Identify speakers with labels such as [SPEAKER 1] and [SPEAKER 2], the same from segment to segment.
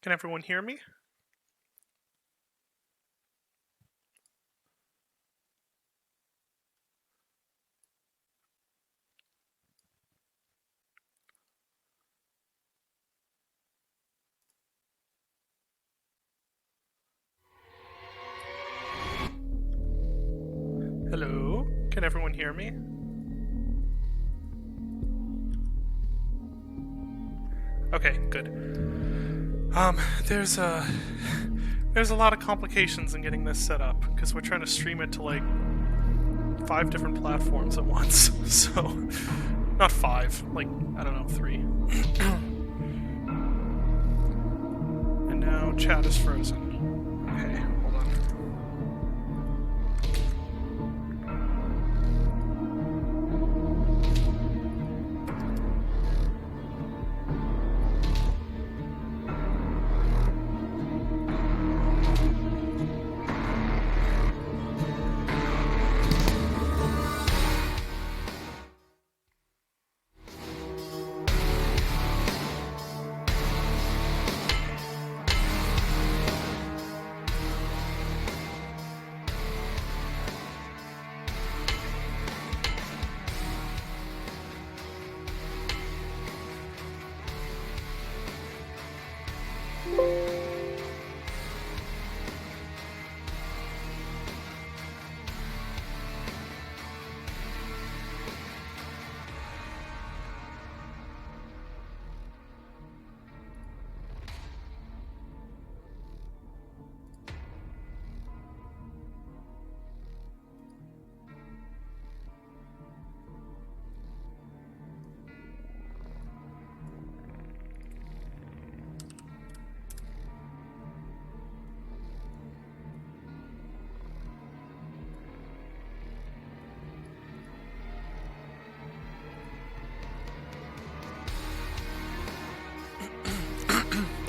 [SPEAKER 1] Can everyone hear me? Hello? Can everyone hear me? Okay, good. There's a lot of complications in getting this set up because we're trying to stream it to like 5 different platforms at once. So, not 5, like I don't know, 3. And now chat is frozen. Okay, hold on.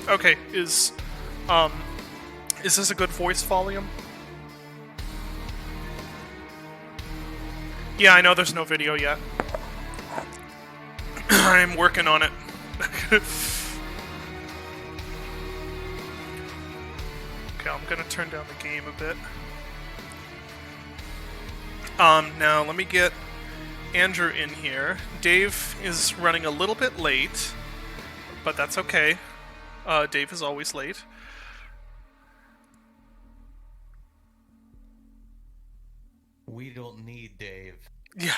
[SPEAKER 1] Okay, is this a good voice volume? Yeah, I know there's no video yet. I'm working on it. Okay, I'm gonna turn down the game a bit. Now let me get Andrew in here. Dave is running a little bit late, but that's okay. Dave is always late.
[SPEAKER 2] We don't need Dave.
[SPEAKER 1] Yeah.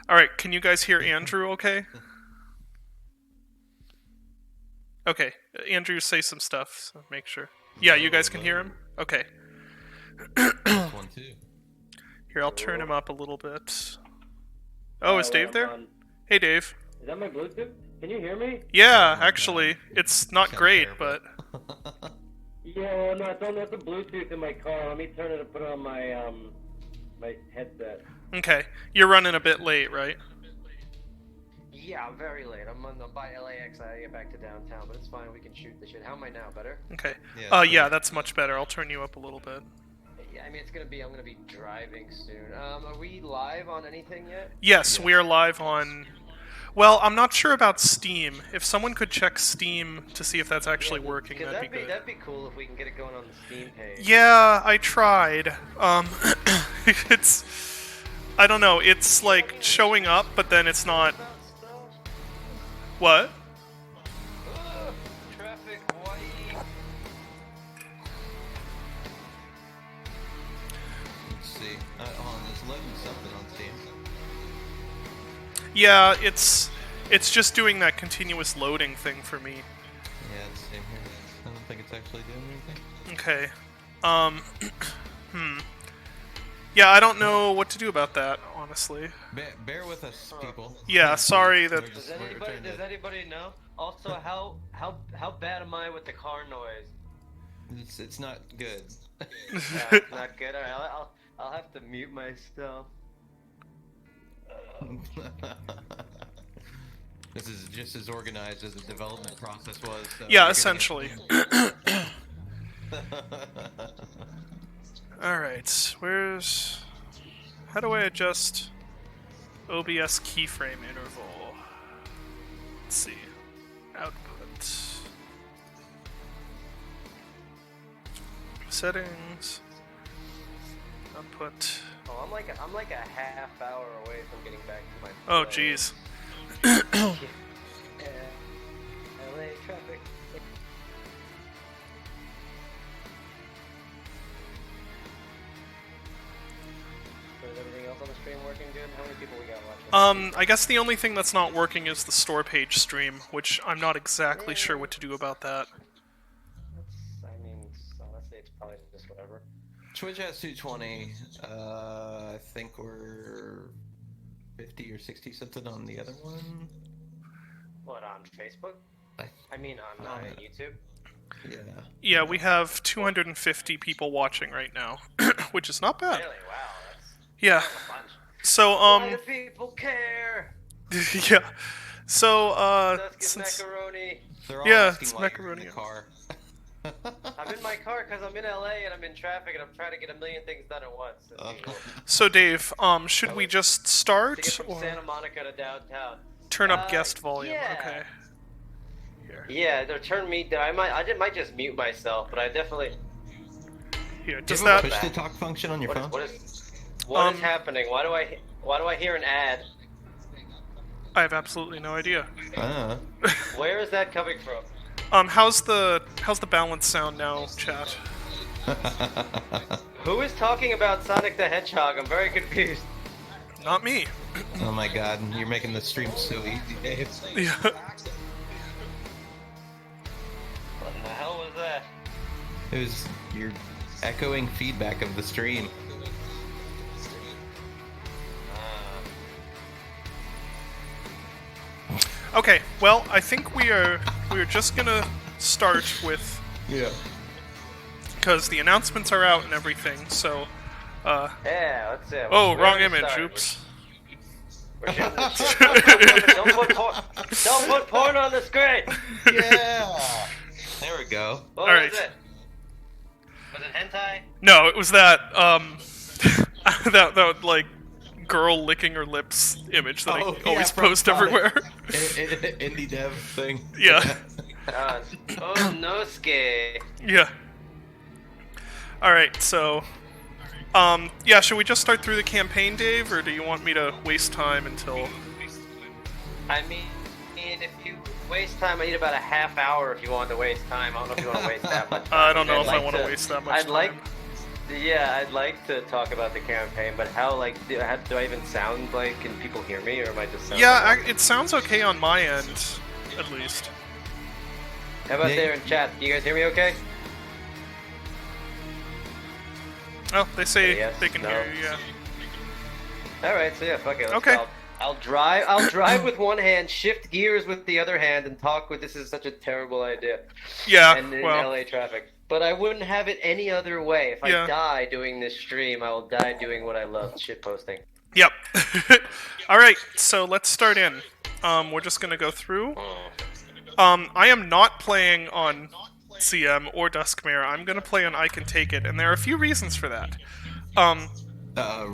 [SPEAKER 1] Alright, can you guys hear Andrew okay? Okay, Andrew, say some stuff, so make sure. Yeah, you guys can hear him? Okay.
[SPEAKER 2] One, two.
[SPEAKER 1] Here, I'll turn him up a little bit. Oh, is Dave there? Hey, Dave.
[SPEAKER 3] Is that my Bluetooth? Can you hear me?
[SPEAKER 1] Yeah, actually. It's not great, but...
[SPEAKER 3] Yeah, well, no, I don't have the Bluetooth in my car. Let me turn it and put it on my, my headset.
[SPEAKER 1] Okay. You're running a bit late, right?
[SPEAKER 4] Yeah, I'm very late. I'm by LAX. I get back to downtown, but it's fine. We can shoot the shit. How am I now? Better?
[SPEAKER 1] Okay.
[SPEAKER 2] Yeah,
[SPEAKER 1] yeah, that's much better. I'll turn you up a little bit.
[SPEAKER 4] Yeah, I mean, I'm gonna be driving soon. Are we live on anything yet?
[SPEAKER 1] Yes, we are live on... Well, I'm not sure about Steam. If someone could check Steam to see if that's actually working, that'd be good.
[SPEAKER 4] That'd be cool if we can get it going on the Steam page.
[SPEAKER 1] Yeah, I tried. It's... I don't know, it's like showing up, but then it's not... What?
[SPEAKER 4] Traffic, Hawaii.
[SPEAKER 2] Let's see. Hold on, there's loading something on Steam.
[SPEAKER 1] Yeah, it's just doing that continuous loading thing for me.
[SPEAKER 2] Yeah, it's the same here. I don't think it's actually doing anything.
[SPEAKER 1] Okay. Yeah, I don't know what to do about that, honestly.
[SPEAKER 2] Bear with us, people.
[SPEAKER 1] Yeah, sorry that...
[SPEAKER 4] Does anybody know? Also, how bad am I with the car noise?
[SPEAKER 2] It's not good.
[SPEAKER 4] Yeah, it's not good. Alright, I'll have to mute myself.
[SPEAKER 2] This is just as organized as the development process was. So
[SPEAKER 1] Yeah, essentially. Alright, where's... How do I adjust OBS keyframe interval? Let's see. Output. Settings. Output.
[SPEAKER 4] Oh, I'm like a half hour away from getting back to my.
[SPEAKER 1] Oh,
[SPEAKER 4] play.
[SPEAKER 1] jeez.
[SPEAKER 4] LA traffic. So is everything else on the stream working good? How many people we got watching?
[SPEAKER 1] I guess the only thing that's not working is the store page stream, which I'm not exactly sure what to do about that.
[SPEAKER 4] I mean, honestly, it's probably just whatever.
[SPEAKER 2] Twitch has 220. I think we're 50 or 60 something on the other one.
[SPEAKER 4] What, on Facebook? I mean, on YouTube?
[SPEAKER 2] Yeah.
[SPEAKER 1] Yeah, we have 250 people watching right now, which is not bad.
[SPEAKER 4] Really? Wow, that's
[SPEAKER 1] Yeah.
[SPEAKER 4] a bunch.
[SPEAKER 1] So,
[SPEAKER 4] Why do people care?
[SPEAKER 1] yeah. So,
[SPEAKER 4] Dusk is
[SPEAKER 1] since...
[SPEAKER 4] macaroni.
[SPEAKER 2] They're all
[SPEAKER 1] Yeah,
[SPEAKER 2] asking
[SPEAKER 1] it's
[SPEAKER 2] why you're in
[SPEAKER 1] macaroni.
[SPEAKER 2] the car.
[SPEAKER 4] I'm in my car because I'm in LA and I'm in traffic and I'm trying to get a million things done at once. as usual.
[SPEAKER 1] So, Dave, should we just
[SPEAKER 4] To
[SPEAKER 1] start,
[SPEAKER 4] get from
[SPEAKER 1] or
[SPEAKER 4] Santa Monica to downtown.
[SPEAKER 1] turn up guest volume?
[SPEAKER 4] yeah.
[SPEAKER 1] Okay. Here.
[SPEAKER 4] Yeah, they'll turn me down. I might just mute myself, but I definitely.
[SPEAKER 1] Here,
[SPEAKER 2] Do
[SPEAKER 1] does
[SPEAKER 2] you have a
[SPEAKER 1] that...
[SPEAKER 2] push to talk function on your phone?
[SPEAKER 4] What is happening? Why do I hear an ad?
[SPEAKER 1] I have absolutely no idea.
[SPEAKER 4] Where is that coming from?
[SPEAKER 1] How's the balance sound now, chat?
[SPEAKER 4] Who is talking about Sonic the Hedgehog? I'm very confused.
[SPEAKER 1] Not me.
[SPEAKER 2] Oh my god, you're making the stream so easy, Dave.
[SPEAKER 1] Yeah.
[SPEAKER 4] What the hell was that?
[SPEAKER 2] It was your echoing feedback of the stream.
[SPEAKER 1] Okay, well, I think we're just gonna start with,
[SPEAKER 2] Yeah.
[SPEAKER 1] because the announcements are out and everything. So,
[SPEAKER 4] Yeah, let's see.
[SPEAKER 1] oh,
[SPEAKER 4] Where
[SPEAKER 1] wrong
[SPEAKER 4] do we
[SPEAKER 1] image.
[SPEAKER 4] start?
[SPEAKER 1] Oops.
[SPEAKER 4] We're shooting this shit. Don't put porn on the screen.
[SPEAKER 2] Yeah. There we go.
[SPEAKER 4] What
[SPEAKER 1] All
[SPEAKER 4] was
[SPEAKER 1] right.
[SPEAKER 4] it? Was it hentai?
[SPEAKER 1] No, it was that that like girl licking her lips image that I always
[SPEAKER 2] from
[SPEAKER 1] post
[SPEAKER 2] Sonic.
[SPEAKER 1] everywhere.
[SPEAKER 2] Indie dev thing.
[SPEAKER 1] Yeah.
[SPEAKER 4] Oh no, ski.
[SPEAKER 1] Yeah. All right, so. Yeah, should we just start through the campaign, Dave, or do you want me to waste time until...
[SPEAKER 4] I mean, if you waste time, I need about a half hour if you want to waste time. I don't know if you want to waste that much time.
[SPEAKER 1] I don't know
[SPEAKER 4] I'd
[SPEAKER 1] if I
[SPEAKER 4] like
[SPEAKER 1] want to waste that much
[SPEAKER 4] I'd
[SPEAKER 1] time.
[SPEAKER 4] I'd like to talk about the campaign, but how, do I even sound like, can people hear me, or am I just sound
[SPEAKER 1] Yeah,
[SPEAKER 4] like
[SPEAKER 1] it sounds okay on my end, at least.
[SPEAKER 4] How about
[SPEAKER 2] Yeah.
[SPEAKER 4] there in chat? Can you guys hear me okay?
[SPEAKER 1] Oh, they say
[SPEAKER 4] Yes,
[SPEAKER 1] they can
[SPEAKER 4] no.
[SPEAKER 1] hear you, yeah.
[SPEAKER 4] Alright, so yeah, fuck it. Let's
[SPEAKER 1] Okay.
[SPEAKER 4] go. I'll drive with one hand, shift gears with the other hand, and talk with this is such a terrible idea.
[SPEAKER 1] Yeah,
[SPEAKER 4] And in
[SPEAKER 1] well,
[SPEAKER 4] LA traffic. But I wouldn't have it any other way. If
[SPEAKER 1] Yeah.
[SPEAKER 4] I die doing this stream, I will die doing what I love, shitposting.
[SPEAKER 1] yep. Alright, so let's start in. We're just gonna go through. I am not playing on CM or Duskmare. I'm gonna play on I Can Take It, and there are a few reasons for that.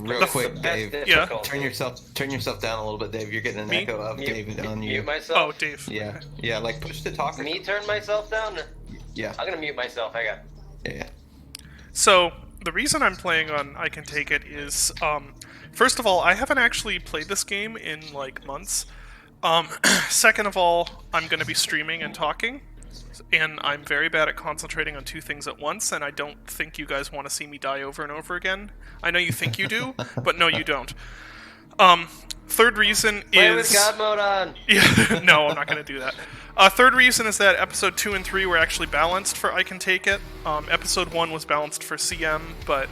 [SPEAKER 2] Real quick, Dave.
[SPEAKER 4] That's
[SPEAKER 1] Yeah.
[SPEAKER 4] difficult.
[SPEAKER 2] Turn yourself down a little bit, Dave. You're getting an
[SPEAKER 1] Me?
[SPEAKER 2] echo of David on you.
[SPEAKER 4] Mute myself?
[SPEAKER 1] Oh, Dave.
[SPEAKER 2] Yeah, like push to talk.
[SPEAKER 4] Me turn myself down?
[SPEAKER 2] Yeah,
[SPEAKER 4] I'm gonna mute myself, hang on.
[SPEAKER 2] yeah.
[SPEAKER 1] So, the reason I'm playing on I Can Take It is, first of all, I haven't actually played this game in, like, months. Second of all, I'm going to be streaming and talking, and I'm very bad at concentrating on two things at once, and I don't think you guys want to see me die over and over again. I know you think you do, but no, you don't. Third reason
[SPEAKER 4] Play
[SPEAKER 1] is...
[SPEAKER 4] with God mode on!
[SPEAKER 1] Yeah, no, I'm not going to do that. Third reason is that episode 2 and 3 were actually balanced for I Can Take It. Episode 1 was balanced for CM, but,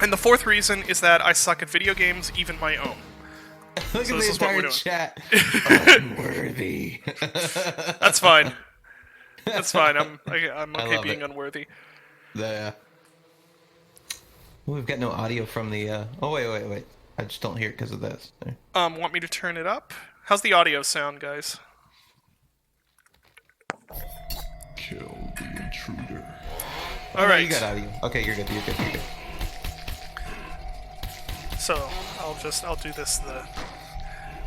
[SPEAKER 1] and the fourth reason is that I suck at video games, even my own.
[SPEAKER 2] Look
[SPEAKER 1] So
[SPEAKER 2] at
[SPEAKER 1] this
[SPEAKER 2] the
[SPEAKER 1] is what we're
[SPEAKER 2] entire
[SPEAKER 1] doing.
[SPEAKER 2] chat. Unworthy.
[SPEAKER 1] That's fine. That's fine. I'm okay
[SPEAKER 2] love
[SPEAKER 1] being
[SPEAKER 2] it.
[SPEAKER 1] unworthy.
[SPEAKER 2] The. We've got no audio from the. Oh wait. I just don't hear it because of this. There.
[SPEAKER 1] Want me to turn it up? How's the audio sound, guys?
[SPEAKER 5] Kill the intruder.
[SPEAKER 1] All
[SPEAKER 2] Oh,
[SPEAKER 1] right.
[SPEAKER 2] you got audio. Okay, you're good.
[SPEAKER 1] So I'll do this.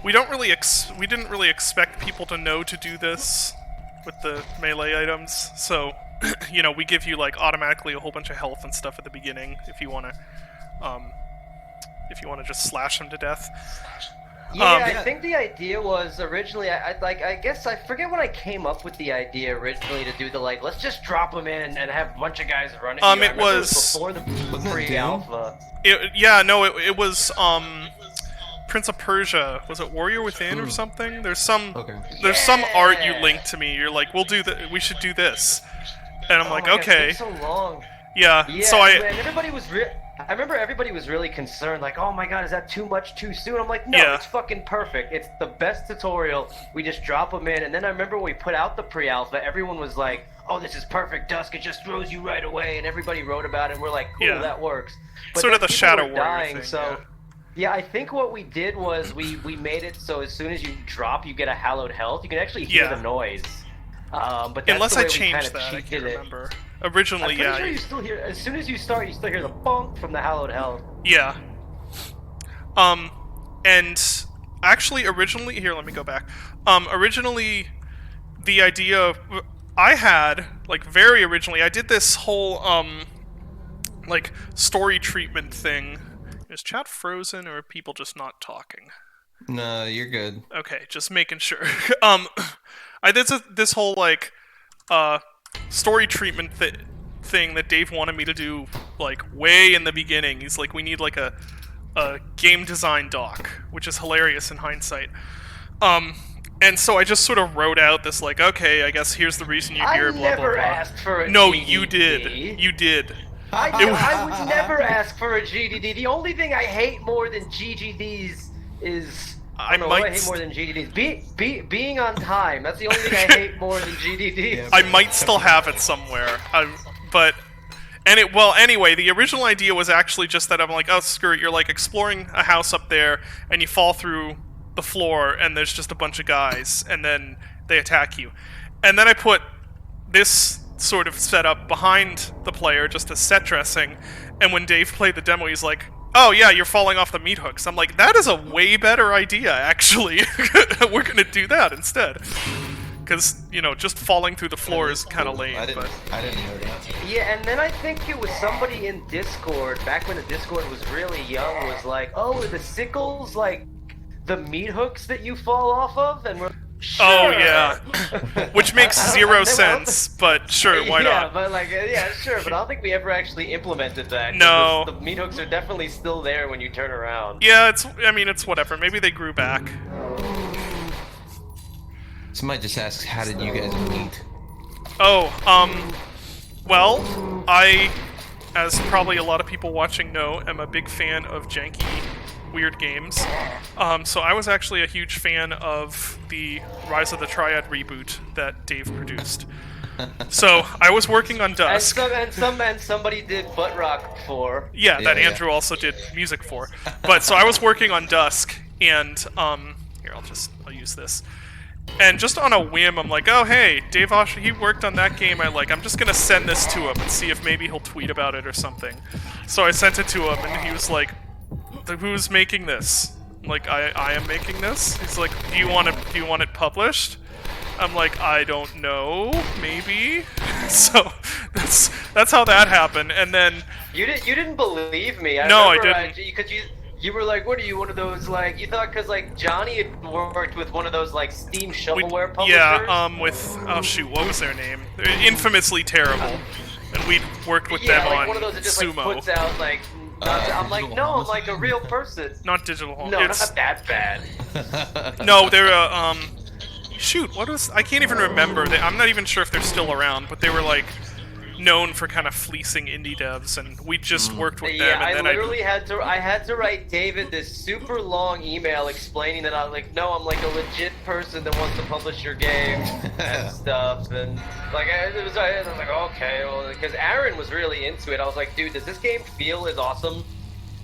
[SPEAKER 1] We didn't really expect people to know to do this with the melee items. So you know, we give you like automatically a whole bunch of health and stuff at the beginning if you want to just slash them to death.
[SPEAKER 4] Yeah, I think the idea was originally, I guess I forget when I came up with the idea originally to do the like, let's just drop them in and have a bunch of guys running.
[SPEAKER 1] It was
[SPEAKER 4] before the pre-alpha.
[SPEAKER 1] It was Prince of Persia. Was it Warrior Within or something? There's some art you linked to me. You're like, we should do this, and I'm like,
[SPEAKER 4] God,
[SPEAKER 1] okay.
[SPEAKER 4] it's so long.
[SPEAKER 1] Yeah. So
[SPEAKER 4] and everybody was I remember everybody was really concerned, like, oh my god, is that too much too soon? I'm like, no, it's fucking perfect. It's the best tutorial. We just drop them in, and then I remember when we put out the pre-alpha, everyone was like, oh, this is perfect, Dusk. It just throws you right away, and everybody wrote about it, and we're like, cool, that works. But
[SPEAKER 1] sort of the Shadow
[SPEAKER 4] were
[SPEAKER 1] Warrior
[SPEAKER 4] dying,
[SPEAKER 1] thing,
[SPEAKER 4] so... Yeah, I think what we did was we made it so as soon as you drop, you get a hallowed health. You can actually hear the noise. But that's
[SPEAKER 1] unless
[SPEAKER 4] the way
[SPEAKER 1] I changed
[SPEAKER 4] we
[SPEAKER 1] that, I can't
[SPEAKER 4] it.
[SPEAKER 1] remember. Originally,
[SPEAKER 4] I'm pretty sure you still hear. As soon as you start, you still hear the bonk from the hallowed health.
[SPEAKER 1] Yeah. And actually, originally, here, let me go back. Originally, the idea I had, like, very originally, I did this whole, like, story treatment thing. Is chat frozen, or are people just not talking?
[SPEAKER 2] No, you're good.
[SPEAKER 1] Okay, just making sure. I did this whole, like, story treatment thing that Dave wanted me to do, like, way in the beginning. He's like, we need, like, a game design doc, which is hilarious in hindsight. And so I just sort of wrote out this, like, okay, I guess here's the reason you're here, blah, blah, blah.
[SPEAKER 4] I never asked for a
[SPEAKER 1] No,
[SPEAKER 4] GDD.
[SPEAKER 1] you did. You did.
[SPEAKER 4] I would never ask for a GDD. The only thing I hate more than GGDs is... I hate more than GDDs. Being on time. That's the only thing I hate more than GDDs.
[SPEAKER 1] I might still have it somewhere. But... anyway, the original idea was actually just that I'm like, oh, screw it, you're like exploring a house up there, and you fall through the floor, and there's just a bunch of guys, and then they attack you. And then I put this sort of setup behind the player, just as set dressing, and when Dave played the demo, he's like, oh yeah, you're falling off the meat hooks. I'm like, that is a way better idea, actually. We're gonna do that instead. Because, you know, just falling through the floor is kind of lame.
[SPEAKER 2] I didn't know that.
[SPEAKER 4] Yeah, and then I think it was somebody in Discord, back when the Discord was really young, was like, oh, are the sickles like the meat hooks that you fall off of? And we're sure.
[SPEAKER 1] Oh, yeah. Which makes zero sense, but sure, why not?
[SPEAKER 4] Yeah, but like, yeah, sure, but I don't think we ever actually implemented that.
[SPEAKER 1] No.
[SPEAKER 4] The meat hooks are definitely still there when you turn around.
[SPEAKER 1] Yeah, it's whatever. Maybe they grew back.
[SPEAKER 2] Somebody just asked, how did you guys meet?
[SPEAKER 1] Oh, well, I, as probably a lot of people watching know, am a big fan of janky, weird games. So I was actually a huge fan of the Rise of the Triad reboot that Dave produced. So I was working on Dusk.
[SPEAKER 4] And somebody did Butt Rock for.
[SPEAKER 1] Yeah, that Andrew also did music for. But so I was working on Dusk, and here I'll use this. And just on a whim, I'm like, oh hey, Dave Osher, he worked on that game. I'm just gonna send this to him and see if maybe he'll tweet about it or something. So I sent it to him, and he was like, who's making this? I'm like, I am making this. He's like, do you want it published? I'm like, I don't know, maybe. So that's how that happened. And then
[SPEAKER 4] you didn't believe me.
[SPEAKER 1] I didn't.
[SPEAKER 4] Because you were like, what are you, one of those, like, you thought because, like, Johnny had worked with one of those, like, Steam shovelware publishers?
[SPEAKER 1] Yeah, with, oh shoot, what was their name? They're infamously terrible. And we'd worked with them
[SPEAKER 4] like
[SPEAKER 1] on
[SPEAKER 4] one of those that just,
[SPEAKER 1] Sumo.
[SPEAKER 4] Like, puts out, like, I'm like, no, I'm like a real person.
[SPEAKER 1] Not Digital Home.
[SPEAKER 4] No, not that bad.
[SPEAKER 1] No, they're, shoot, what was, I can't even remember. I'm not even sure if they're still around, but they were, like, known for kind of fleasing indie devs, and we just worked with them.
[SPEAKER 4] Yeah,
[SPEAKER 1] and then
[SPEAKER 4] I had to write David this super long email explaining that I'm like, no, I'm like a legit person that wants to publish your game and stuff, and like I was like, okay, well, because Aaron was really into it. I was like, dude, does this game feel as awesome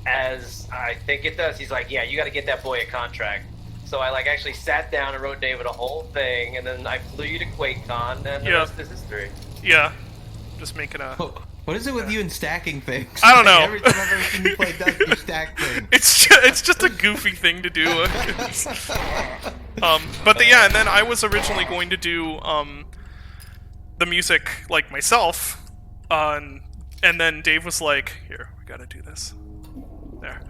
[SPEAKER 4] as I think it does? He's like, yeah, you got to get that boy a contract. So I like actually sat down and wrote David a whole thing, and then I flew you to QuakeCon, and the rest is history.
[SPEAKER 1] Yeah. Just making a...
[SPEAKER 2] What is it with you and stacking things?
[SPEAKER 1] I don't know.
[SPEAKER 2] Every time I've ever seen you play Dusk, you stack things.
[SPEAKER 1] It's just a goofy thing to do. But yeah, and then I was originally going to do the music like myself, and then Dave was like, "Here, we gotta do this." There.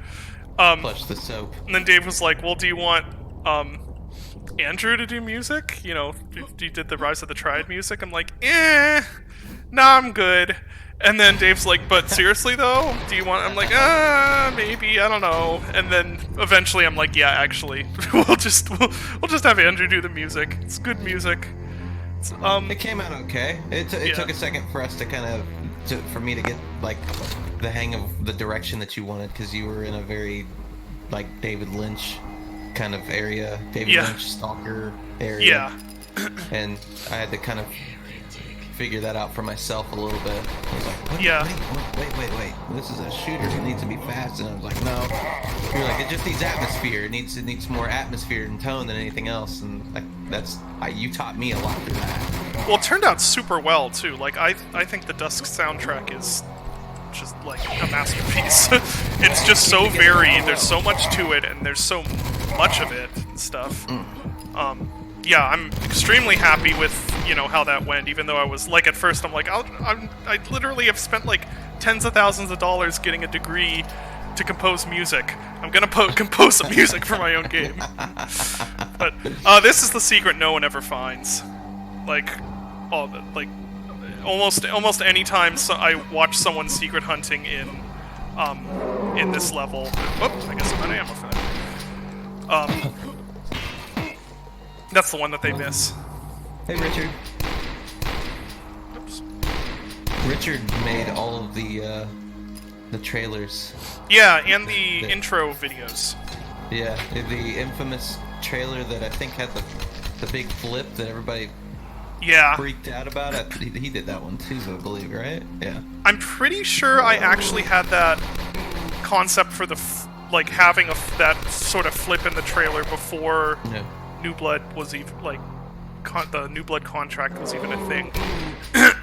[SPEAKER 2] Flush the soap.
[SPEAKER 1] And then Dave was like, "Well, do you want Andrew to do music? You know, you did the Rise of the Triad music." I'm like, nah, I'm good. And then Dave's like, "But seriously though, do you want?" I'm like, maybe, I don't know. And then eventually I'm like, "Yeah, actually, we'll just have Andrew do the music. It's good music."
[SPEAKER 2] It came out okay. It
[SPEAKER 1] Yeah.
[SPEAKER 2] took a second for us to kind of for me to get like the hang of the direction that you wanted, because you were in a very like David Lynch kind of area, David
[SPEAKER 1] Yeah.
[SPEAKER 2] Lynch stalker area.
[SPEAKER 1] Yeah.
[SPEAKER 2] And I had to kind of figure that out for myself a little bit. I was like,
[SPEAKER 1] Yeah.
[SPEAKER 2] wait. This is a shooter. It needs to be fast. And I was like, no. You're like, it just needs atmosphere. It needs more atmosphere and tone than anything else. And like you taught me a lot through that.
[SPEAKER 1] Well, it turned out super well too. Like I think the Dusk soundtrack is just like a masterpiece. It's just so varied. There's so much to it, and there's so much of it and stuff. Yeah, I'm extremely happy with how that went. Even though I was like at first, I'm like, I literally have spent like tens of thousands of dollars getting a degree to compose music. I'm gonna compose some music for my own game. But this is the secret no one ever finds. Like, almost any time I watch someone secret hunting in this level. Oh, I guess I'm out of ammo for that. That's the one that they miss.
[SPEAKER 2] Hey, Richard.
[SPEAKER 1] Oops.
[SPEAKER 2] Richard made all of the trailers.
[SPEAKER 1] Yeah, and the intro videos.
[SPEAKER 2] Yeah, the infamous trailer that I think had the big flip that everybody
[SPEAKER 1] Yeah.
[SPEAKER 2] freaked out about. He did that one too, I believe, right? Yeah.
[SPEAKER 1] I'm pretty sure I actually had that concept for the having that sort of flip in the trailer before
[SPEAKER 2] Yeah.
[SPEAKER 1] New Blood was even the New Blood contract was even a thing.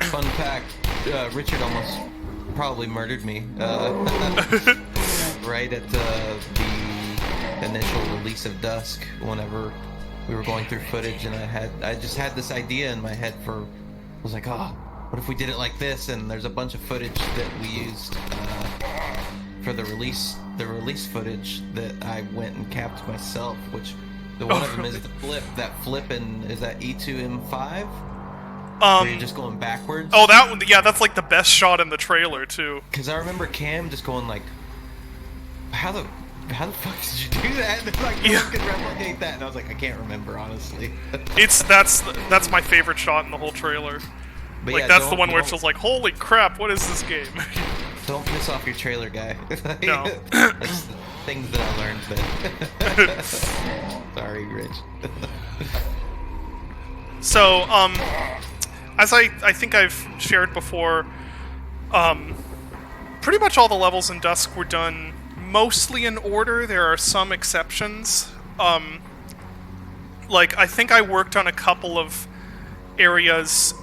[SPEAKER 2] Fun fact: Richard almost probably murdered me right at the initial release of Dusk. Whenever we were going through footage, and I just had this idea in my head I was like, what if we did it like this? And there's a bunch of footage that we used for the release footage that I went and capped myself, which one of them is the flip. That flip is that E2M5? Where you're just going backwards?
[SPEAKER 1] Oh, that's like the best shot in the trailer too.
[SPEAKER 2] Because I remember Cam just going like, how the fuck did you do that? And like, no one could replicate that. And I was like, I can't remember, honestly.
[SPEAKER 1] That's my favorite shot in the whole trailer.
[SPEAKER 2] But
[SPEAKER 1] like,
[SPEAKER 2] yeah,
[SPEAKER 1] that's the one where it feels like, holy crap, what is this game?
[SPEAKER 2] Don't piss off your trailer guy.
[SPEAKER 1] No.
[SPEAKER 2] That's the things that I learned there. Sorry, Rich.
[SPEAKER 1] So, as I think I've shared before, pretty much all the levels in Dusk were done mostly in order. There are some exceptions. Like, I think I worked on a couple of areas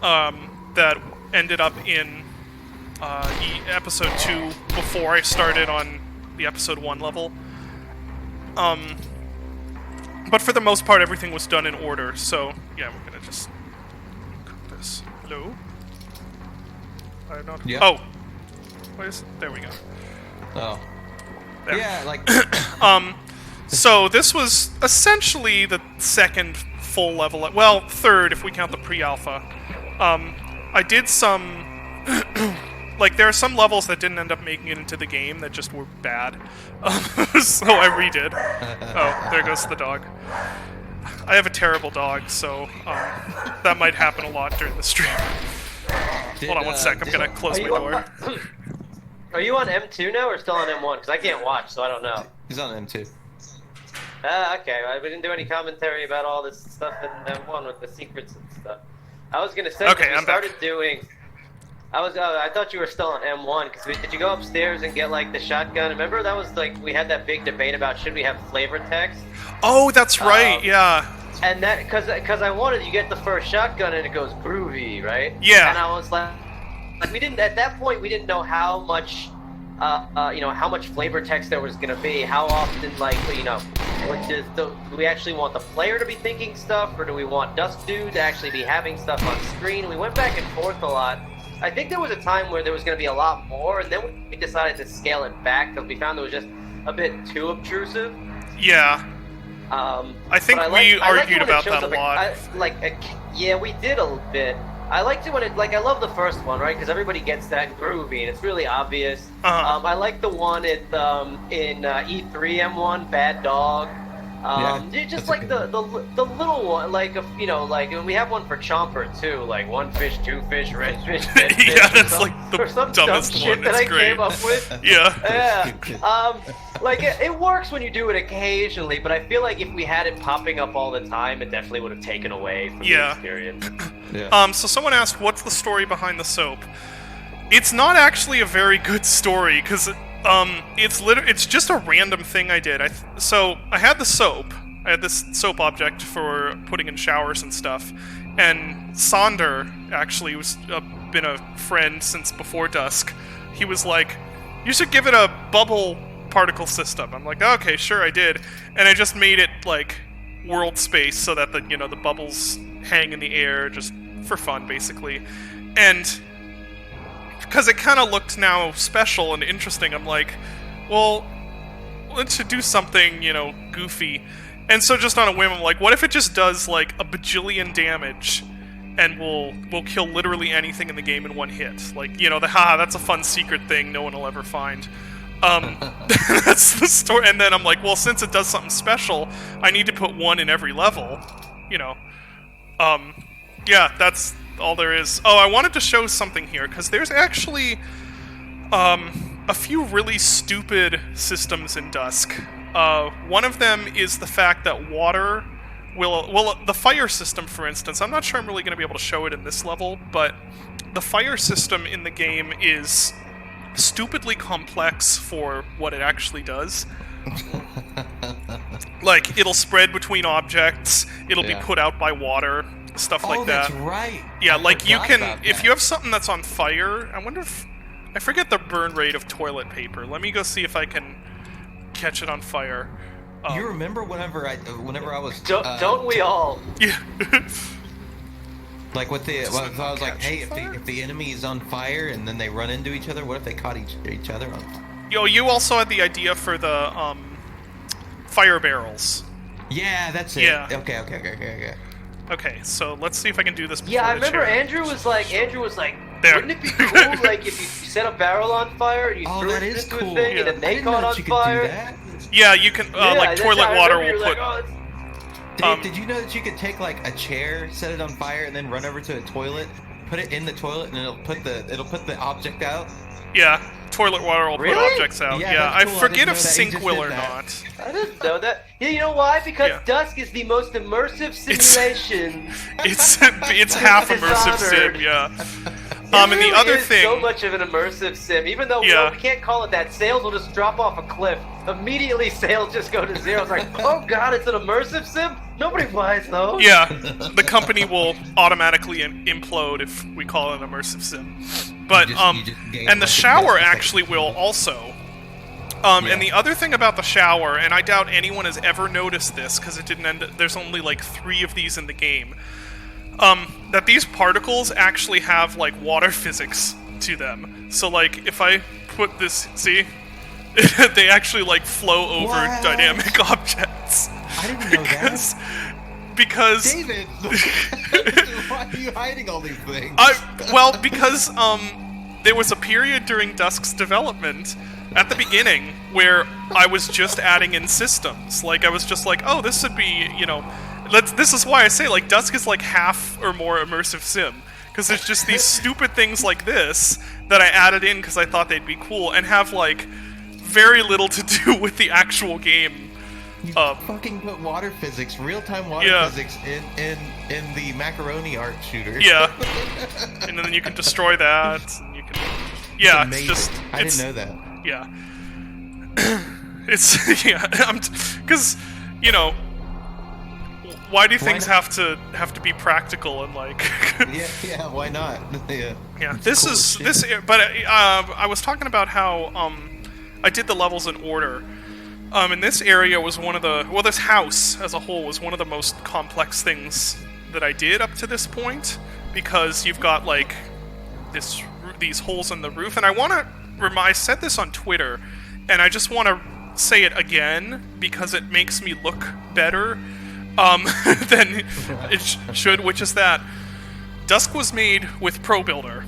[SPEAKER 1] that ended up in episode 2 before I started on the episode 1 level. But for the most part, everything was done in order. So, yeah, we're gonna just cut this. Hello? I'm not...
[SPEAKER 2] Yeah.
[SPEAKER 1] Oh! There we go.
[SPEAKER 2] Oh.
[SPEAKER 1] There.
[SPEAKER 2] Yeah, like...
[SPEAKER 1] So this was essentially the second full level, well, third if we count the pre-alpha. I did some, like, there are some levels that didn't end up making it into the game that just were bad, so I redid. Oh, there goes the dog. I have a terrible dog, so that might happen a lot during the stream. Hold on one sec, I'm gonna close my door.
[SPEAKER 4] Are you on M2 now or still on M1? Because I can't watch, so I don't know.
[SPEAKER 2] He's on M2.
[SPEAKER 4] Okay. We didn't do any commentary about all this stuff in M1 with the secrets and stuff. I was gonna say,
[SPEAKER 1] Okay,
[SPEAKER 4] we
[SPEAKER 1] I'm
[SPEAKER 4] started
[SPEAKER 1] back.
[SPEAKER 4] doing. I thought you were still on M1 because did you go upstairs and get like the shotgun? Remember that was like we had that big debate about should we have flavor text?
[SPEAKER 1] Oh, that's right, yeah.
[SPEAKER 4] And that because I wanted you get the first shotgun and it goes groovy, right?
[SPEAKER 1] Yeah.
[SPEAKER 4] And I was like we didn't at that point we didn't know how much how much flavor text there was going to be, how often, like, do we actually want the player to be thinking stuff, or do we want Dusk Dude to actually be having stuff on screen? We went back and forth a lot. I think there was a time where there was going to be a lot more, and then we decided to scale it back because we found it was just a bit too obtrusive.
[SPEAKER 1] Yeah. I think we argued about that a lot.
[SPEAKER 4] Yeah, we did a bit. I liked it when I love the first one, right? Because everybody gets that groovy, and it's really obvious. I like the one in E3 M1, Bad Dog. Just like the little one, and we have one for Chomper too, like one fish, two fish, red fish, dead fish.
[SPEAKER 1] Yeah, that's like the
[SPEAKER 4] some
[SPEAKER 1] dumbest
[SPEAKER 4] dumb
[SPEAKER 1] one.
[SPEAKER 4] shit that I came up with.
[SPEAKER 1] Yeah.
[SPEAKER 4] It works when you do it occasionally, but I feel like if we had it popping up all the time, it definitely would have taken away from the experience.
[SPEAKER 2] Yeah.
[SPEAKER 1] So someone asked, what's the story behind the soap? It's not actually a very good story, because it's just a random thing I did. So I had the soap. I had this soap object for putting in showers and stuff. And Sonder actually was been a friend since before Dusk. He was like, "You should give it a bubble particle system." I'm like, "Okay, sure, I did." And I just made it like world space so that the bubbles hang in the air just for fun, basically. And because it kind of looked now special and interesting, I'm like, well, let's do something, goofy. And so just on a whim, I'm like, what if it just does like a bajillion damage and will kill literally anything in the game in one hit? Like, that's a fun secret thing no one will ever find. That's the story. And then I'm like, well, since it does something special, I need to put one in every level. Yeah, that's all there is. Oh, I wanted to show something here, because there's actually a few really stupid systems in Dusk. One of them is the fact that water the fire system, for instance, I'm not sure I'm really going to be able to show it in this level, but the fire system in the game is stupidly complex for what it actually does. Like, it'll spread between objects, it'll be put out by water, stuff like that.
[SPEAKER 2] Oh, that's right.
[SPEAKER 1] Yeah, like you can, if you have something that's on fire, I wonder if, I forget the burn rate of toilet paper. Let me go see if I can catch it on fire.
[SPEAKER 2] You remember whenever I was...
[SPEAKER 4] Don't we all?
[SPEAKER 1] Yeah.
[SPEAKER 2] Like with the, I was like, hey, if the enemy is on fire and then they run into each other, what if they caught each other on fire?
[SPEAKER 1] Yo, you also had the idea for the fire barrels.
[SPEAKER 2] Yeah, that's it.
[SPEAKER 1] Yeah.
[SPEAKER 2] Okay.
[SPEAKER 1] Okay, so let's see if I can do this before
[SPEAKER 4] Yeah, I
[SPEAKER 1] the
[SPEAKER 4] remember
[SPEAKER 1] chair.
[SPEAKER 4] Andrew was like,
[SPEAKER 1] There.
[SPEAKER 4] wouldn't it be cool, like, if you set a barrel on fire and you threw it into a thing and then they caught on fire?
[SPEAKER 1] Yeah, you can, like, toilet water will put...
[SPEAKER 2] Dave, did you know that you could take, like, a chair, set it on fire, and then run over to a toilet, put it in the toilet, and it'll put the object out?
[SPEAKER 1] Yeah, toilet water will put objects out.
[SPEAKER 2] Yeah,
[SPEAKER 1] I
[SPEAKER 2] that's cool.
[SPEAKER 1] forget
[SPEAKER 2] I
[SPEAKER 1] if
[SPEAKER 2] didn't know that.
[SPEAKER 1] sync
[SPEAKER 2] You just
[SPEAKER 1] will
[SPEAKER 2] did
[SPEAKER 1] or
[SPEAKER 2] that.
[SPEAKER 1] not.
[SPEAKER 4] I didn't know that. You know why? Because
[SPEAKER 1] Yeah.
[SPEAKER 4] Dusk is the most immersive simulation.
[SPEAKER 1] It's half immersive sim,
[SPEAKER 4] Dishonored.
[SPEAKER 1] yeah.
[SPEAKER 4] It
[SPEAKER 1] And the
[SPEAKER 4] really
[SPEAKER 1] other
[SPEAKER 4] is
[SPEAKER 1] thing...
[SPEAKER 4] so much of an immersive sim. Even though we can't call it that, sales will just drop off a cliff. Immediately, sales just go to zero. It's like, oh god, it's an immersive sim? Nobody buys those.
[SPEAKER 1] Yeah, the company will automatically implode if we call it an immersive sim. But,
[SPEAKER 2] You just gain
[SPEAKER 1] and the
[SPEAKER 2] like a
[SPEAKER 1] shower
[SPEAKER 2] death
[SPEAKER 1] actually will also. And the other thing about the shower, and I doubt anyone has ever noticed this, because it didn't end, there's only like 3 of these in the game, that these particles actually have, like, water physics to them. So, like, if I put this, see? They actually, like, flow over dynamic objects.
[SPEAKER 2] I didn't know that.
[SPEAKER 1] Because...
[SPEAKER 2] David! Why are you hiding all these things?
[SPEAKER 1] Because there was a period during Dusk's development at the beginning where I was just adding in systems. Like, I was just like, oh, this would be, this is why I say, like, Dusk is like half or more immersive sim. Because there's just these stupid things like this that I added in because I thought they'd be cool and have, like, very little to do with the actual game.
[SPEAKER 2] You fucking put water physics, real-time water physics in the macaroni art shooter.
[SPEAKER 1] Yeah. And then you can destroy that, and you can... Yeah,
[SPEAKER 2] it's
[SPEAKER 1] just...
[SPEAKER 2] I didn't know that.
[SPEAKER 1] Yeah. It's... Yeah, because, Why do things
[SPEAKER 2] not?
[SPEAKER 1] have to be practical and like?
[SPEAKER 2] Yeah, why not? Yeah.
[SPEAKER 1] Yeah,
[SPEAKER 2] It's
[SPEAKER 1] this
[SPEAKER 2] cool
[SPEAKER 1] is
[SPEAKER 2] as shit.
[SPEAKER 1] this. But I was talking about how I did the levels in order. And this area was one of the this house as a whole was one of the most complex things that I did up to this point, because you've got like these holes in the roof, and I want to I said this on Twitter, and I just want to say it again because it makes me look better than it should, which is that Dusk was made with Pro Builder.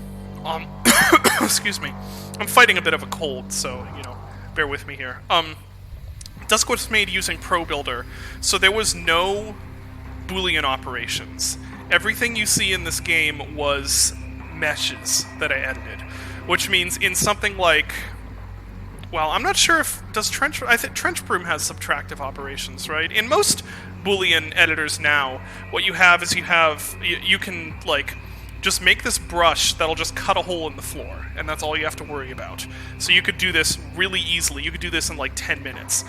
[SPEAKER 1] Excuse me. I'm fighting a bit of a cold, so, bear with me here. Dusk was made using Pro Builder, so there was no Boolean operations. Everything you see in this game was meshes that I edited, which means in something like, well, I'm not sure if I think Trench Broom has subtractive operations, right? In most Boolean editors now, what you have is you can like just make this brush that'll just cut a hole in the floor, and that's all you have to worry about. So you could do this really easily. You could do this in like 10 minutes.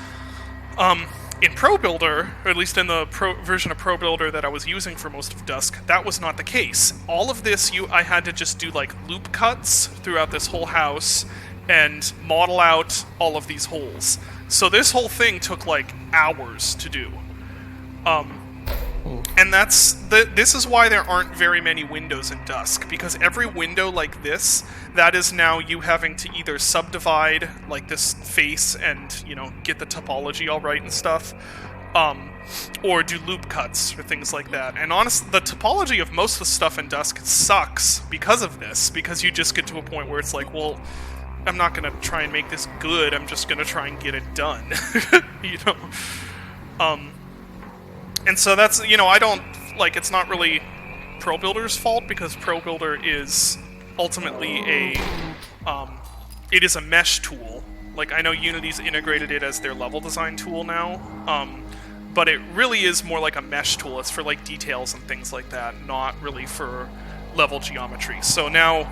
[SPEAKER 1] In Pro Builder, or at least in the version of Pro Builder that I was using for most of Dusk, that was not the case. All of this, I had to just do like loop cuts throughout this whole house and model out all of these holes. So this whole thing took like hours to do. And this is why there aren't very many windows in Dusk, because every window like this, that is now you having to either subdivide like this face and, get the topology all right and stuff, or do loop cuts or things like that. And honestly, the topology of most of the stuff in Dusk sucks because of this, because you just get to a point where it's like, well, I'm not going to try and make this good, I'm just going to try and get it done, And so that's, I don't, like, it's not really Pro Builder's fault, because Pro Builder is ultimately it is a mesh tool. Like, I know Unity's integrated it as their level design tool now, but it really is more like a mesh tool. It's for, like, details and things like that, not really for level geometry. So now,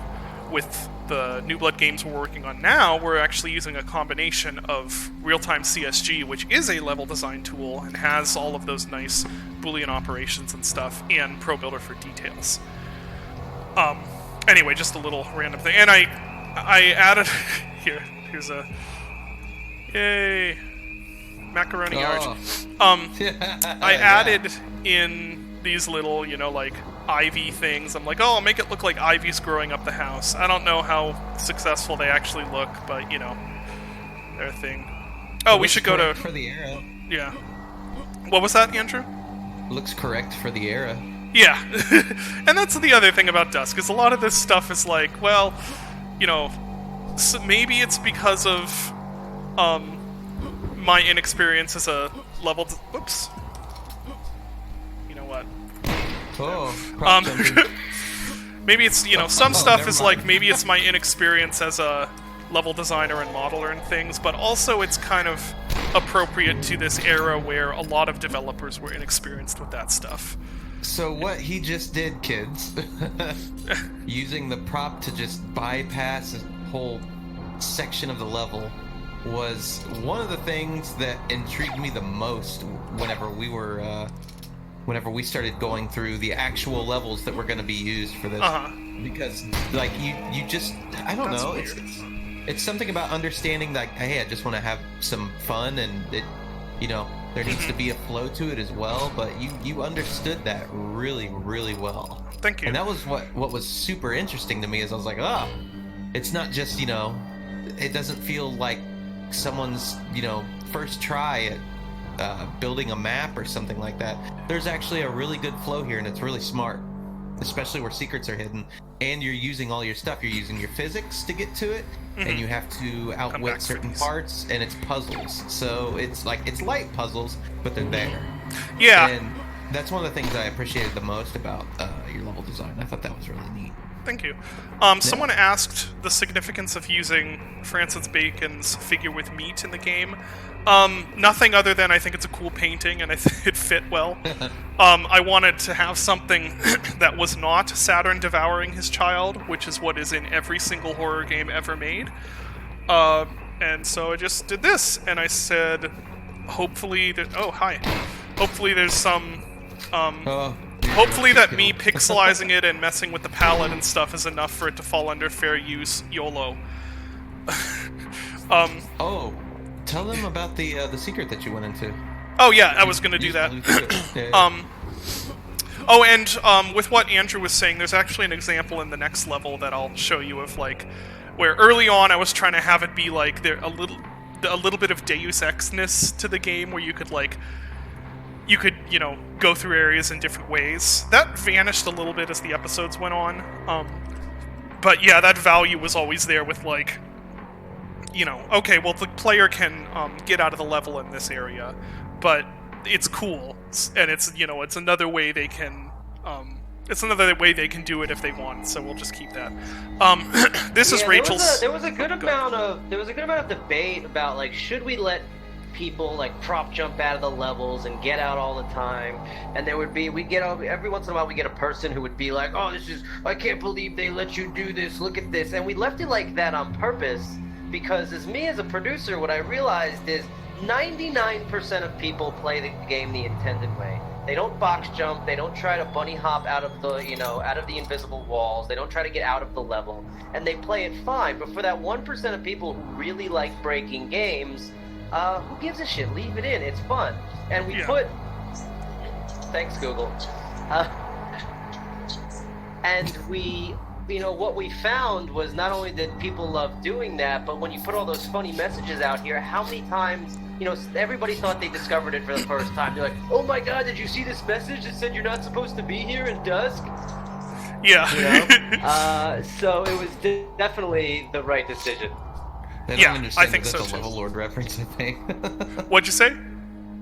[SPEAKER 1] with the New Blood games we're working on now, we're actually using a combination of real-time CSG, which is a level design tool and has all of those nice Boolean operations and stuff, and Pro Builder for details. Anyway, just a little random thing. And I added... here's a... Yay! Macaroni art. I added in these little, like, ivy things. I'm like, oh, I'll make it look like ivy's growing up the house. I don't know how successful they actually look, but, they're a thing. Oh, we should go to...
[SPEAKER 2] for the era.
[SPEAKER 1] Yeah. What was that, Andrew?
[SPEAKER 2] Looks correct for the era.
[SPEAKER 1] Yeah. And that's the other thing about Dusk, is a lot of this stuff is like, well, so maybe it's because of my inexperience as a level... Whoops. You know what?
[SPEAKER 2] Oh,
[SPEAKER 1] maybe it's, some stuff
[SPEAKER 2] never
[SPEAKER 1] is
[SPEAKER 2] mind.
[SPEAKER 1] like, maybe it's my inexperience as a level designer and modeler and things, but also it's kind of appropriate to this era where a lot of developers were inexperienced with that stuff.
[SPEAKER 2] So what he just did, kids, using the prop to just bypass a whole section of the level, was one of the things that intrigued me the most whenever we started going through the actual levels that were going to be used for this. Because, like, you just, I don't know, it's something about understanding that, hey, I just want to have some fun, and it, there needs to be a flow to it as well, but you understood that really, really well.
[SPEAKER 1] Thank you.
[SPEAKER 2] And that was what was super interesting to me, is I was like, oh, it's not just, it doesn't feel like someone's, first try at building a map or something like that. There's actually a really good flow here, and it's really smart, especially where secrets are hidden, and you're using all your stuff. You're using your physics to get to it, and you have to outwit certain parts, and it's puzzles. So it's light puzzles, but they're there.
[SPEAKER 1] Yeah.
[SPEAKER 2] And that's one of the things I appreciated the most about your level design. I thought that was really neat.
[SPEAKER 1] Thank you. Someone asked the significance of using Francis Bacon's figure with meat in the game. Nothing other than I think it's a cool painting, and I think it fit well. I wanted to have something that was not Saturn devouring his child, which is what is in every single horror game ever made. And so I just did this, and I said, hopefully... oh, hi. Hopefully there's some
[SPEAKER 2] Oh,
[SPEAKER 1] Hopefully that me pixelizing it and messing with the palette and stuff is enough for it to fall under fair use YOLO.
[SPEAKER 2] oh, tell them about the secret that you went into.
[SPEAKER 1] Oh yeah, I was gonna do that. Oh, and with what Andrew was saying, there's actually an example in the next level that I'll show you of like, where early on I was trying to have it be like there a little bit of Deus Ex-ness to the game, where you could you know, go through areas in different ways. That vanished a little bit as the episodes went on. But yeah, that value was always there with like, you know, okay, well the player can get out of the level in this area, but it's cool, and it's, you know, it's another way they can do it if they want. So we'll just keep that. This is Rachel's.
[SPEAKER 4] There was a good amount of debate about like, should we let people like prop jump out of the levels and get out all the time, and every once in a while we get a person who would be like, oh, I can't believe they let you do this, look at this, and we left it like that on purpose, because as a producer, what I realized is 99% of people play the game the intended way. They don't box jump, they don't try to bunny hop out of the invisible walls, they don't try to get out of the level, and they play it fine. But for that 1% of people who really like breaking games, who gives a shit? Leave it in, it's fun. And we put... Thanks, Google. And we... You know, what we found was not only that people love doing that, but when you put all those funny messages out here, how many times, you know, everybody thought they discovered it for the first time. They're like, oh my god, did you see this message that said you're not supposed to be here in Dusk?
[SPEAKER 1] Yeah.
[SPEAKER 4] You know? So it was definitely the right decision.
[SPEAKER 2] They don't
[SPEAKER 1] Yeah,
[SPEAKER 2] understand
[SPEAKER 1] I think
[SPEAKER 2] that that's
[SPEAKER 1] so,
[SPEAKER 2] a
[SPEAKER 1] too.
[SPEAKER 2] level lord reference, I think.
[SPEAKER 1] What'd you say?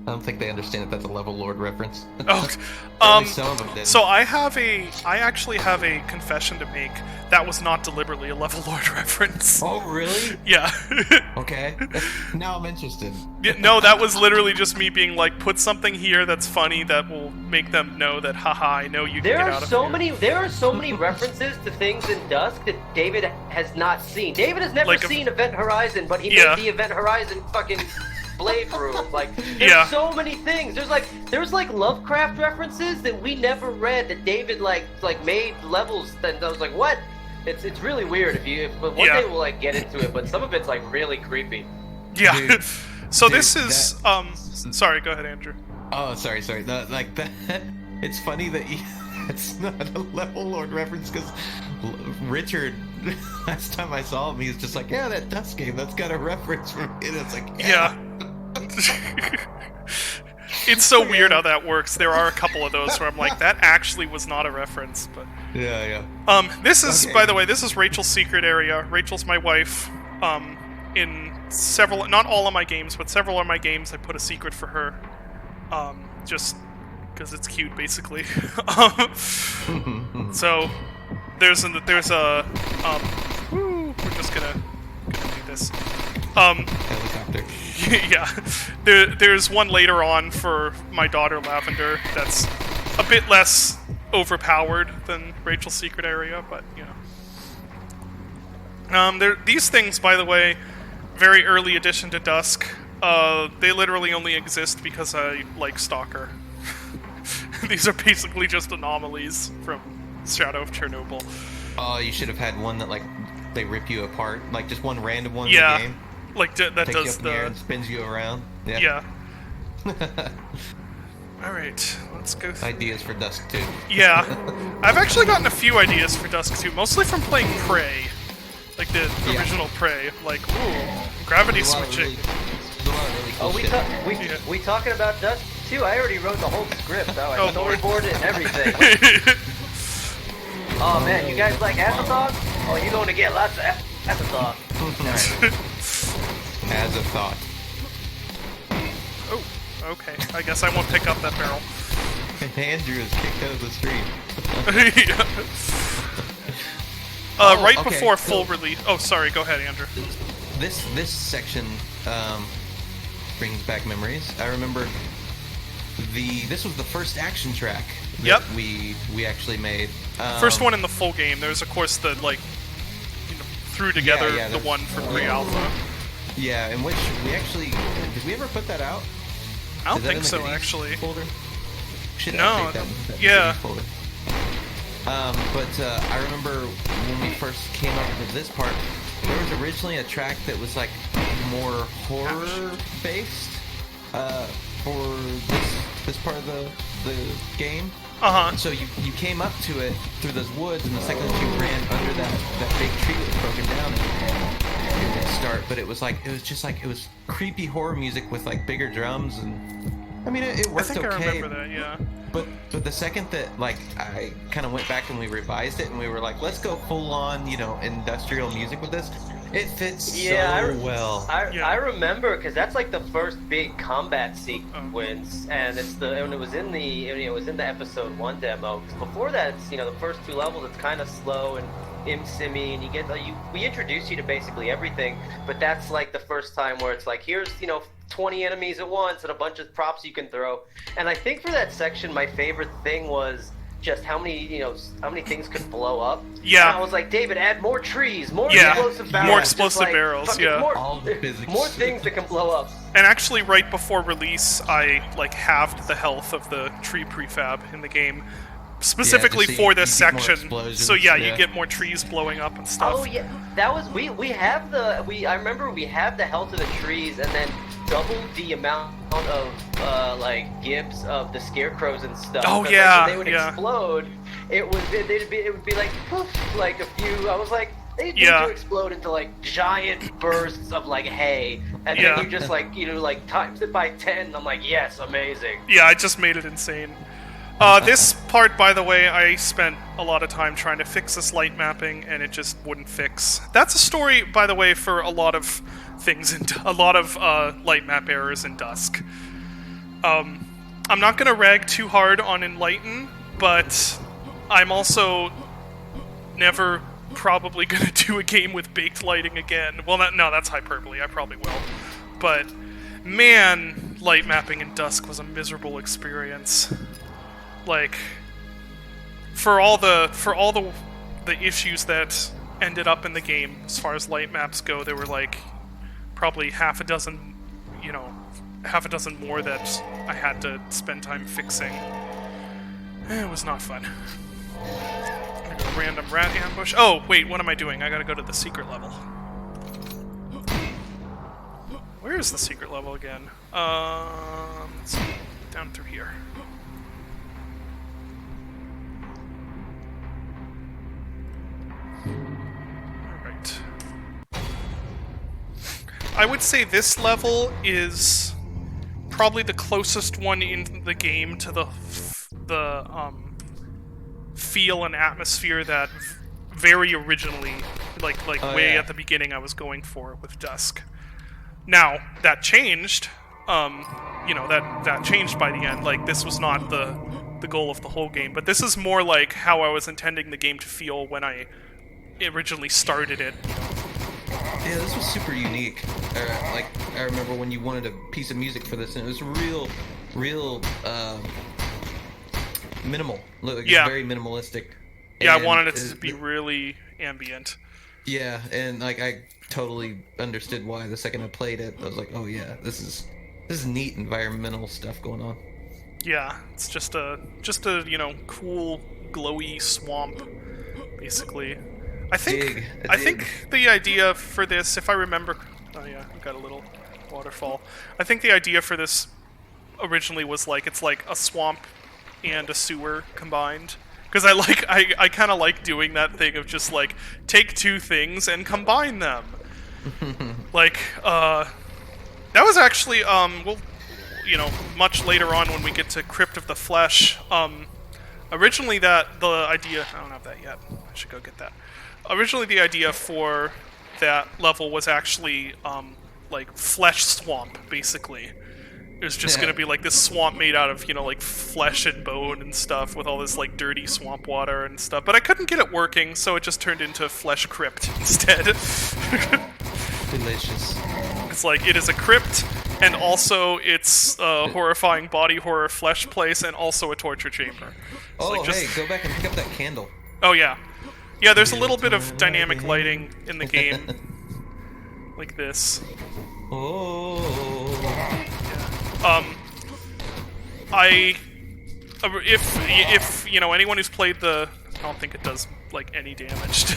[SPEAKER 2] I don't think they understand that that's a level lord reference.
[SPEAKER 1] Oh,
[SPEAKER 2] At least some of them did.
[SPEAKER 1] so I actually have a confession to make. That was not deliberately a level lord reference.
[SPEAKER 2] Oh, really?
[SPEAKER 1] Yeah.
[SPEAKER 2] Okay. Now I'm interested.
[SPEAKER 1] Yeah, no, that was literally just me being like, put something here that's funny that will make them know that, haha, I know you can
[SPEAKER 4] There
[SPEAKER 1] get
[SPEAKER 4] are
[SPEAKER 1] out of
[SPEAKER 4] so
[SPEAKER 1] here.
[SPEAKER 4] many. There are so many references to things in Dusk that David has not seen. David has never
[SPEAKER 1] Like
[SPEAKER 4] seen Event Horizon, but he
[SPEAKER 1] Yeah.
[SPEAKER 4] made the Event Horizon fucking blade room. Like, there's so many things. There's like Lovecraft references that we never read that David like made levels. That I was like, what? It's really weird. But one day we'll like get into it. But some of it's like really creepy.
[SPEAKER 1] Yeah.
[SPEAKER 2] Dude,
[SPEAKER 1] So
[SPEAKER 2] dude,
[SPEAKER 1] this is sorry, go ahead, Andrew.
[SPEAKER 2] Oh, sorry. No, like that. It's funny that it's not a level lord reference, because Richard, last time I saw him, he was just like, yeah, that Dusk game, that's got a reference from it. And it's like,
[SPEAKER 1] Yeah. It's so weird how that works. There are a couple of those where I'm like, that actually was not a reference, but
[SPEAKER 2] Yeah.
[SPEAKER 1] this is,
[SPEAKER 2] Okay.
[SPEAKER 1] by the way, this is Rachel's secret area. Rachel's my wife. In several, not all of my games, but several of my games, I put a secret for her. Just because it's cute, basically. So there's a we're just gonna do this.
[SPEAKER 2] Helicopter.
[SPEAKER 1] Yeah, there's one later on for my daughter Lavender that's a bit less overpowered than Rachel's secret area, but you know. These things, by the way, very early addition to Dusk. They literally only exist because I like Stalker. These are basically just anomalies from Shadow of Chernobyl.
[SPEAKER 2] Oh, you should have had one that, like, they rip you apart. Like, just one random one
[SPEAKER 1] Yeah,
[SPEAKER 2] in the game.
[SPEAKER 1] like that
[SPEAKER 2] Takes you
[SPEAKER 1] does
[SPEAKER 2] up in the air
[SPEAKER 1] the
[SPEAKER 2] and spins you around. Yeah.
[SPEAKER 1] yeah. All right, let's go.
[SPEAKER 2] Ideas for Dusk 2.
[SPEAKER 1] Yeah, I've actually gotten a few ideas for Dusk 2, mostly from playing Prey, like the original Prey. Like, ooh, gravity
[SPEAKER 2] There's a lot of
[SPEAKER 1] switching.
[SPEAKER 2] there's a lot of really cool shit.
[SPEAKER 4] We talking about Dusk too? I already wrote the whole script. I
[SPEAKER 1] Oh, Lord.
[SPEAKER 4] storyboarded and everything. Oh man, you guys like Azathoth? Oh, you're going to get lots of Azathoth.
[SPEAKER 2] As a thought.
[SPEAKER 1] Oh, okay. I guess I won't pick up that barrel.
[SPEAKER 2] Andrew is kicked out of the stream.
[SPEAKER 1] Right
[SPEAKER 2] okay,
[SPEAKER 1] before
[SPEAKER 2] so-
[SPEAKER 1] full release. Oh, sorry. Go ahead, Andrew.
[SPEAKER 2] This section brings back memories. I remember this was the first action track that
[SPEAKER 1] Yep.
[SPEAKER 2] we actually made.
[SPEAKER 1] First one in the full game. There's, of course, the, like, you know, threw together
[SPEAKER 2] yeah,
[SPEAKER 1] the
[SPEAKER 2] there's-
[SPEAKER 1] one for pre-alpha.
[SPEAKER 2] Yeah, in which we actually did we ever put that out?
[SPEAKER 1] I don't
[SPEAKER 2] Is that
[SPEAKER 1] think
[SPEAKER 2] in the
[SPEAKER 1] so,
[SPEAKER 2] goodies
[SPEAKER 1] actually.
[SPEAKER 2] folder? should
[SPEAKER 1] No,
[SPEAKER 2] update that.
[SPEAKER 1] yeah.
[SPEAKER 2] Folder. But I remember when we first came up with this part, there was originally a track that was like more horror based for this part of the game. So you came up to it through those woods, and the second that you ran under that big tree that was broken down, it would start. But it was creepy horror music with like bigger drums, and I mean it worked okay.
[SPEAKER 1] I remember that, yeah.
[SPEAKER 2] But the second that like I kind of went back and we revised it, and we were like, let's go full on, industrial music with this. It fits so well.
[SPEAKER 4] I remember because that's like the first big combat sequence, and when it was in the episode 1 demo. 'Cause before that, it's the first 2 levels. It's kind of slow and simmy, and you get we introduce you to basically everything. But that's like the first time where it's like, here's 20 enemies at once and a bunch of props you can throw. And I think for that section, my favorite thing was just how many things could blow up.
[SPEAKER 1] Yeah.
[SPEAKER 4] And I was like, David, add more trees, more explosive barrels.
[SPEAKER 1] More explosive barrels,
[SPEAKER 2] All the physics.
[SPEAKER 4] More things that can blow up.
[SPEAKER 1] And actually, right before release, I halved the health of the tree prefab in the game, specifically
[SPEAKER 2] so
[SPEAKER 1] for this
[SPEAKER 2] you get more
[SPEAKER 1] section.
[SPEAKER 2] explosions,
[SPEAKER 1] So you get more trees blowing up and stuff.
[SPEAKER 4] Oh yeah, that was I remember we have the health of the trees, and then doubled the amount of gibs of the scarecrows and stuff.
[SPEAKER 1] Oh
[SPEAKER 4] yeah, when they would
[SPEAKER 1] yeah.
[SPEAKER 4] explode. It would be like poof, like a few. I was like, they need to explode into like giant bursts of like hay, and then you just times it by 10. I'm like, yes, amazing.
[SPEAKER 1] Yeah, I just made it insane. This part, by the way, I spent a lot of time trying to fix this light mapping, and it just wouldn't fix. That's a story, by the way, for a lot of things, a lot of light map errors in Dusk. I'm not going to rag too hard on Enlighten, but I'm also never probably going to do a game with baked lighting again. Well, no, that's hyperbole. I probably will. But, man, light mapping in Dusk was a miserable experience. Like, for all the issues that ended up in the game as far as light maps go, there were like probably half a dozen more that I had to spend time fixing. It was not fun. I got a random rat ambush. Oh wait, what am I doing? I gotta go to the secret level. Where is the secret level again? Let's see. Down through here. I would say this level is probably the closest one in the game to the feel and atmosphere that very originally, at the beginning, I was going for with Dusk. Now that changed. That changed by the end. Like, this was not the goal of the whole game, but this is more like how I was intending the game to feel when I originally started it.
[SPEAKER 2] Yeah, this was super unique. I remember when you wanted a piece of music for this, and it was real minimal. Very minimalistic.
[SPEAKER 1] Yeah, I wanted it to be really ambient.
[SPEAKER 2] Yeah, and I totally understood why the second I played it. I was like, oh yeah, this is neat environmental stuff going on.
[SPEAKER 1] Yeah, it's just a cool glowy swamp, basically. I think the idea for this, if I remember, oh yeah, I've got a little waterfall. I think the idea for this originally was it's like a swamp and a sewer combined. Because I kind of like doing that thing of just take two things and combine them. That was actually much later on when we get to Crypt of the Flesh. Originally the idea, I don't have that yet. I should go get that. Originally, the idea for that level was actually, flesh swamp, basically. It was just gonna be, this swamp made out of, flesh and bone and stuff, with all this, dirty swamp water and stuff. But I couldn't get it working, so it just turned into Flesh Crypt instead.
[SPEAKER 2] Delicious.
[SPEAKER 1] It's it is a crypt, and also it's a horrifying body horror flesh place, and also a torture chamber.
[SPEAKER 2] Hey, go back and pick up that candle.
[SPEAKER 1] Oh, yeah. Yeah, there's a little bit of dynamic lighting in the game, like this.
[SPEAKER 2] Oh.
[SPEAKER 1] Yeah. if you know anyone who's played the, I don't think it does like any damage.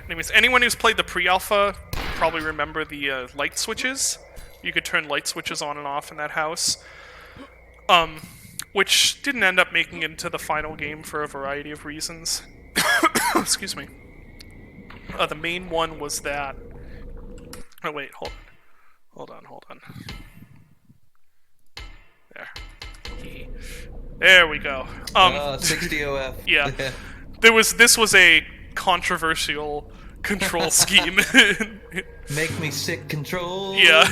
[SPEAKER 1] Anyways, anyone who's played the pre-alpha probably remember the light switches. You could turn light switches on and off in that house, which didn't end up making it into the final game for a variety of reasons. Excuse me. The main one was that. Oh wait, hold on. There. There we go.
[SPEAKER 2] 60 OF.
[SPEAKER 1] Yeah. This was a controversial control scheme.
[SPEAKER 2] Make me sick controls.
[SPEAKER 1] Yeah.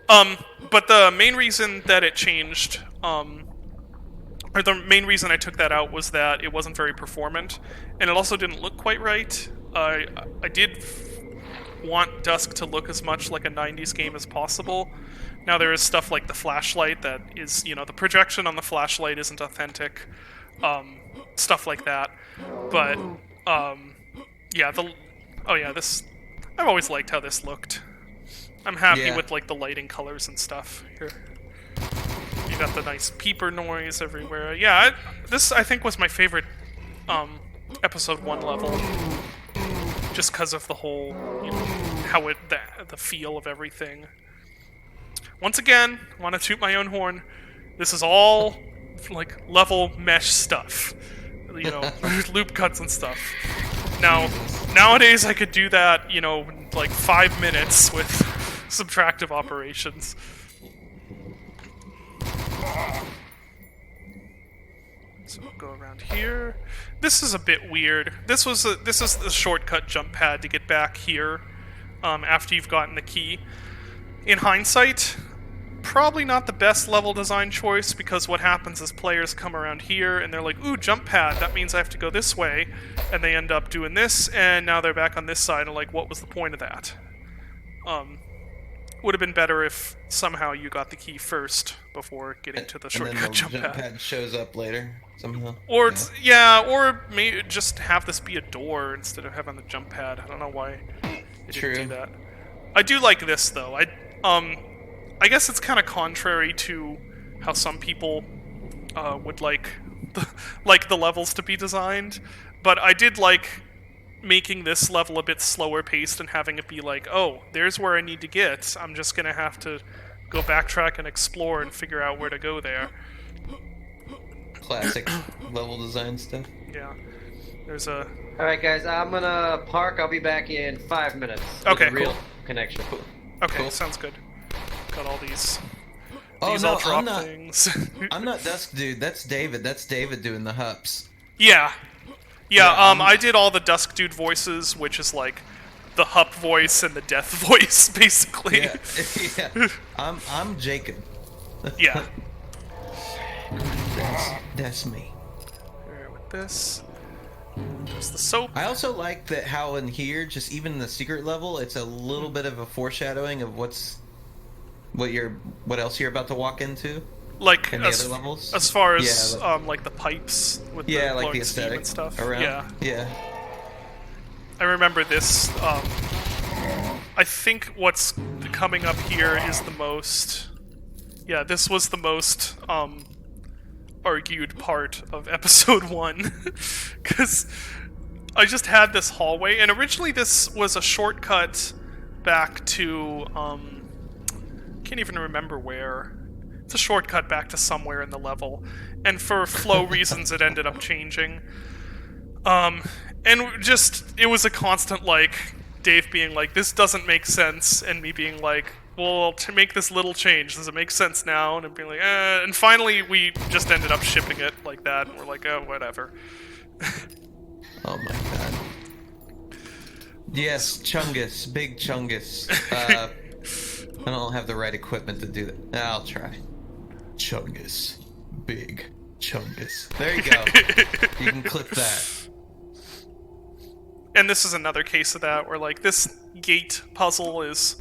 [SPEAKER 1] But the main reason that it changed, or the main reason I took that out was that it wasn't very performant, and it also didn't look quite right. I did want Dusk to look as much like a 90s game as possible. Now there is stuff like the flashlight that is, you know, the projection on the flashlight isn't authentic, stuff like that. But, yeah, this, I've always liked how this looked. I'm happy with, like, the lighting colors and stuff. Here. You got the nice peeper noise everywhere. Yeah, this, I think, was my favorite, episode 1 level. Just because of the whole, you know, how the feel of everything. Once again, I want to toot my own horn. This is all, like, level mesh stuff. You know, loop cuts and stuff. Now, nowadays I could do that, you know, in, like, 5 minutes with subtractive operations. So we'll go around here. This is a bit weird. This is the shortcut jump pad to get back here after you've gotten the key. In hindsight, probably not the best level design choice, because what happens is players come around here and they're like, ooh, jump pad, that means I have to go this way, and they end up doing this, and now they're back on this side, and like, what was the point of that? Would have been better if somehow you got the key first before getting to the shortcut
[SPEAKER 2] and then the
[SPEAKER 1] jump pad.
[SPEAKER 2] pad shows up later somehow.
[SPEAKER 1] Or or maybe just have this be a door instead of having the jump pad. I don't know why they didn't do that. I do like this though. I guess it's kind of contrary to how some people would like the levels to be designed, but I did like making this level a bit slower paced and having it be like, oh, there's where I need to get. I'm just gonna have to go backtrack and explore and figure out where to go there.
[SPEAKER 2] Classic level design stuff.
[SPEAKER 1] Yeah. There's a...
[SPEAKER 4] Alright guys, I'm gonna park. I'll be back in 5 minutes.
[SPEAKER 1] Okay,
[SPEAKER 4] with a real
[SPEAKER 1] cool.
[SPEAKER 4] connection.
[SPEAKER 1] Okay,
[SPEAKER 2] Cool.
[SPEAKER 1] sounds good. Got all these
[SPEAKER 2] Oh no,
[SPEAKER 1] ultra
[SPEAKER 2] I'm not.
[SPEAKER 1] things.
[SPEAKER 2] I'm not Dusk Dude. That's David. That's David doing the hups.
[SPEAKER 1] Yeah. Yeah, I did all the Dusk Dude voices, which is like the Hup voice and the Death voice, basically.
[SPEAKER 2] Yeah, yeah. I'm Jacob.
[SPEAKER 1] Yeah.
[SPEAKER 2] That's me.
[SPEAKER 1] Here with this. There's the soap.
[SPEAKER 2] I also like that how in here, just even in the secret level, it's a little bit of a foreshadowing of what else you're about to walk into.
[SPEAKER 1] Like
[SPEAKER 2] in the other levels.
[SPEAKER 1] As far as
[SPEAKER 2] Yeah,
[SPEAKER 1] like the pipes with
[SPEAKER 2] Yeah,
[SPEAKER 1] the
[SPEAKER 2] like the
[SPEAKER 1] glowing steam
[SPEAKER 2] aesthetic
[SPEAKER 1] and stuff.
[SPEAKER 2] around.
[SPEAKER 1] Yeah.
[SPEAKER 2] Yeah.
[SPEAKER 1] I remember this. I think what's coming up here is the most. Yeah, this was the most argued part of episode 1, because I just had this hallway, and originally this was a shortcut back to can't even remember where. It's a shortcut back to somewhere in the level, and for flow reasons it ended up changing. And just, it was a constant, like, Dave being like, this doesn't make sense, and me being like, well, to make this little change, does it make sense now? And being like, and finally we just ended up shipping it like that, and we're like, oh, whatever.
[SPEAKER 2] Oh my god. Yes, Chungus, big Chungus. I don't have the right equipment to do that. I'll try. Chungus, big Chungus. There you go. You can clip that.
[SPEAKER 1] And this is another case of that, where, like, this gate puzzle is...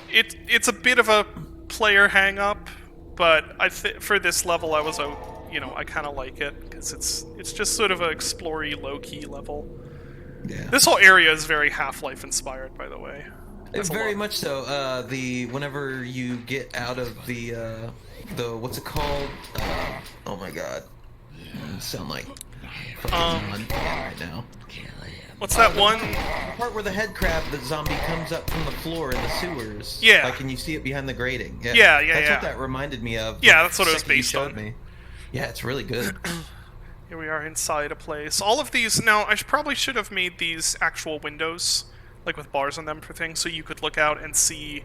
[SPEAKER 1] It's a bit of a player hang-up, but for this level I was, I kind of like it, because it's just sort of an explory, low-key level.
[SPEAKER 2] Yeah.
[SPEAKER 1] This whole area is very Half-Life inspired, by the way.
[SPEAKER 2] It's very much so. Whenever you get out of the what's it called? Oh my god. sound like fucking non-fan right now.
[SPEAKER 1] What's that one?
[SPEAKER 2] The part where the head crab, the zombie, comes up from the floor in the sewers.
[SPEAKER 1] Yeah.
[SPEAKER 2] Like, and you see it behind the grating.
[SPEAKER 1] Yeah.
[SPEAKER 2] That's what that reminded me of.
[SPEAKER 1] Yeah,
[SPEAKER 2] the
[SPEAKER 1] that's what it was
[SPEAKER 2] second you
[SPEAKER 1] based
[SPEAKER 2] showed
[SPEAKER 1] on.
[SPEAKER 2] me. Yeah, it's really good.
[SPEAKER 1] Here we are inside a place. All of these, now, probably should have made these actual windows, like with bars on them for things, so you could look out and see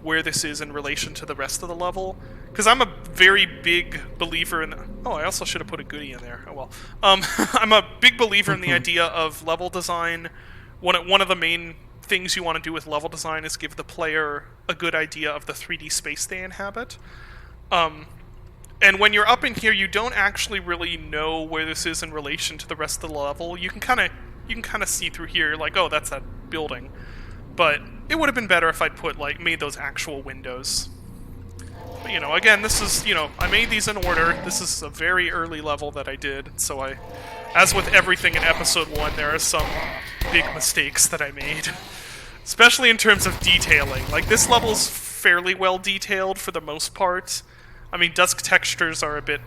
[SPEAKER 1] where this is in relation to the rest of the level. Because I'm a very big believer in... Oh, I also should have put a goodie in there. Oh, well. I'm a big believer in the idea of level design. One of the main things you want to do with level design is give the player a good idea of the 3D space they inhabit. And when you're up in here, you don't actually really know where this is in relation to the rest of the level. You can kind of see through here, like, oh, that's that building. But it would have been better if I'd made those actual windows. But, again, this is, I made these in order. This is a very early level that I did, so as with everything in Episode 1, there are some big mistakes that I made. Especially in terms of detailing. Like, this level's fairly well detailed for the most part. I mean, Dusk textures are a bit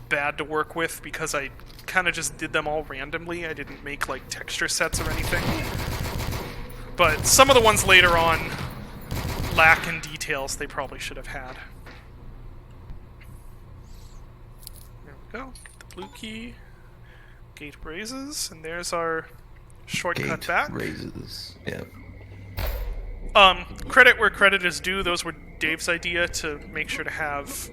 [SPEAKER 1] bad to work with because I kind of just did them all randomly. I didn't make, texture sets or anything. But some of the ones later on lack in details they probably should have had. There we go. Get the blue key. Gate raises, and there's our shortcut back.
[SPEAKER 2] Raises. Yeah.
[SPEAKER 1] Credit where credit is due. Those were Dave's idea to make sure to have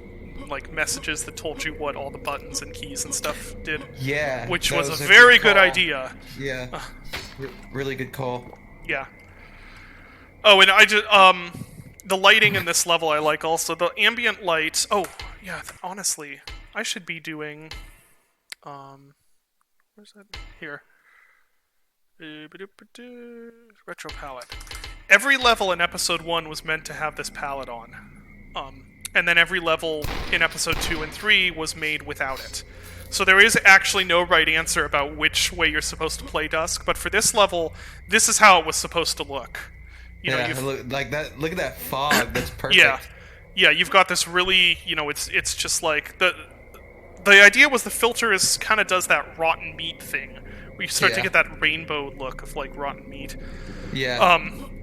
[SPEAKER 1] messages that told you what all the buttons and keys and stuff did.
[SPEAKER 2] Yeah.
[SPEAKER 1] Which was a very good idea.
[SPEAKER 2] Yeah. Really good call.
[SPEAKER 1] Yeah. Oh, and I just the lighting in this level I like also. The ambient light. Oh, yeah, honestly, I should be doing where's that? Here. Retro palette. Every level in Episode 1 was meant to have this palette on. And then every level in Episode 2 and 3 was made without it. So there is actually no right answer about which way you're supposed to play Dusk, but for this level, this is how it was supposed to look.
[SPEAKER 2] Look at that fog, that's perfect.
[SPEAKER 1] Yeah, you've got this really, it's just like... The idea was the filter kind of does that rotten meat thing, where you start to get that rainbow look of, rotten meat.
[SPEAKER 2] Yeah.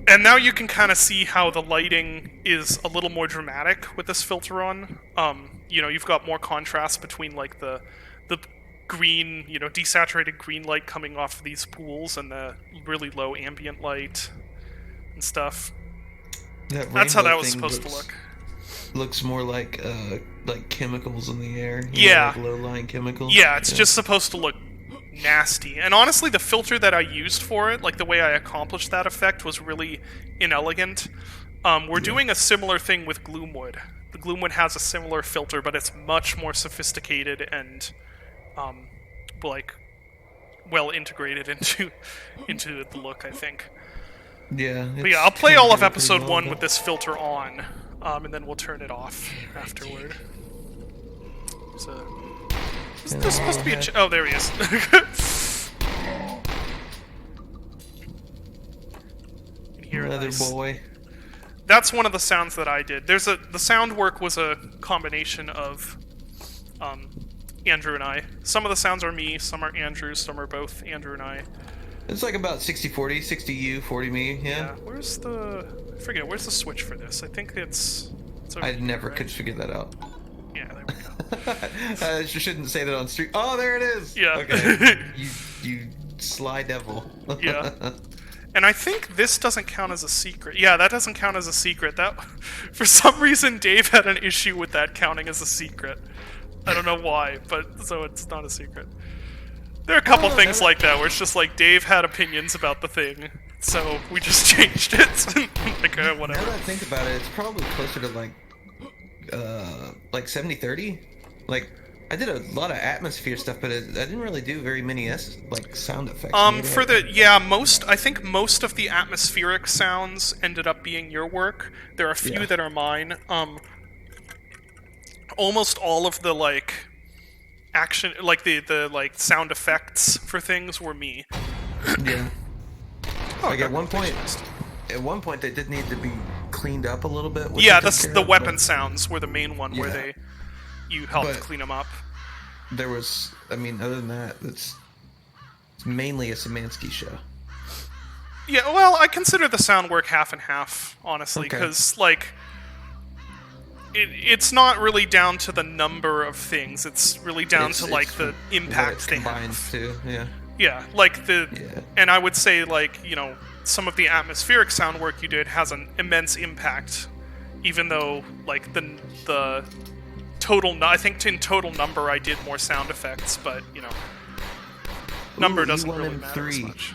[SPEAKER 1] And now you can kind of see how the lighting is a little more dramatic with this filter on. You've got more contrast between, the green, desaturated green light coming off of these pools and the really low ambient light and stuff. That's how that was supposed to look.
[SPEAKER 2] Looks more like chemicals in the air. Low-lying chemicals.
[SPEAKER 1] Yeah, it's just supposed to look nasty. And honestly, the filter that I used for it, the way I accomplished that effect, was really inelegant. We're doing a similar thing with Gloomwood. The Gloomwood has a similar filter, but it's much more sophisticated and, well integrated into the look, I think.
[SPEAKER 2] Yeah.
[SPEAKER 1] But yeah, I'll play all of Episode 1 with this filter on, and then we'll turn it off afterward. There's supposed to be a... Oh, there he is. You can hear
[SPEAKER 2] Leather
[SPEAKER 1] nice.
[SPEAKER 2] boy.
[SPEAKER 1] That's one of the sounds that I did. The sound work was a combination of Andrew and I. Some of the sounds are me, some are Andrew's, some are both Andrew and I.
[SPEAKER 2] It's about 60-40, 60 you, 40 me, yeah.
[SPEAKER 1] Where's the switch for this? I think it's over
[SPEAKER 2] I
[SPEAKER 1] here,
[SPEAKER 2] never
[SPEAKER 1] right?
[SPEAKER 2] could figure that out.
[SPEAKER 1] Yeah, there we go.
[SPEAKER 2] I shouldn't say that on stream. Oh, there it is!
[SPEAKER 1] Yeah.
[SPEAKER 2] Okay. you sly devil.
[SPEAKER 1] Yeah. And I think this doesn't count as a secret. Yeah, that doesn't count as a secret. That, for some reason, Dave had an issue with that counting as a secret. I don't know why, but so it's not a secret. There are a couple things like that where it's just Dave had opinions about the thing, so we just changed it. Whatever.
[SPEAKER 2] Now that I think about it, it's probably closer to 70-30. I did a lot of atmosphere stuff, but I didn't really do very many sound effects.
[SPEAKER 1] I think most of the atmospheric sounds ended up being your work. There are a few that are mine. Almost all of the action, the sound effects for things were me.
[SPEAKER 2] Yeah.
[SPEAKER 1] Oh,
[SPEAKER 2] at one point they did need to be cleaned up a little bit.
[SPEAKER 1] Yeah, the weapon sounds were the main one where you helped clean them up.
[SPEAKER 2] there was, I mean, other than that, it's mainly a Szymanski show.
[SPEAKER 1] Yeah, well, I consider the sound work half and half, honestly,
[SPEAKER 2] Okay.
[SPEAKER 1] because like it's not really down to the number of things. It's really down to like the
[SPEAKER 2] what
[SPEAKER 1] impact
[SPEAKER 2] it
[SPEAKER 1] they
[SPEAKER 2] combines
[SPEAKER 1] have.
[SPEAKER 2] to, yeah.
[SPEAKER 1] Yeah, like
[SPEAKER 2] Yeah.
[SPEAKER 1] and I would say like some of the atmospheric sound work you did has an immense impact, even though like the total. I think in total number I did more sound effects, but number
[SPEAKER 2] Ooh,
[SPEAKER 1] doesn't
[SPEAKER 2] E1M3.
[SPEAKER 1] really matter as much.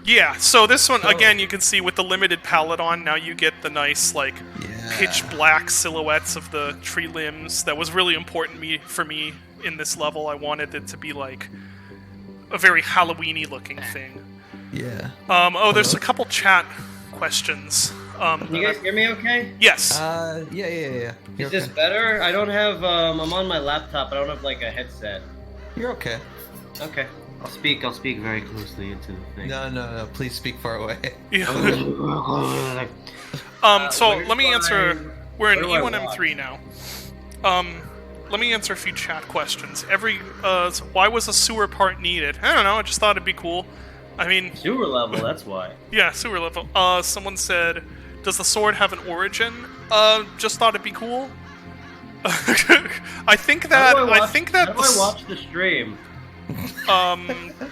[SPEAKER 1] Yeah, so this one again you can see with the limited palette on, now you get the nice like
[SPEAKER 2] Yeah.
[SPEAKER 1] pitch black silhouettes of the tree limbs. That was really important for me in this level. I wanted it to be like a very Halloween-y looking thing.
[SPEAKER 2] Yeah.
[SPEAKER 1] There's a couple chat questions.
[SPEAKER 6] Can you guys hear me okay?
[SPEAKER 1] Yes.
[SPEAKER 2] Yeah. You're
[SPEAKER 6] Is this
[SPEAKER 2] okay.
[SPEAKER 6] better? I don't have, I'm on my laptop, I don't have like a headset.
[SPEAKER 2] You're okay.
[SPEAKER 6] Okay. I'll speak very closely into the thing.
[SPEAKER 2] No. Please speak far away.
[SPEAKER 1] Yeah. So
[SPEAKER 6] where
[SPEAKER 1] let me
[SPEAKER 6] do
[SPEAKER 1] answer. We're in
[SPEAKER 6] where do I
[SPEAKER 1] E1M3 now. Let me answer a few chat questions. Why was a sewer part needed? I don't know. I just thought it'd be cool. I mean,
[SPEAKER 6] Sewer level, that's why.
[SPEAKER 1] yeah, sewer level. Someone said, "Does the sword have an origin?" Just thought it'd be cool. I think that.
[SPEAKER 6] How do I
[SPEAKER 1] the
[SPEAKER 6] watch the stream?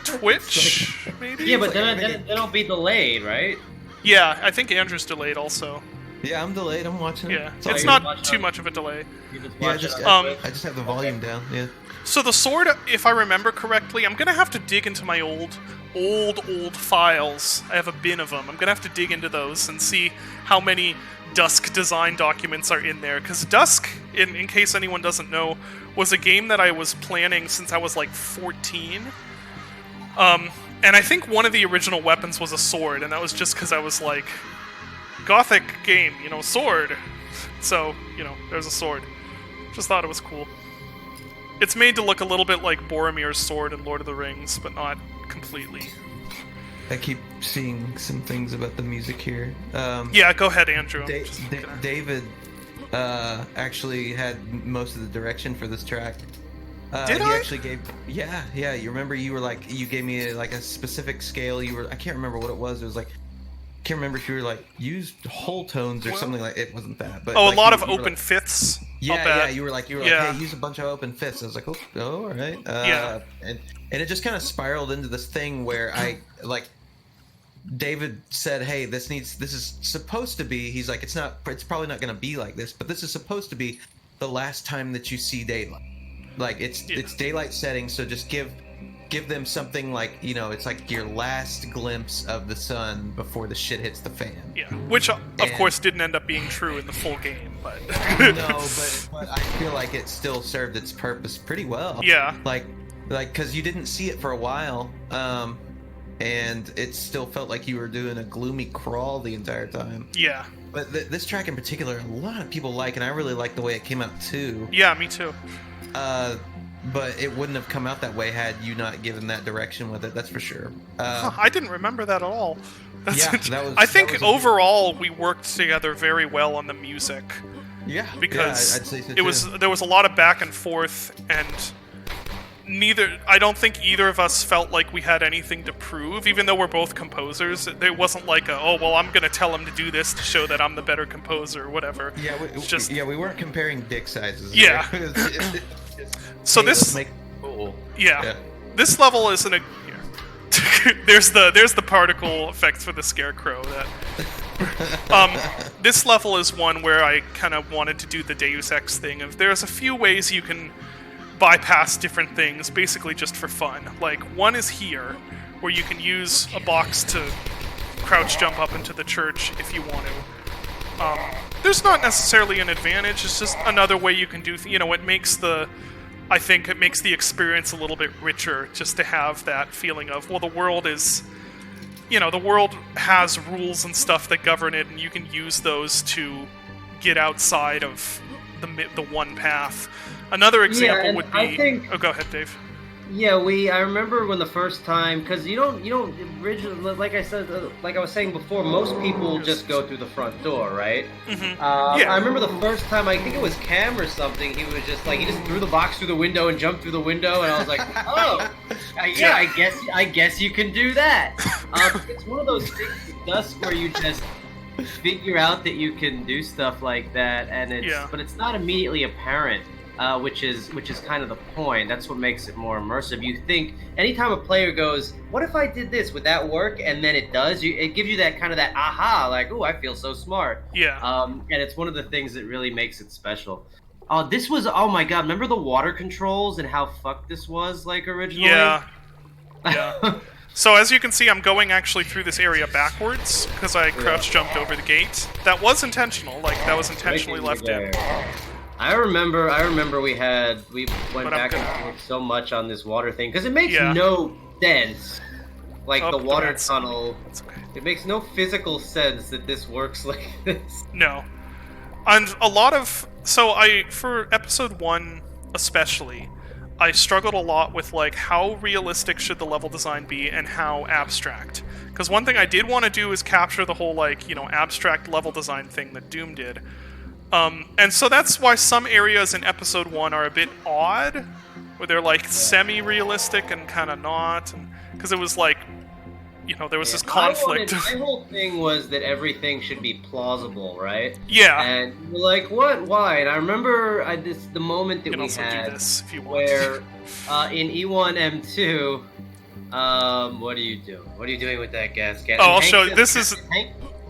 [SPEAKER 1] Twitch maybe.
[SPEAKER 6] Yeah, but
[SPEAKER 2] like
[SPEAKER 6] then it'll be delayed, right?
[SPEAKER 1] Yeah, I think Andrew's delayed also.
[SPEAKER 2] Yeah, I'm delayed. I'm watching it.
[SPEAKER 1] Yeah,
[SPEAKER 2] It's all
[SPEAKER 1] it's
[SPEAKER 2] good.
[SPEAKER 1] not
[SPEAKER 6] watch
[SPEAKER 1] too
[SPEAKER 6] it.
[SPEAKER 1] much of a delay.
[SPEAKER 6] You just
[SPEAKER 2] Yeah,
[SPEAKER 6] watch it.
[SPEAKER 2] I just have the volume down. Yeah.
[SPEAKER 1] So the sword, if I remember correctly, I'm gonna have to dig into my old files. I have a bin of them. I'm gonna have to dig into those and see how many Dusk design documents are in there. Because Dusk, in case anyone doesn't know, was a game that I was planning since I was like 14. And I think one of the original weapons was a sword, and that was just because I was like, Gothic game, sword. So, there's a sword. Just thought it was cool. It's made to look a little bit like Boromir's sword in Lord of the Rings, but not completely.
[SPEAKER 2] I keep seeing some things about the music here.
[SPEAKER 1] Yeah, go ahead, Andrew. I'm just gonna-
[SPEAKER 2] David actually had most of the direction for this track.
[SPEAKER 1] Did
[SPEAKER 2] he
[SPEAKER 1] I?
[SPEAKER 2] actually gave. Yeah. You remember you were like you gave me a specific scale. I can't remember what it was. It was like. Can't remember if you were like used whole tones or something like it wasn't that. But
[SPEAKER 1] Oh,
[SPEAKER 2] like,
[SPEAKER 1] a lot
[SPEAKER 2] you
[SPEAKER 1] of
[SPEAKER 2] were
[SPEAKER 1] open
[SPEAKER 2] like,
[SPEAKER 1] fifths.
[SPEAKER 2] Yeah. You were like,
[SPEAKER 1] Yeah.
[SPEAKER 2] hey, use a bunch of open fifths. I was like, oh all right.
[SPEAKER 1] Yeah.
[SPEAKER 2] And it just kind of spiraled into this thing where I like. David said, "Hey, this is supposed to be." He's like, it's probably not going to be like this, but this is supposed to be the last time that you see daylight. Like it's daylight setting, so just give them something like it's like your last glimpse of the sun before the shit hits the fan.
[SPEAKER 1] Yeah, which of
[SPEAKER 2] And-
[SPEAKER 1] course didn't end up being true in the full game, but
[SPEAKER 2] No, but I feel like it still served its purpose pretty well.
[SPEAKER 1] yeah,
[SPEAKER 2] Like because you didn't see it for a while, and it still felt like you were doing a gloomy crawl the entire time.
[SPEAKER 1] yeah,
[SPEAKER 2] But this track in particular, a lot of people like, and I really like the way it came out too.
[SPEAKER 1] yeah, me too.
[SPEAKER 2] But it wouldn't have come out that way had you not given that direction with it. That's for sure.
[SPEAKER 1] I didn't remember that at all.
[SPEAKER 2] Yeah, that was-
[SPEAKER 1] I think
[SPEAKER 2] that was a-
[SPEAKER 1] overall we worked together very well on the music
[SPEAKER 2] Yeah,
[SPEAKER 1] because
[SPEAKER 2] I'd say so
[SPEAKER 1] there was a lot of back and forth, and I don't think either of us felt like we had anything to prove, even though we're both composers. It wasn't like I'm gonna tell him to do this to show that I'm the better composer or whatever.
[SPEAKER 2] Yeah,
[SPEAKER 1] It's just
[SPEAKER 2] we weren't comparing dick sizes.
[SPEAKER 1] Yeah. So
[SPEAKER 2] Hey,
[SPEAKER 1] this
[SPEAKER 2] let's make cool.
[SPEAKER 1] yeah. This level isn't a here. there's the particle effects for the scarecrow that this level is one where I kind of wanted to do the Deus Ex thing of there's a few ways you can bypass different things basically just for fun. Like one is here where you can use a box to crouch jump up into the church if you want to. There's not necessarily an advantage, it's just another way you can do I think it makes the experience a little bit richer just to have that feeling of, well, the world is, the world has rules and stuff that govern it, and you can use those to get outside of the one path. Another example
[SPEAKER 6] and
[SPEAKER 1] would be...
[SPEAKER 6] I think-
[SPEAKER 1] Oh, go ahead, Dave.
[SPEAKER 7] Yeah, I remember when the first time, because you don't originally, like I said, like I was saying before, most people just go through the front door, right?
[SPEAKER 1] Yeah.
[SPEAKER 7] I remember the first time, I think it was Cam or something, he was just like, he just threw the box through the window and jumped through the window, and I was like, oh, yeah, I guess you can do that. It's one of those things with Dusk where you just figure out that you can do stuff like that, and but it's not immediately apparent. Which is kind of the point. That's what makes it more immersive. You think anytime a player goes, "What if I did this? Would that work?" and then it does. It gives you that kind of that aha, like, "Oh, I feel so smart."
[SPEAKER 1] Yeah.
[SPEAKER 7] And it's one of the things that really makes it special. This was, oh my god! Remember the water controls and how fucked this was, like originally?
[SPEAKER 1] Yeah. Yeah. So as you can see, I'm going actually through this area backwards because I crouch jumped over the gate. That was intentional. Like that was intentionally left in.
[SPEAKER 7] I remember we went back and forth so much on this water thing because it makes no sense. Like the water tunnel, it makes no physical sense that this works like this.
[SPEAKER 1] No, and a lot of for episode 1 especially, I struggled a lot with like how realistic should the level design be and how abstract. Because one thing I did want to do is capture the whole like abstract level design thing that Doom did. And so that's why some areas in episode 1 are a bit odd, where they're like semi-realistic and kind of not, because it was like, there was this conflict.
[SPEAKER 7] My whole thing was that everything should be plausible, right?
[SPEAKER 1] Yeah.
[SPEAKER 7] And you're like, what? Why? And I remember the moment that we had
[SPEAKER 1] do this if you want.
[SPEAKER 7] where in E1M2, what are you doing? What are you doing with that gas can?
[SPEAKER 1] Oh, I'll show you. This is.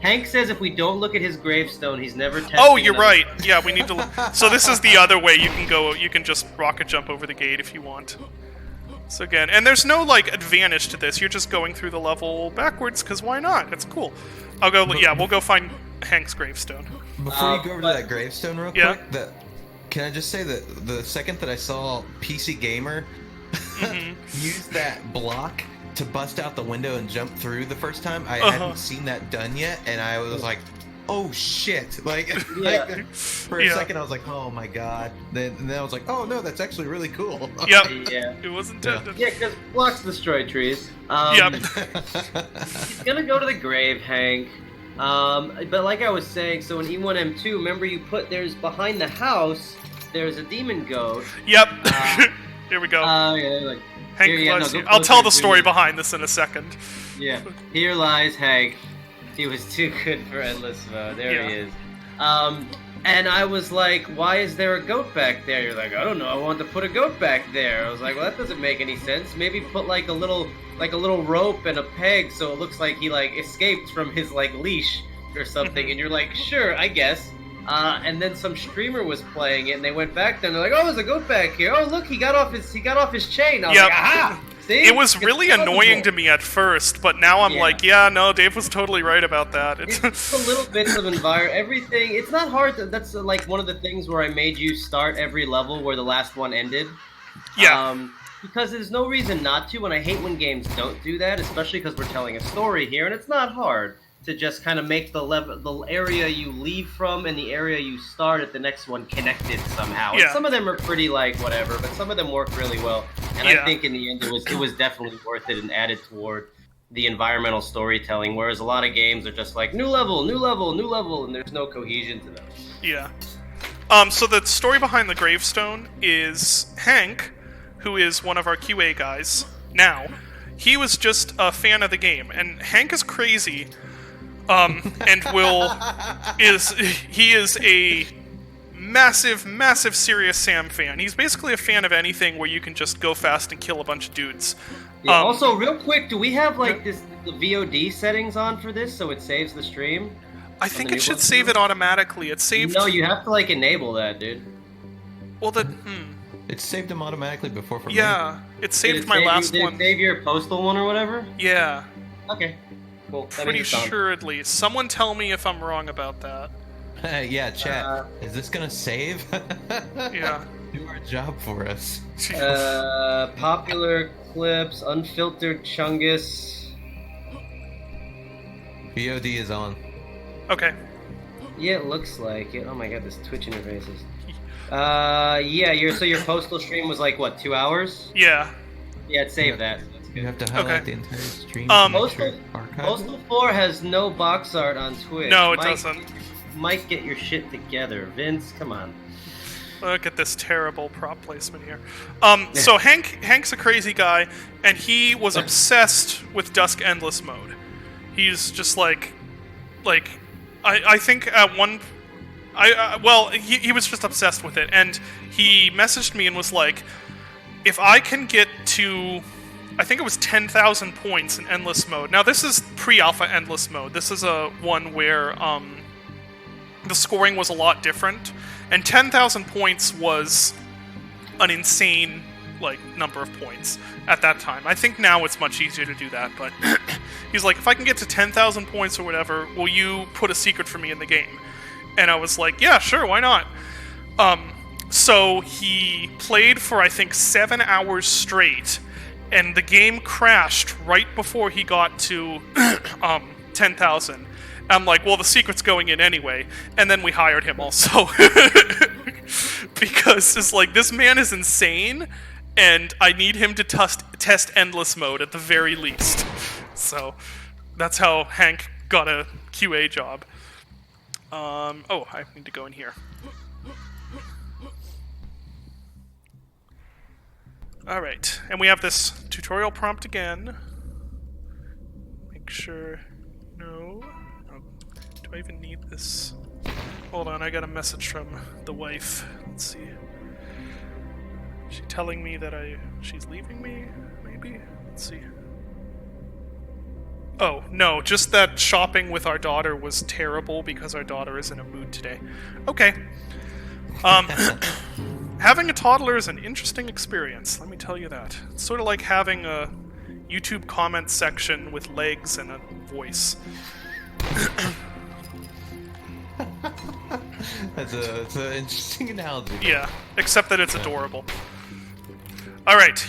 [SPEAKER 7] Hank says if we don't look at his gravestone, he's never testing.
[SPEAKER 1] Oh, you're right. Yeah, we need to look. So this is the other way you can go. You can just rocket jump over the gate if you want. So again, and there's no like advantage to this. You're just going through the level backwards because why not? It's cool. I'll go. Yeah, we'll go find Hank's gravestone.
[SPEAKER 2] Before you go over to that gravestone real quick, can I just say that the second that I saw PC Gamer use that block to bust out the window and jump through the first time, I hadn't seen that done yet, and I was like, oh shit. Like for a second I was like, oh my god. Then I was like, oh no, that's actually really cool.
[SPEAKER 1] Yep. Yeah. It was intended.
[SPEAKER 7] Yeah, because blocks destroy trees.
[SPEAKER 1] Yep.
[SPEAKER 7] He's gonna go to the grave, Hank. But like I was saying, so in E1M2, remember there's behind the house, there's a demon goat.
[SPEAKER 1] Yep. Here we go. Hank, I'll tell the story behind this in a second.
[SPEAKER 7] Yeah. Here lies Hank. He was too good for endless mode. There he is. And I was like, why is there a goat back there? You're like, I don't know. I want to put a goat back there. I was like, well, that doesn't make any sense. Maybe put like a little rope and a peg so it looks like he like escaped from his like leash or something. And you're like, sure, I guess. And then some streamer was playing it, and they went back there, and they're like, "Oh, there's a goat back here. Oh, look, he got off his chain." I was like, "Aha!" See?
[SPEAKER 1] It was really annoying to me at first, but now I'm like, "Yeah, no, Dave was totally right about that."
[SPEAKER 7] It's a little bits of everything. It's not hard. That's like one of the things where I made you start every level where the last one ended.
[SPEAKER 1] Yeah.
[SPEAKER 7] Because there's no reason not to, and I hate when games don't do that, especially because we're telling a story here, and it's not hard to just kind of make the area you leave from and the area you start at the next one connected somehow.
[SPEAKER 1] Yeah.
[SPEAKER 7] And some of them are pretty like whatever, but some of them work really well. And I think in the end it was definitely worth it and added toward the environmental storytelling, whereas a lot of games are just like new level, and there's no cohesion to them.
[SPEAKER 1] Yeah. So the story behind the gravestone is Hank, who is one of our QA guys now. He was just a fan of the game, and Hank is crazy. And he is a massive Serious Sam fan. He's basically a fan of anything where you can just go fast and kill a bunch of dudes.
[SPEAKER 7] Yeah, also, real quick, do we have like the VOD settings on for this so it saves the stream?
[SPEAKER 1] I think it should save it automatically. It's saved.
[SPEAKER 7] No, you have to like enable that, dude.
[SPEAKER 1] Well,
[SPEAKER 2] It saved them automatically before for me.
[SPEAKER 1] Yeah, it saved my last one.
[SPEAKER 7] Did it save your postal one or whatever?
[SPEAKER 1] Yeah.
[SPEAKER 7] Okay. Cool.
[SPEAKER 1] Pretty sure, at least. Someone tell me if I'm wrong about that.
[SPEAKER 2] Yeah, chat. Is this gonna save?
[SPEAKER 1] Yeah.
[SPEAKER 2] Do our job for us.
[SPEAKER 7] Popular clips, unfiltered Chungus.
[SPEAKER 2] VOD is on.
[SPEAKER 1] Okay.
[SPEAKER 7] Yeah, it looks like it. Oh my god, this Twitch interfaces. Yeah, your postal stream was like what, 2 hours?
[SPEAKER 1] Yeah.
[SPEAKER 7] Yeah, save that. That's
[SPEAKER 2] You
[SPEAKER 7] good.
[SPEAKER 2] have to highlight
[SPEAKER 1] Okay.
[SPEAKER 2] the entire stream.
[SPEAKER 1] Um,
[SPEAKER 2] to make sure
[SPEAKER 7] Postal,
[SPEAKER 2] it's archived.
[SPEAKER 7] Postal 4 has no box art on Twitch.
[SPEAKER 1] No, it
[SPEAKER 7] Mike,
[SPEAKER 1] doesn't.
[SPEAKER 7] Mike, get your shit together. Vince, come on.
[SPEAKER 1] Look at this terrible prop placement here. So Hank's a crazy guy, and he was obsessed with Dusk Endless mode. He's just like, I think at one, he was just obsessed with it, and he messaged me and was like, if I can get to, I think it was 10,000 points in Endless mode. Now this is pre-alpha Endless mode. This is a one where the scoring was a lot different, and 10,000 points was an insane number of points at that time. I think now it's much easier to do that, but he's like, if I can get to 10,000 points or whatever, will you put a secret for me in the game? And I was like, yeah, sure, why not? So he played for I think 7 hours straight, and the game crashed right before he got to 10,000. I'm like, well, the secret's going in anyway, and then we hired him also. Because it's like, this man is insane, and I need him to test Endless mode at the very least. So, that's how Hank got a QA job. Oh, I need to go in here. Alright, and we have this tutorial prompt again. Make sure... No... Do I even need this? Hold on, I got a message from the wife. Let's see. Is she telling me that she's leaving me? Maybe? Let's see. Oh, no, just that shopping with our daughter was terrible because our daughter is in a mood today. Okay. Having a toddler is an interesting experience, let me tell you that. It's sort of like having a YouTube comment section with legs and a voice.
[SPEAKER 2] That's an interesting analogy.
[SPEAKER 1] Yeah, except that it's adorable. Alright,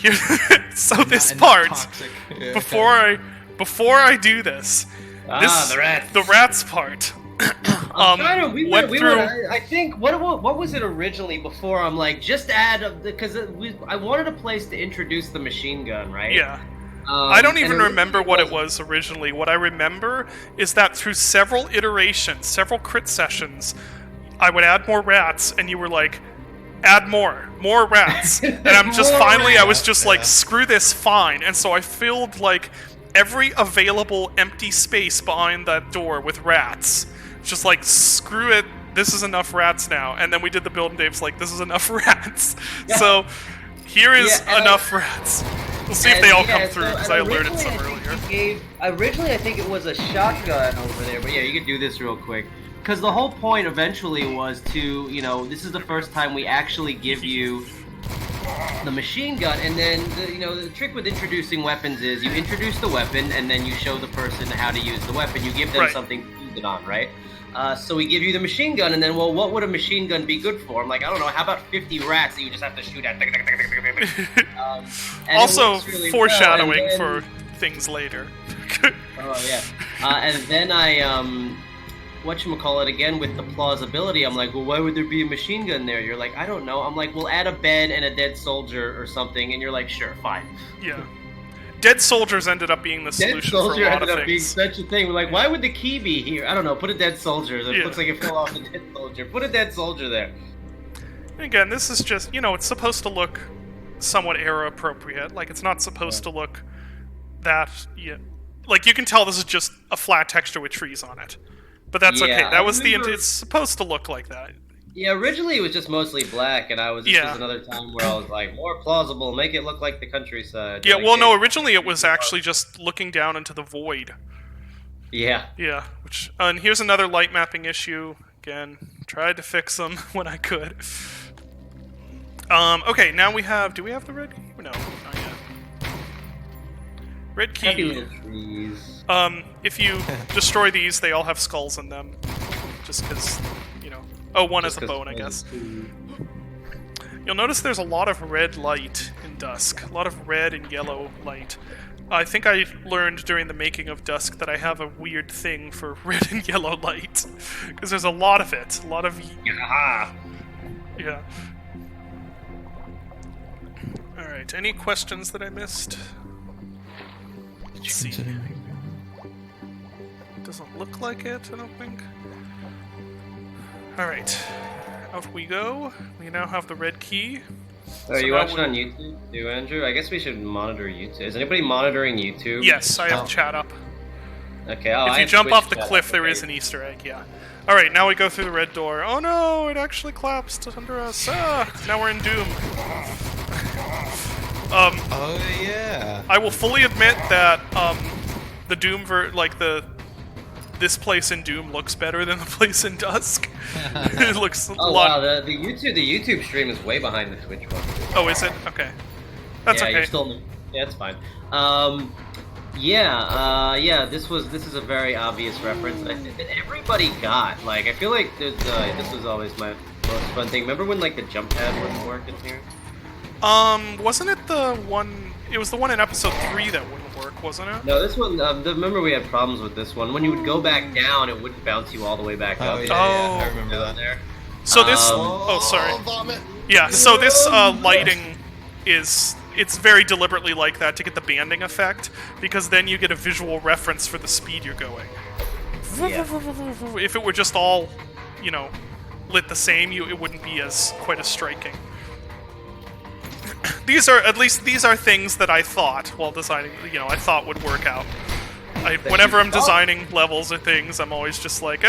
[SPEAKER 1] so this
[SPEAKER 2] And
[SPEAKER 1] part,
[SPEAKER 2] toxic. Yeah.
[SPEAKER 1] before I do this,
[SPEAKER 7] The rats.
[SPEAKER 1] the rats part.
[SPEAKER 7] I'm trying to, we
[SPEAKER 1] went
[SPEAKER 7] went,
[SPEAKER 1] through.
[SPEAKER 7] I think, what was it originally before? I'm like, just add, because I wanted a place to introduce the machine gun, right?
[SPEAKER 1] Yeah. I don't
[SPEAKER 7] and
[SPEAKER 1] even remember
[SPEAKER 7] originally
[SPEAKER 1] what it was originally. What I remember is that through several iterations, several crit sessions, I would add more rats, and you were like, add more rats. And I'm just
[SPEAKER 7] More
[SPEAKER 1] finally, I was
[SPEAKER 7] rats.
[SPEAKER 1] just like, screw this, fine. And so I filled like every available empty space behind that door with rats. Just like, screw it, this is enough rats now. And then we did the build, and Dave's like, this is enough rats.
[SPEAKER 7] Yeah.
[SPEAKER 1] So here is
[SPEAKER 7] Yeah, and
[SPEAKER 1] enough rats. We'll see if they all come through, because I alerted some earlier.
[SPEAKER 7] Originally, I think it was a shotgun over there, but yeah, you could do this real quick. Because the whole point eventually was to, this is the first time we actually give you the machine gun, and then, the trick with introducing weapons is you introduce the weapon, and then you show the person how to use the weapon. You give them
[SPEAKER 1] Right.
[SPEAKER 7] something to use it on, right? So we give you the machine gun, and then, well, what would a machine gun be good for? I'm like, I don't know, how about 50 rats that you just have to shoot at? And it
[SPEAKER 1] Also,
[SPEAKER 7] works really
[SPEAKER 1] foreshadowing
[SPEAKER 7] well, and then-
[SPEAKER 1] for things later.
[SPEAKER 7] Oh, yeah. And then I, whatchamacallit, again, with the plausibility, I'm like, well, why would there be a machine gun there? You're like, I don't know. I'm like, we'll add a bed and a dead soldier or something, and you're like, sure, fine.
[SPEAKER 1] Yeah. Dead soldiers ended up being the
[SPEAKER 7] Dead
[SPEAKER 1] solution for a
[SPEAKER 7] soldier
[SPEAKER 1] lot
[SPEAKER 7] ended
[SPEAKER 1] of
[SPEAKER 7] up being
[SPEAKER 1] things.
[SPEAKER 7] such a thing. We're like, why would the key be here? I don't know, put a dead soldier. It
[SPEAKER 1] Yeah.
[SPEAKER 7] looks like it fell off a dead soldier. Put a dead soldier there.
[SPEAKER 1] And again, this is just, it's supposed to look somewhat era appropriate. Like, it's not supposed to look that, like, you can tell this is just a flat texture with trees on it. But that's
[SPEAKER 7] Yeah,
[SPEAKER 1] okay.
[SPEAKER 7] I
[SPEAKER 1] That was
[SPEAKER 7] remember-
[SPEAKER 1] it's supposed to look like that.
[SPEAKER 7] Yeah, originally it was just mostly black, and this
[SPEAKER 1] Yeah.
[SPEAKER 7] was another time where I was like, more plausible, make it look like the countryside.
[SPEAKER 1] Yeah,
[SPEAKER 7] Like,
[SPEAKER 1] well, no, originally it was actually just looking down into the void.
[SPEAKER 7] Yeah.
[SPEAKER 1] Yeah, and here's another light mapping issue. Again, tried to fix them when I could. Okay, now we have... Do we have the red key? No, not yet. Red
[SPEAKER 7] Happy
[SPEAKER 1] key.
[SPEAKER 7] little trees.
[SPEAKER 1] If you destroy these, they all have skulls in them. Just because, Oh, one has a bone, I guess. You'll notice there's a lot of red light in Dusk. A lot of red and yellow light. I think I learned during the making of Dusk that I have a weird thing for red and yellow light. Because there's a lot of it. A lot of...
[SPEAKER 7] Aha.
[SPEAKER 1] Yeah. Alright. Alright, any questions that I missed? Let's see. Doesn't look like it, I don't think. Alright. Out we go. We now have the red key.
[SPEAKER 7] Are you
[SPEAKER 1] now
[SPEAKER 7] watching on YouTube too, Andrew? I guess we should monitor YouTube. Is anybody monitoring YouTube?
[SPEAKER 1] Yes, I have chat up.
[SPEAKER 7] Okay,
[SPEAKER 1] If you jump off the cliff, there is an Easter egg, yeah. Alright, now we go through the red door. Oh no, it actually collapsed under us. Ah, now we're in Doom.
[SPEAKER 2] Oh yeah.
[SPEAKER 1] I will fully admit that the Doom this place in Doom looks better than the place in Dusk. It looks a
[SPEAKER 7] Oh
[SPEAKER 1] lot.
[SPEAKER 7] wow, the YouTube stream is way behind the Twitch one.
[SPEAKER 1] Oh, is it? Okay. That's
[SPEAKER 7] yeah,
[SPEAKER 1] okay.
[SPEAKER 7] You're still. Yeah, it's fine. Yeah. This is a very obvious reference that I think that everybody got. Like, I feel like this was always my most fun thing. Remember when like the jump pad wouldn't work in here?
[SPEAKER 1] Wasn't it the one? It was the one in episode 3 that wouldn't work, wasn't it?
[SPEAKER 7] No, this one. Remember we had problems with this one. When you would go back down, it wouldn't bounce you all the way back
[SPEAKER 2] Oh
[SPEAKER 7] up.
[SPEAKER 2] yeah,
[SPEAKER 1] Oh.
[SPEAKER 2] I remember
[SPEAKER 7] Down
[SPEAKER 2] that.
[SPEAKER 7] there.
[SPEAKER 1] So this. Oh, sorry.
[SPEAKER 5] Vomit.
[SPEAKER 1] Yeah. So this lighting is. It's very deliberately like that to get the banding effect, because then you get a visual reference for the speed you're going.
[SPEAKER 7] Yeah.
[SPEAKER 1] If it were just all, lit the same, it wouldn't be quite as striking. These are things that I thought while designing. I thought would work out. Whenever I'm designing levels or things, I'm always just like,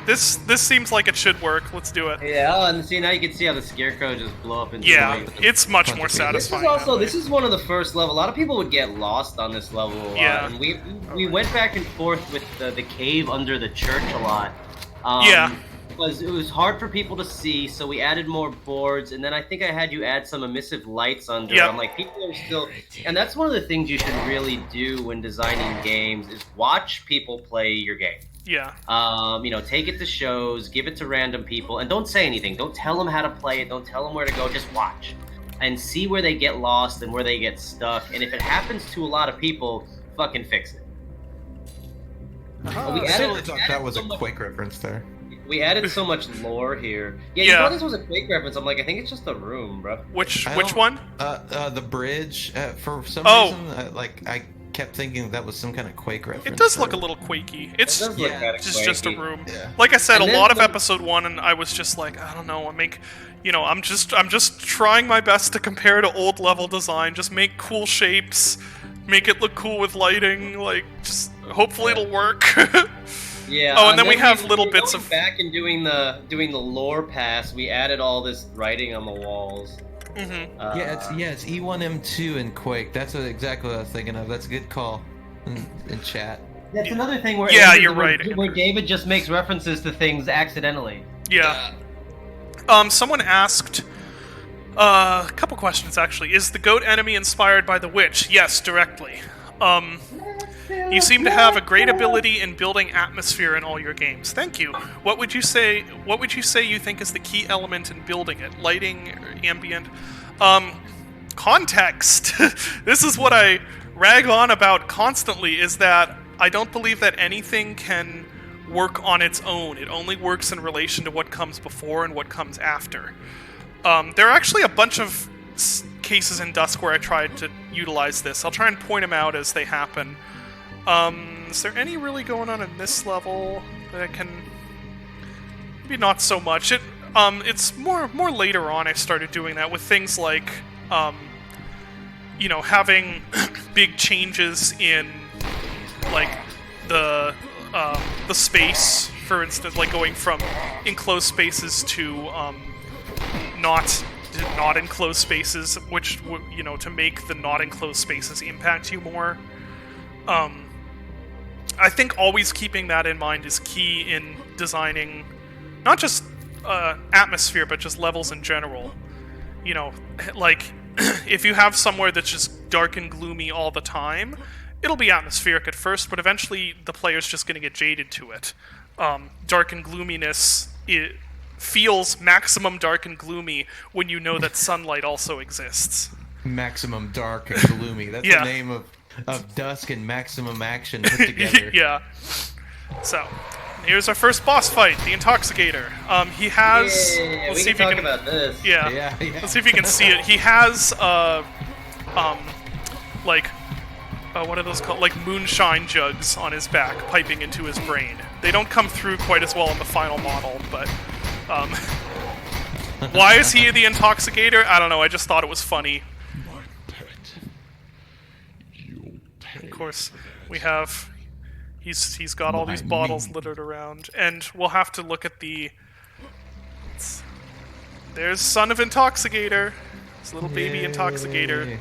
[SPEAKER 1] this seems like it should work. Let's do it.
[SPEAKER 7] Yeah, and see now you can see how the scarecrow just blow up into
[SPEAKER 1] Yeah,
[SPEAKER 7] the
[SPEAKER 1] it's much more
[SPEAKER 2] This is
[SPEAKER 1] satisfying.
[SPEAKER 7] This is one of the first level. A lot of people would get lost on this level a lot.
[SPEAKER 1] Yeah.
[SPEAKER 7] And we went back and forth with the cave under the church a lot.
[SPEAKER 1] Yeah.
[SPEAKER 7] Because it was hard for people to see, so we added more boards, and then I think I had you add some emissive lights under.
[SPEAKER 1] Yep.
[SPEAKER 7] I'm like, people are still, and that's one of the things you should really do when designing games is watch people play your game.
[SPEAKER 1] Yeah.
[SPEAKER 7] Take it to shows, give it to random people, and don't say anything. Don't tell them how to play it. Don't tell them where to go. Just watch and see where they get lost and where they get stuck. And if it happens to a lot of people, fucking fix it. We
[SPEAKER 2] I
[SPEAKER 7] added,
[SPEAKER 2] thought that was a Quake reference there.
[SPEAKER 7] we added so much lore here. Yeah, you
[SPEAKER 1] Yeah.
[SPEAKER 7] thought this was a Quake reference. I'm like, I think it's just a room, bro.
[SPEAKER 1] Which
[SPEAKER 2] I
[SPEAKER 1] which
[SPEAKER 2] don't-
[SPEAKER 1] one?
[SPEAKER 2] The bridge. For some
[SPEAKER 1] Oh.
[SPEAKER 2] reason, I kept thinking that was some kind of Quake reference.
[SPEAKER 1] It does
[SPEAKER 2] or-
[SPEAKER 1] look a little quaky. It's
[SPEAKER 7] It does look
[SPEAKER 2] yeah,
[SPEAKER 7] kinda
[SPEAKER 1] just a
[SPEAKER 7] quakey.
[SPEAKER 1] room.
[SPEAKER 2] Yeah.
[SPEAKER 1] Like I said,
[SPEAKER 7] And
[SPEAKER 1] a
[SPEAKER 7] then
[SPEAKER 1] lot of
[SPEAKER 7] the-
[SPEAKER 1] episode 1, and I was just like, I don't know. I'm just trying my best to compare to old level design. Just make cool shapes, make it look cool with lighting. Like, just hopefully it'll work.
[SPEAKER 7] Yeah.
[SPEAKER 1] Oh, and then we have little
[SPEAKER 7] going
[SPEAKER 1] bits of-
[SPEAKER 7] back and doing the lore pass. We added all this writing on the walls.
[SPEAKER 1] Mm-hmm.
[SPEAKER 2] It's E1M2 in Quake. That's exactly what I was thinking of. That's a good call in chat.
[SPEAKER 7] That's another thing where
[SPEAKER 1] Yeah, you're right.
[SPEAKER 7] Where David just makes references to things accidentally.
[SPEAKER 1] Yeah. Someone asked a couple questions actually. Is the goat enemy inspired by the witch? Yes, directly. You seem to have a great ability in building atmosphere in all your games. Thank you. What would you say you think is the key element in building it? Lighting, or ambient? Context. This is what I rag on about constantly, is that I don't believe that anything can work on its own. It only works in relation to what comes before and what comes after. There are actually a bunch of cases in Dusk where I tried to utilize this. I'll try and point them out as they happen. Is there any really going on in this level that I can... Maybe not so much. It's more later on I started doing that with things like, having big changes in, like, the space, for instance, like going from enclosed spaces to not enclosed spaces, which to make the not enclosed spaces impact you more. I think always keeping that in mind is key in designing not just atmosphere, but just levels in general. Like if you have somewhere that's just dark and gloomy all the time, it'll be atmospheric at first, but eventually the player's just going to get jaded to it. Dark and gloominess, it feels maximum dark and gloomy when you know that sunlight also exists.
[SPEAKER 2] Maximum dark and gloomy. That's
[SPEAKER 1] Yeah.
[SPEAKER 2] the name of Dusk and Maximum Action put together.
[SPEAKER 1] Yeah. So, here's our first boss fight, the Intoxicator. He has...
[SPEAKER 7] Yeah,
[SPEAKER 1] let's
[SPEAKER 7] we
[SPEAKER 1] see
[SPEAKER 7] can
[SPEAKER 1] if you
[SPEAKER 7] talk about this.
[SPEAKER 1] Yeah.
[SPEAKER 2] Yeah.
[SPEAKER 1] Let's see if you can see it. He has like, what are those called? Like moonshine jugs on his back, piping into his brain. They don't come through quite as well in the final model, but, why is he the intoxicator? I don't know, I just thought it was funny.
[SPEAKER 5] My pet. You'll pay.
[SPEAKER 1] Of course, we have... He's got all these bottles littered around, and we'll have to look at the... There's Son of Intoxicator. His little baby Intoxicator.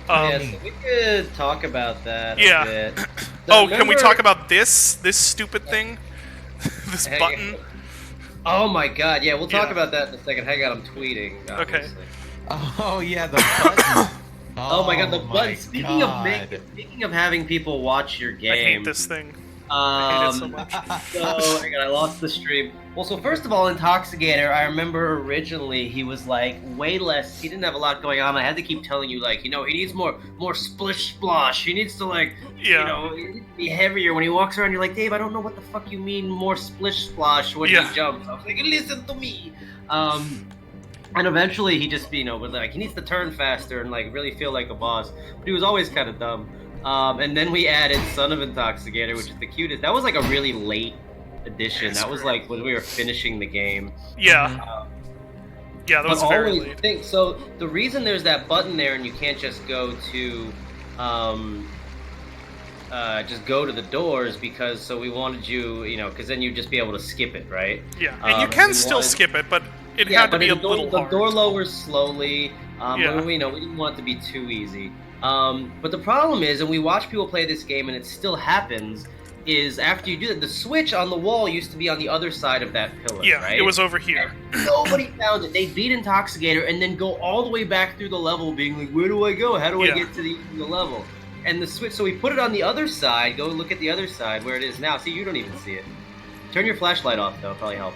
[SPEAKER 7] Yeah, so we could talk about that
[SPEAKER 1] Yeah.
[SPEAKER 7] a bit.
[SPEAKER 1] Oh, can we talk about this stupid thing? This button?
[SPEAKER 7] Oh my god, yeah, we'll talk
[SPEAKER 1] Yeah.
[SPEAKER 7] about that in a second. Hang on, I'm tweeting.
[SPEAKER 1] Okay.
[SPEAKER 7] Obviously.
[SPEAKER 2] Oh yeah, the button.
[SPEAKER 7] Oh my god, the
[SPEAKER 2] my
[SPEAKER 7] button. Speaking
[SPEAKER 2] God.
[SPEAKER 7] of having people watch your game.
[SPEAKER 1] I hate this thing. I hate it so much.
[SPEAKER 7] So, hang on, I lost the stream. Well, so first of all, Intoxicator, I remember originally he was like way less. He didn't have a lot going on. I had to keep telling you, like, you know, he needs more splish splosh. He needs to, like,
[SPEAKER 1] Yeah.
[SPEAKER 7] you know, he needs to be heavier. When he walks around, you're like, Dave, I don't know what the fuck you mean more splish splosh when
[SPEAKER 1] Yeah.
[SPEAKER 7] he jumps. I was like, listen to me. And eventually he just, you know, was like, he needs to turn faster and like really feel like a boss. But he was always kind of dumb. And then we added Son of Intoxicator, which is the cutest. That was like a really late addition. That was like when we were finishing the game.
[SPEAKER 1] Yeah. Yeah, that was
[SPEAKER 7] But
[SPEAKER 1] very
[SPEAKER 7] always
[SPEAKER 1] late.
[SPEAKER 7] think so. The reason there's that button there, and you can't just go to, just go to the doors because so we wanted you, you know, because then you'd just be able to skip it, right?
[SPEAKER 1] Yeah, and you can
[SPEAKER 7] we
[SPEAKER 1] still
[SPEAKER 7] wanted-
[SPEAKER 1] skip it, but it
[SPEAKER 7] Yeah,
[SPEAKER 1] had to
[SPEAKER 7] but
[SPEAKER 1] be a
[SPEAKER 7] the door,
[SPEAKER 1] little
[SPEAKER 7] the
[SPEAKER 1] hard.
[SPEAKER 7] door lowers slowly.
[SPEAKER 1] Yeah.
[SPEAKER 7] But we didn't want it to be too easy. But the problem is, and we watch people play this game, and it still happens, is after you do that, the switch on the wall used to be on the other side of that pillar,
[SPEAKER 1] Yeah,
[SPEAKER 7] right?
[SPEAKER 1] it was over here.
[SPEAKER 7] Nobody found it. They beat Intoxicator and then go all the way back through the level being like, where do I go? How do I
[SPEAKER 1] Yeah.
[SPEAKER 7] get to the end of the level? And the switch, so we put it on the other side. Go look at the other side where it is now. See, you don't even see it. Turn your flashlight off, though. Probably help.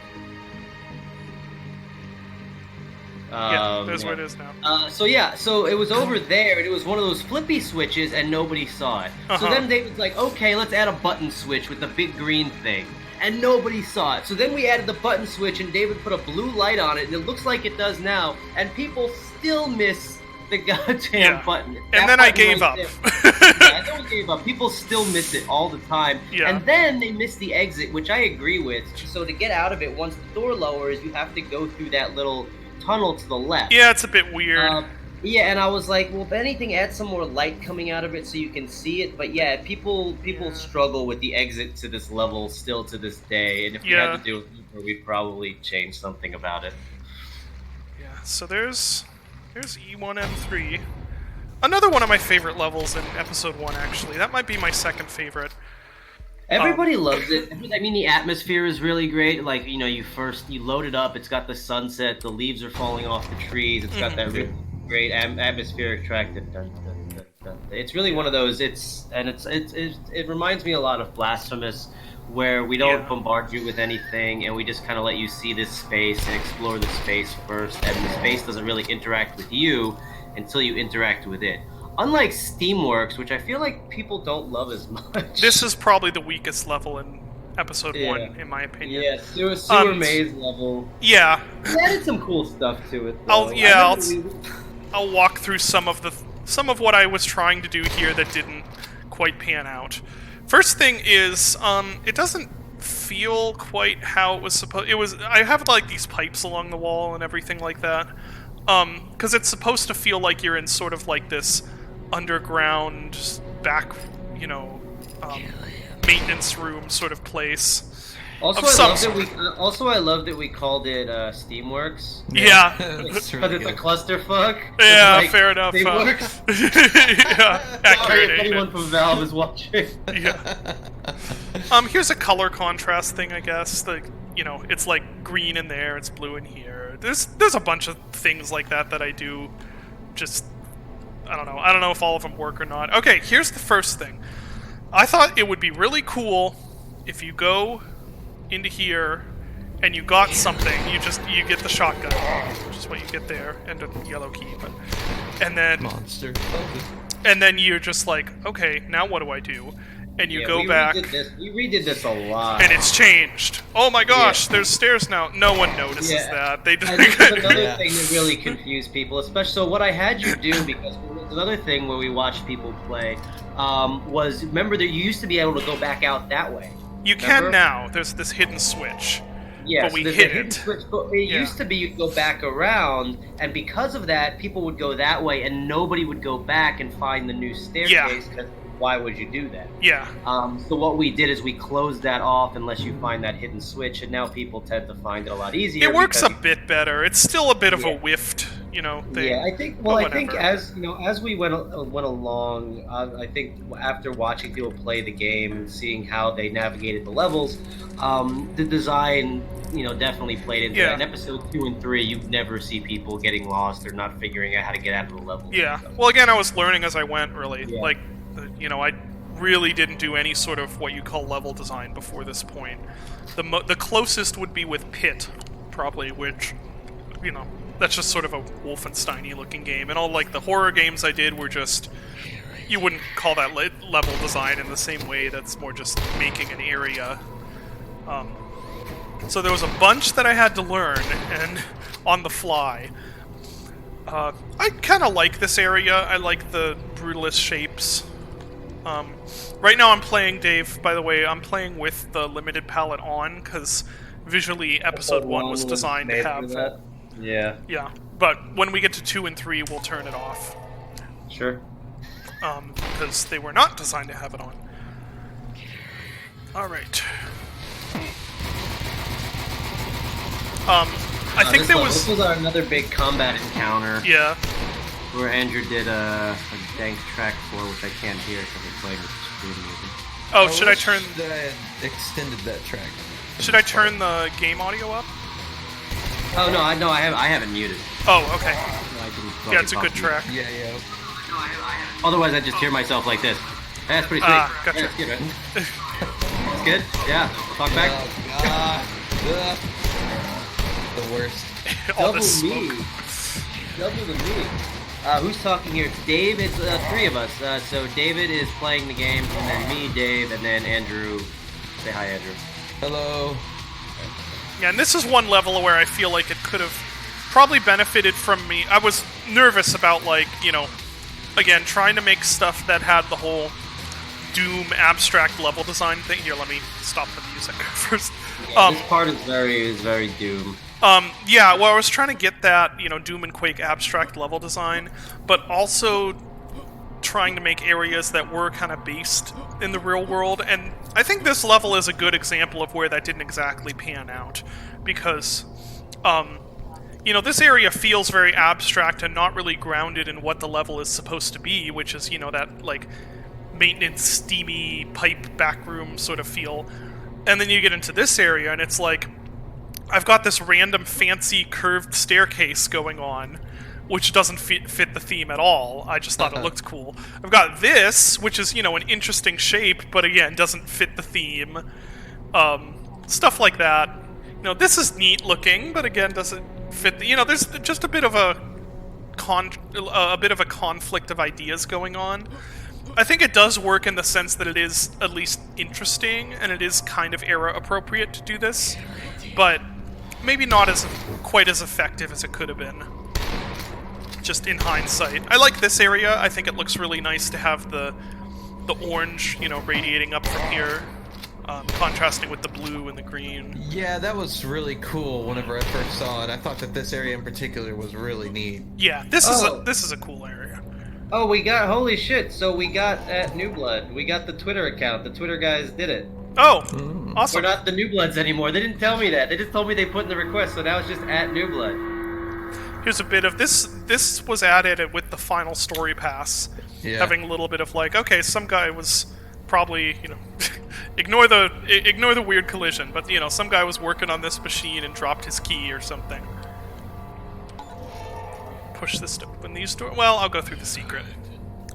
[SPEAKER 1] Yeah, there's where it is now.
[SPEAKER 7] So it was over there, and it was one of those flippy switches, and nobody saw it. So
[SPEAKER 1] Uh-huh.
[SPEAKER 7] then David's like, okay, let's add a button switch with the big green thing. And nobody saw it. So then we added the button switch, and David put a blue light on it, and it looks like it does now, and people still miss the goddamn
[SPEAKER 1] Yeah.
[SPEAKER 7] button.
[SPEAKER 1] And
[SPEAKER 7] That
[SPEAKER 1] then I
[SPEAKER 7] button
[SPEAKER 1] gave
[SPEAKER 7] right
[SPEAKER 1] up.
[SPEAKER 7] there. Yeah, I don't give up. People still miss it all the time.
[SPEAKER 1] Yeah.
[SPEAKER 7] And then they miss the exit, which I agree with. So to get out of it, once the door lowers, you have to go through that little tunnel to the left.
[SPEAKER 1] Yeah, it's a bit weird.
[SPEAKER 7] Yeah, and I was like, well, if anything, add some more light coming out of it so you can see it. But yeah, people struggle with the exit to this level still to this day. And if we
[SPEAKER 1] Yeah.
[SPEAKER 7] had to do it, we'd probably change something about it.
[SPEAKER 1] Yeah, so there's E1M3. Another one of my favorite levels in Episode 1, actually. That might be my second favorite.
[SPEAKER 7] Everybody loves it. I mean, the atmosphere is really great. Like, you know, you load it up. It's got the sunset. The leaves are falling off the trees. It's got that really great atmospheric track. Dun, dun, dun, dun, dun. It's really one of those. It reminds me a lot of Blasphemous, where we don't
[SPEAKER 1] Yeah.
[SPEAKER 7] bombard you with anything, and we just kind of let you see this space and explore the space first. And the space doesn't really interact with you until you interact with it. Unlike Steamworks, which I feel like people don't love as much.
[SPEAKER 1] This is probably the weakest level in Episode
[SPEAKER 7] Yeah.
[SPEAKER 1] 1, in my opinion.
[SPEAKER 7] Yeah, sewer
[SPEAKER 1] Um,
[SPEAKER 7] maze level.
[SPEAKER 1] Yeah,
[SPEAKER 7] They added some cool stuff to it. Though.
[SPEAKER 1] I'll walk through some of what I was trying to do here that didn't quite pan out. First thing is, it doesn't feel quite how it was supposed. I have like these pipes along the wall and everything like that, because it's supposed to feel like you're in sort of like this underground back, you know, maintenance room sort of place.
[SPEAKER 7] Also,
[SPEAKER 1] of some
[SPEAKER 7] I love that we called it Steamworks.
[SPEAKER 1] Yeah.
[SPEAKER 2] That's
[SPEAKER 7] Because
[SPEAKER 2] really
[SPEAKER 7] it's a
[SPEAKER 2] good.
[SPEAKER 7] clusterfuck.
[SPEAKER 1] Yeah,
[SPEAKER 7] Like,
[SPEAKER 1] fair enough.
[SPEAKER 7] They work.
[SPEAKER 1] Yeah,
[SPEAKER 7] Sorry
[SPEAKER 1] accurate.
[SPEAKER 7] if
[SPEAKER 1] ain't
[SPEAKER 7] anyone
[SPEAKER 1] it?
[SPEAKER 7] from Valve is watching.
[SPEAKER 1] Yeah. Here's a color contrast thing, I guess. Like, you know, it's like green in there, it's blue in here. There's a bunch of things like that I do. Just, I don't know if all of them work or not. Okay, here's the first thing. I thought it would be really cool if you go into here and you got something. You get the shotgun, which is what you get there, and a yellow key. And
[SPEAKER 2] Monster.
[SPEAKER 1] then you're just like, okay, now what do I do? And you
[SPEAKER 7] Yeah,
[SPEAKER 1] go
[SPEAKER 7] we
[SPEAKER 1] back.
[SPEAKER 7] We redid this a lot.
[SPEAKER 1] And it's changed. Oh my gosh,
[SPEAKER 7] Yeah.
[SPEAKER 1] there's stairs now. No one notices
[SPEAKER 7] Yeah.
[SPEAKER 1] that. They
[SPEAKER 7] I think that's another
[SPEAKER 2] Yeah.
[SPEAKER 7] thing that really confused people, especially. So what I had you do, because another thing where we watched people play. Was remember that you used to be able to go back out that way.
[SPEAKER 1] You can now. There's this hidden switch.
[SPEAKER 7] Yeah,
[SPEAKER 1] but
[SPEAKER 7] so
[SPEAKER 1] we
[SPEAKER 7] there's
[SPEAKER 1] hit
[SPEAKER 7] a hidden
[SPEAKER 1] it.
[SPEAKER 7] switch, but it used to be you'd go back around, and because of that, people would go that way, and nobody would go back and find the new staircase. Because why would you do that?
[SPEAKER 1] Yeah.
[SPEAKER 7] So what we did is we closed that off unless you find that hidden switch, and now people tend to find it a lot easier.
[SPEAKER 1] It works a bit better. It's still a bit of a whiffed, thing.
[SPEAKER 7] Yeah, I think. Well, I think as we went along, I think after watching people play the game and seeing how they navigated the levels, the design, definitely played into that. In episode 2 and 3, you never see people getting lost or not figuring out how to get out of the level.
[SPEAKER 1] Yeah. Well, again, I was learning as I went. Really, I really didn't do any sort of what you call level design before this point. The closest would be with Pit, probably, which, that's just sort of a Wolfenstein-y looking game. And all, the horror games I did were just... You wouldn't call that level design in the same way. That's more just making an area. So there was a bunch that I had to learn, and on the fly. I kind of like this area. I like the brutalist shapes. Right now I'm playing, Dave, by the way, I'm playing with the limited palette on, because visually Episode 1 was designed to have that.
[SPEAKER 7] Yeah.
[SPEAKER 1] Yeah, but when we get to 2 and 3, we'll turn it off.
[SPEAKER 7] Sure.
[SPEAKER 1] Because they were not designed to have it on. Alright. I think there was...
[SPEAKER 7] This was another big combat encounter.
[SPEAKER 1] Yeah.
[SPEAKER 7] Where Andrew did a dank track for, which I can't hear because I'm playing with screen music.
[SPEAKER 1] Oh, should I turn...
[SPEAKER 2] that I had extended that track.
[SPEAKER 1] Should I turn the game audio up?
[SPEAKER 7] Oh, no, I have it muted.
[SPEAKER 1] Oh, okay.
[SPEAKER 7] No,
[SPEAKER 1] Yeah, it's a good track.
[SPEAKER 2] Yeah.
[SPEAKER 7] Otherwise, I just hear myself like this. That's pretty sweet.
[SPEAKER 1] Gotcha.
[SPEAKER 7] Yeah, that's good, right? That's good? Yeah. Talk back.
[SPEAKER 2] The worst.
[SPEAKER 1] All
[SPEAKER 7] Double
[SPEAKER 1] this
[SPEAKER 7] me. Double the me. Who's talking here? It's Dave. It's 3 of us. So David is playing the game, and then me, Dave, and then Andrew. Say hi, Andrew.
[SPEAKER 2] Hello.
[SPEAKER 1] Yeah, and this is one level where I feel like it could have probably benefited from me. I was nervous about, again, trying to make stuff that had the whole Doom abstract level design thing. Here, let me stop the music first.
[SPEAKER 7] Yeah, this part is very Doom.
[SPEAKER 1] Yeah, well, I was trying to get that, Doom and Quake abstract level design, but also trying to make areas that were kind of based in the real world, and I think this level is a good example of where that didn't exactly pan out, because, this area feels very abstract and not really grounded in what the level is supposed to be, which is, that, maintenance, steamy, pipe backroom sort of feel, and then you get into this area, and it's like, I've got this random fancy curved staircase going on, which doesn't fit the theme at all. I just thought it looked cool. I've got this, which is, an interesting shape, but again, doesn't fit the theme. Stuff like that. This is neat looking, but again, doesn't fit the... there's just a bit of a conflict of ideas going on. I think it does work in the sense that it is at least interesting, and it is kind of era-appropriate to do this, but maybe not quite as effective as it could have been. Just in hindsight. I like this area. I think it looks really nice to have the orange, radiating up from here, contrasting with the blue and the green.
[SPEAKER 2] Yeah, that was really cool whenever I first saw it. I thought that this area in particular was really neat.
[SPEAKER 1] Yeah, this is a cool area.
[SPEAKER 7] Oh, we got... Holy shit. So we got at New Blood. We got the Twitter account. The Twitter guys did it.
[SPEAKER 1] Oh, awesome.
[SPEAKER 7] We're not the New Bloods anymore. They didn't tell me that. They just told me they put in the request, so now it's just at New Blood.
[SPEAKER 1] Here's a bit of this. This was added with the final story pass, having a little bit of okay, some guy was probably ignore the weird collision, but some guy was working on this machine and dropped his key or something. Push this to open these doors. Well, I'll go through the secret.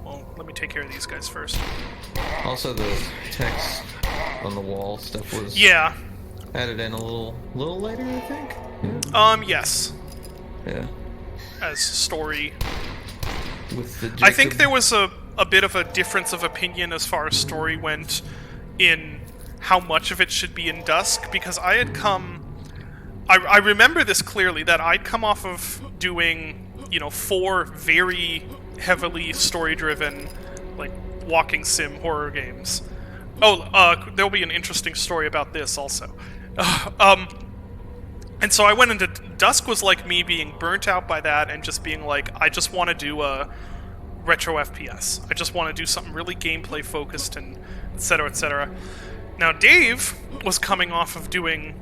[SPEAKER 1] Well, let me take care of these guys first.
[SPEAKER 2] Also, the text on the wall stuff was added in a little later, I think.
[SPEAKER 1] Yes.
[SPEAKER 2] Yeah.
[SPEAKER 1] As story.
[SPEAKER 2] With the
[SPEAKER 1] I think there was a bit of a difference of opinion as far as story went in how much of it should be in Dusk, because I had come... I remember this clearly, that I'd come off of doing you know, 4 very heavily story-driven, like, walking sim horror games. Oh, there'll be an interesting story about this also. And so I went into Dusk was like me being burnt out by that and just being like, I just want to do a retro FPS. I just want to do something really gameplay focused and etc. etc. Now Dave was coming off of doing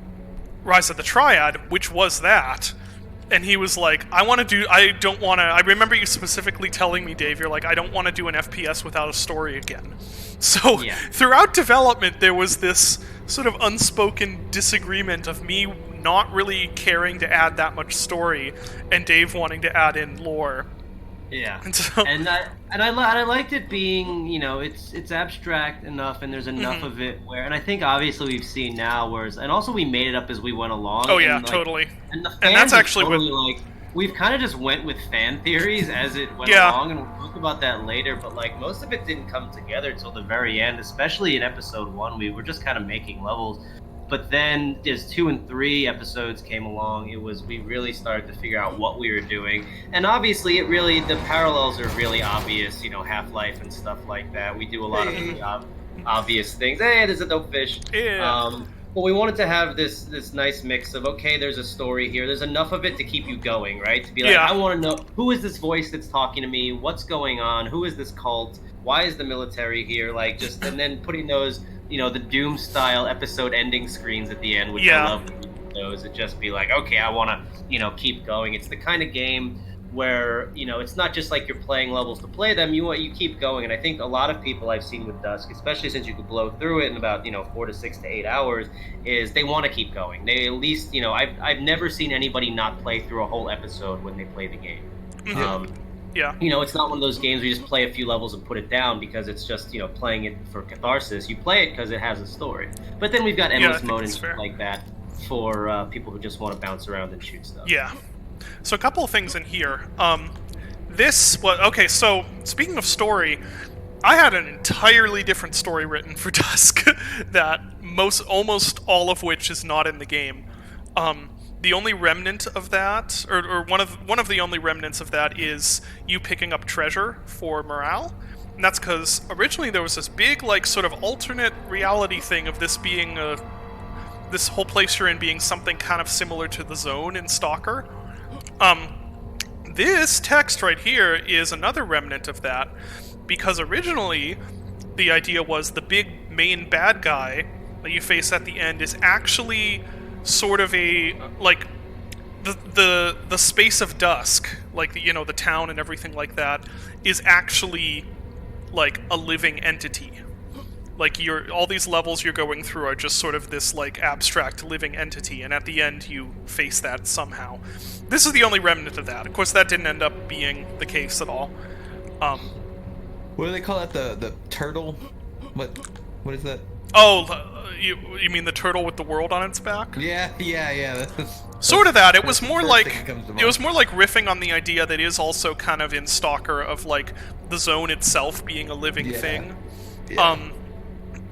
[SPEAKER 1] Rise of the Triad, which was that, and he was like, I remember you specifically telling me, Dave, you're like, I don't want to do an FPS without a story again. So throughout development there was this sort of unspoken disagreement of me not really caring to add that much story and Dave wanting to add in lore.
[SPEAKER 7] Yeah,
[SPEAKER 1] and so,
[SPEAKER 7] I liked it being, you know, it's abstract enough, and there's enough of it where, and I think obviously we've seen now, and also we made it up as we went along.
[SPEAKER 1] Oh yeah,
[SPEAKER 7] and, like,
[SPEAKER 1] totally.
[SPEAKER 7] And the fans
[SPEAKER 1] that's actually
[SPEAKER 7] totally,
[SPEAKER 1] what,
[SPEAKER 7] like, we've kind of just went with fan theories as it went
[SPEAKER 1] Yeah.
[SPEAKER 7] along, and we'll talk about that later. But like most of it didn't come together till the very end, especially in episode 1. We were just kind of making levels. But then as 2 and 3 episodes came along, we really started to figure out what we were doing. And obviously the parallels are really obvious, you know, Half-Life and stuff like that. We do a lot of the obvious things. Hey, there's a dope fish.
[SPEAKER 1] Yeah.
[SPEAKER 7] But we wanted to have this nice mix of, okay, there's a story here. There's enough of it to keep you going, right? To be like, I want to know, who is this voice that's talking to me? What's going on? Who is this cult? Why is the military here? Like, just, and then putting those, you know, the Doom style episode ending screens at the end, which I love those. It'd just be like, okay, I want to, you know, keep going. It's the kind of game where, you know, it's not just like you're playing levels to play them. You keep going. And I think a lot of people I've seen with Dusk, especially since you could blow through it in about, you know, 4 to 6 to 8 hours, is they want to keep going. They at least, you know, I've never seen anybody not play through a whole episode when they play the game.
[SPEAKER 1] Yeah.
[SPEAKER 7] You know, it's not one of those games where you just play a few levels and put it down because it's just, you know, playing it for catharsis. You play it because it has a story. But then we've got endless mode and stuff like that for people who just want to bounce around and shoot stuff.
[SPEAKER 1] Yeah. So a couple of things in here. So speaking of story, I had an entirely different story written for Dusk that almost all of which is not in the game. The only remnant of that, or one of the only remnants of that, is you picking up treasure for morale. And that's because originally there was this big, like, sort of alternate reality thing of this being this whole place you're in being something kind of similar to the Zone in Stalker. This text right here is another remnant of that, because originally the idea was the big main bad guy that you face at the end is actually sort of a, like, the space of Dusk, like, you know, the town and everything like that, is actually like a living entity. Like, all these levels you're going through are just sort of this, like, abstract living entity, and at the end you face that somehow. This is the only remnant of that. Of course, that didn't end up being the case at all.
[SPEAKER 2] What do they call it? The turtle? What is that?
[SPEAKER 1] Oh, you mean the turtle with the world on its back?
[SPEAKER 2] Yeah.
[SPEAKER 1] Sort of that. It was more like
[SPEAKER 2] mind.
[SPEAKER 1] Riffing on the idea that is also kind of in Stalker of, like, the Zone itself being a living thing.
[SPEAKER 2] Yeah.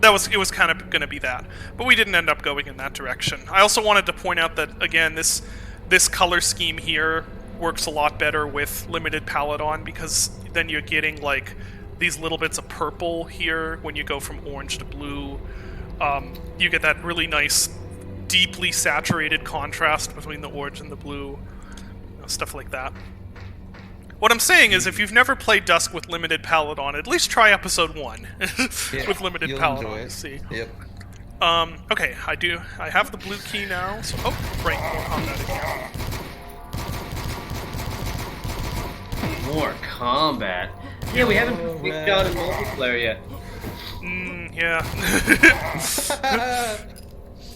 [SPEAKER 1] It was kind of going to be that, but we didn't end up going in that direction. I also wanted to point out that, again, this color scheme here works a lot better with limited palette on, because then you're getting, like, these little bits of purple here when you go from orange to blue. You get that really nice, deeply saturated contrast between the orange and the blue, stuff like that. What I'm saying is, if you've never played Dusk with limited palette on, at least try episode 1 with limited palette on to see.
[SPEAKER 2] Yep.
[SPEAKER 1] Okay, I have the blue key now, so, right, more combat again.
[SPEAKER 7] More combat? Yeah, we haven't picked out a multiplayer yet.
[SPEAKER 1] Yeah.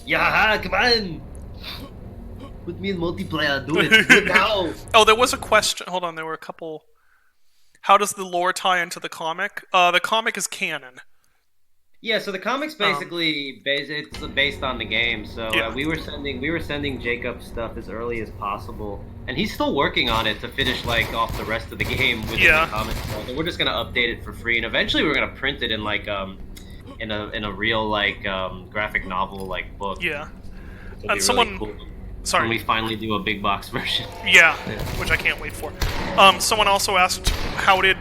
[SPEAKER 7] Yeah, come on! Put me in multiplayer, do it now!
[SPEAKER 1] Oh, there was a question. Hold on, there were a couple. How does the lore tie into the comic? The comic is canon.
[SPEAKER 7] Yeah, so the comic's basically it's based on the game. So we were sending Jacob stuff as early as possible, and he's still working on it to finish, like, off the rest of the game within the comic. So we're just gonna update it for free, and eventually we're gonna print it in, like, in a real, like, graphic novel, like, book.
[SPEAKER 1] Yeah.
[SPEAKER 7] It'd
[SPEAKER 1] And
[SPEAKER 7] be
[SPEAKER 1] someone
[SPEAKER 7] really cool.
[SPEAKER 1] Sorry.
[SPEAKER 6] When we finally do a big box version.
[SPEAKER 1] Yeah, which I can't wait for. Someone also asked, how did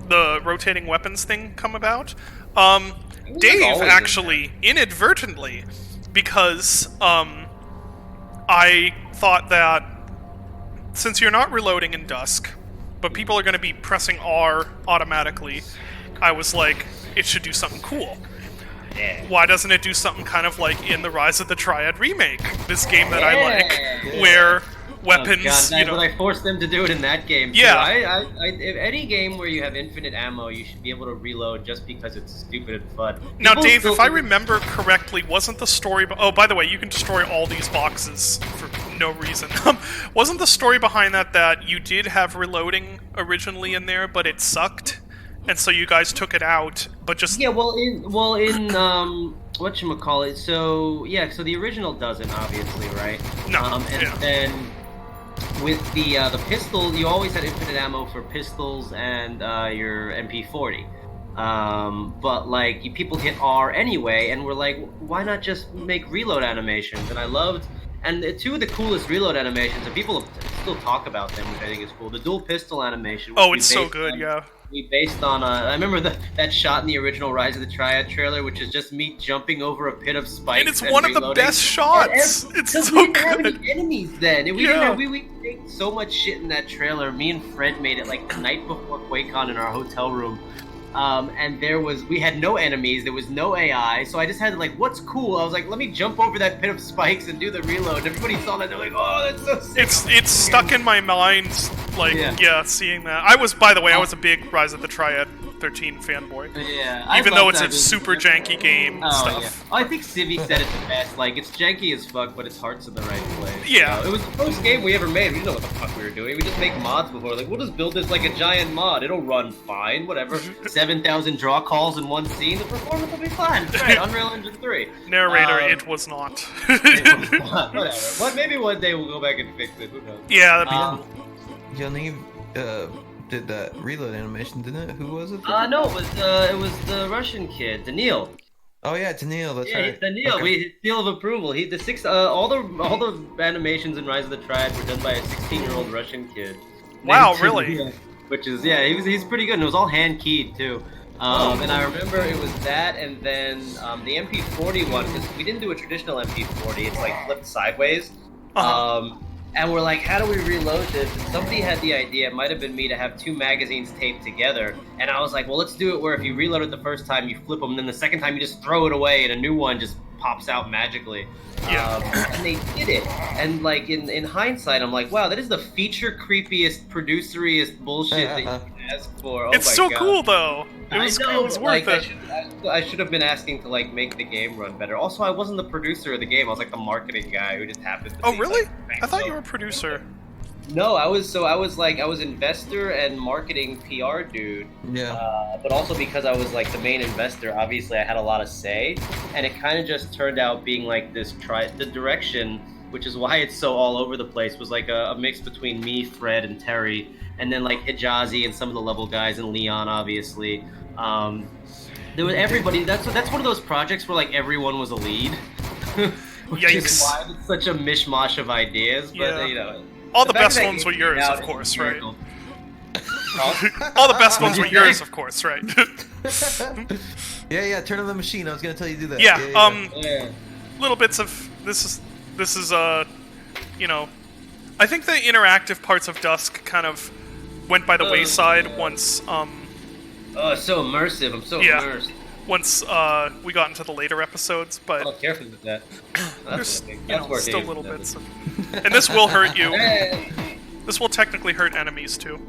[SPEAKER 1] the rotating weapons thing come about? Dave
[SPEAKER 7] always in
[SPEAKER 1] actually, inadvertently, because I thought that since you're not reloading in Dusk, but people are going to be pressing R automatically, I was like, it should do something cool. Why doesn't it do something kind of like in the Rise of the Triad remake, this game that I like, where weapons,
[SPEAKER 7] Oh, God,
[SPEAKER 1] you know...
[SPEAKER 7] but I forced them to do it in that game. Too.
[SPEAKER 1] Yeah.
[SPEAKER 7] If any game where you have infinite ammo, you should be able to reload just because it's stupid and fun.
[SPEAKER 1] Now,
[SPEAKER 7] People
[SPEAKER 1] Dave,
[SPEAKER 7] still
[SPEAKER 1] if I
[SPEAKER 7] think-
[SPEAKER 1] remember correctly, wasn't the story... Oh, by the way, you can destroy all these boxes for no reason. Wasn't the story behind that you did have reloading originally in there, but it sucked? And so you guys took it out, but just...
[SPEAKER 7] Yeah, well, in whatchamacallit, so the original doesn't, obviously, right?
[SPEAKER 1] No,
[SPEAKER 7] And
[SPEAKER 1] yeah.
[SPEAKER 7] then with the pistol, you always had infinite ammo for pistols and your MP40. But like people hit R anyway, and we're like, why not just make reload animations? And I loved, and two of the coolest reload animations, and people still talk about them, which I think is cool. The dual pistol animation. Which
[SPEAKER 1] Oh,
[SPEAKER 7] we
[SPEAKER 1] it's so
[SPEAKER 7] based
[SPEAKER 1] good,
[SPEAKER 7] on-
[SPEAKER 1] yeah.
[SPEAKER 7] We based on I remember that shot in the original Rise of the Triad trailer, which is just me jumping over a pit of spikes.
[SPEAKER 1] And it's one of the
[SPEAKER 7] reloading.
[SPEAKER 1] best shots!
[SPEAKER 7] And
[SPEAKER 1] It's
[SPEAKER 7] because
[SPEAKER 1] so
[SPEAKER 7] we didn't have
[SPEAKER 1] good!
[SPEAKER 7] any enemies then. And we
[SPEAKER 1] Yeah.
[SPEAKER 7] didn't have, we made so much shit in that trailer. Me and Fred made it like the night before QuakeCon in our hotel room. And we had no enemies, there was no AI, so I just had to like, what's cool? I was like, let me jump over that pit of spikes and do the reload. And everybody saw that, they're like, oh, that's so sick.
[SPEAKER 1] It's stuck in my mind, like,
[SPEAKER 7] Yeah.
[SPEAKER 1] seeing that. I was, by the way, I was a big Rise of the Triad 13 fanboy.
[SPEAKER 7] Yeah,
[SPEAKER 1] Even
[SPEAKER 7] I
[SPEAKER 1] though
[SPEAKER 7] love
[SPEAKER 1] it's a
[SPEAKER 7] that.
[SPEAKER 1] super janky game and
[SPEAKER 7] Oh,
[SPEAKER 1] stuff.
[SPEAKER 7] yeah. I think Civi said it the best. Like, it's janky as fuck, but its heart's in the right place.
[SPEAKER 1] Yeah.
[SPEAKER 7] It was the first game we ever made. We didn't know what the fuck we were doing. We just make mods before. Like, we'll just build this like a giant mod. It'll run fine, whatever. 7,000 draw calls in one scene. The performance will be fine. It's right. Unreal Engine 3.
[SPEAKER 1] Narrator, it was not.
[SPEAKER 7] Whatever. Well, maybe one day we'll go back and fix it. Who knows?
[SPEAKER 1] Yeah, that'd be
[SPEAKER 2] Yaniv did that reload animation, didn't it? Who was it?
[SPEAKER 7] No, it was the Russian kid, Daniil.
[SPEAKER 2] Oh yeah, Daniil. That's
[SPEAKER 7] Yeah,
[SPEAKER 2] right.
[SPEAKER 7] Daniil.
[SPEAKER 2] Okay.
[SPEAKER 7] We seal of approval. All the animations in Rise of the Triad were done by a 16-year-old Russian kid.
[SPEAKER 1] Wow,
[SPEAKER 7] Named
[SPEAKER 1] really?
[SPEAKER 7] Daniil, which is he's pretty good, and it was all hand keyed too. And I remember it was that, and then the MP40 one, because we didn't do a traditional MP40. It's like flipped sideways. And we're like, how do we reload this? And somebody had the idea, it might have been me, to have two magazines taped together. And I was like, well, let's do it where if you reload it the first time, you flip them, and then the second time you just throw it away, and a new one just pops out magically.
[SPEAKER 1] Yeah.
[SPEAKER 7] And they did it. And like in hindsight, I'm like, wow, that is the feature creepiest, produceriest bullshit that you can ask for. Oh
[SPEAKER 1] It's
[SPEAKER 7] my
[SPEAKER 1] so
[SPEAKER 7] God.
[SPEAKER 1] cool, though. It was worth
[SPEAKER 7] like,
[SPEAKER 1] it.
[SPEAKER 7] I should have been asking to like make the game run better. Also, I wasn't the producer of the game. I was like the marketing guy who just happened to
[SPEAKER 1] Oh,
[SPEAKER 7] be,
[SPEAKER 1] really?
[SPEAKER 7] like,
[SPEAKER 1] I thought you were a producer.
[SPEAKER 7] No, I was investor and marketing PR dude.
[SPEAKER 2] Yeah.
[SPEAKER 7] But also because I was like the main investor, obviously I had a lot of say, and it kind of just turned out being like this the direction, which is why it's so all over the place, was like a mix between me, Fred, and Terry, and then like Hijazi and some of the level guys, and Leon, obviously. There was everybody. That's one of those projects where like everyone was a lead. Which
[SPEAKER 1] Yikes.
[SPEAKER 7] is why it's such a mishmash of ideas, but
[SPEAKER 1] Yeah.
[SPEAKER 7] you know.
[SPEAKER 1] All the
[SPEAKER 7] fact
[SPEAKER 1] best
[SPEAKER 7] that
[SPEAKER 1] ones
[SPEAKER 7] game
[SPEAKER 1] were yours,
[SPEAKER 7] came out
[SPEAKER 1] of
[SPEAKER 7] is
[SPEAKER 1] course,
[SPEAKER 7] a
[SPEAKER 1] right?
[SPEAKER 7] miracle.
[SPEAKER 1] All the best ones were
[SPEAKER 7] What'd you
[SPEAKER 1] yours,
[SPEAKER 7] say?
[SPEAKER 1] of course, right?
[SPEAKER 2] Yeah, turn on the machine. I was gonna tell you to do that.
[SPEAKER 1] Yeah,
[SPEAKER 7] Yeah.
[SPEAKER 1] little bits of this is you know, I think the interactive parts of Dusk kind of went by the wayside once
[SPEAKER 7] Oh, it's so immersive. I'm so
[SPEAKER 1] Yeah.
[SPEAKER 7] immersed.
[SPEAKER 1] once we got into the later episodes, but
[SPEAKER 7] Oh, careful with that.
[SPEAKER 1] there's
[SPEAKER 7] That's
[SPEAKER 1] you know
[SPEAKER 7] where
[SPEAKER 1] still
[SPEAKER 7] Dave
[SPEAKER 1] little
[SPEAKER 7] does
[SPEAKER 1] bits
[SPEAKER 7] it.
[SPEAKER 1] of, and this will hurt you.
[SPEAKER 7] Hey!
[SPEAKER 1] This will technically hurt enemies too.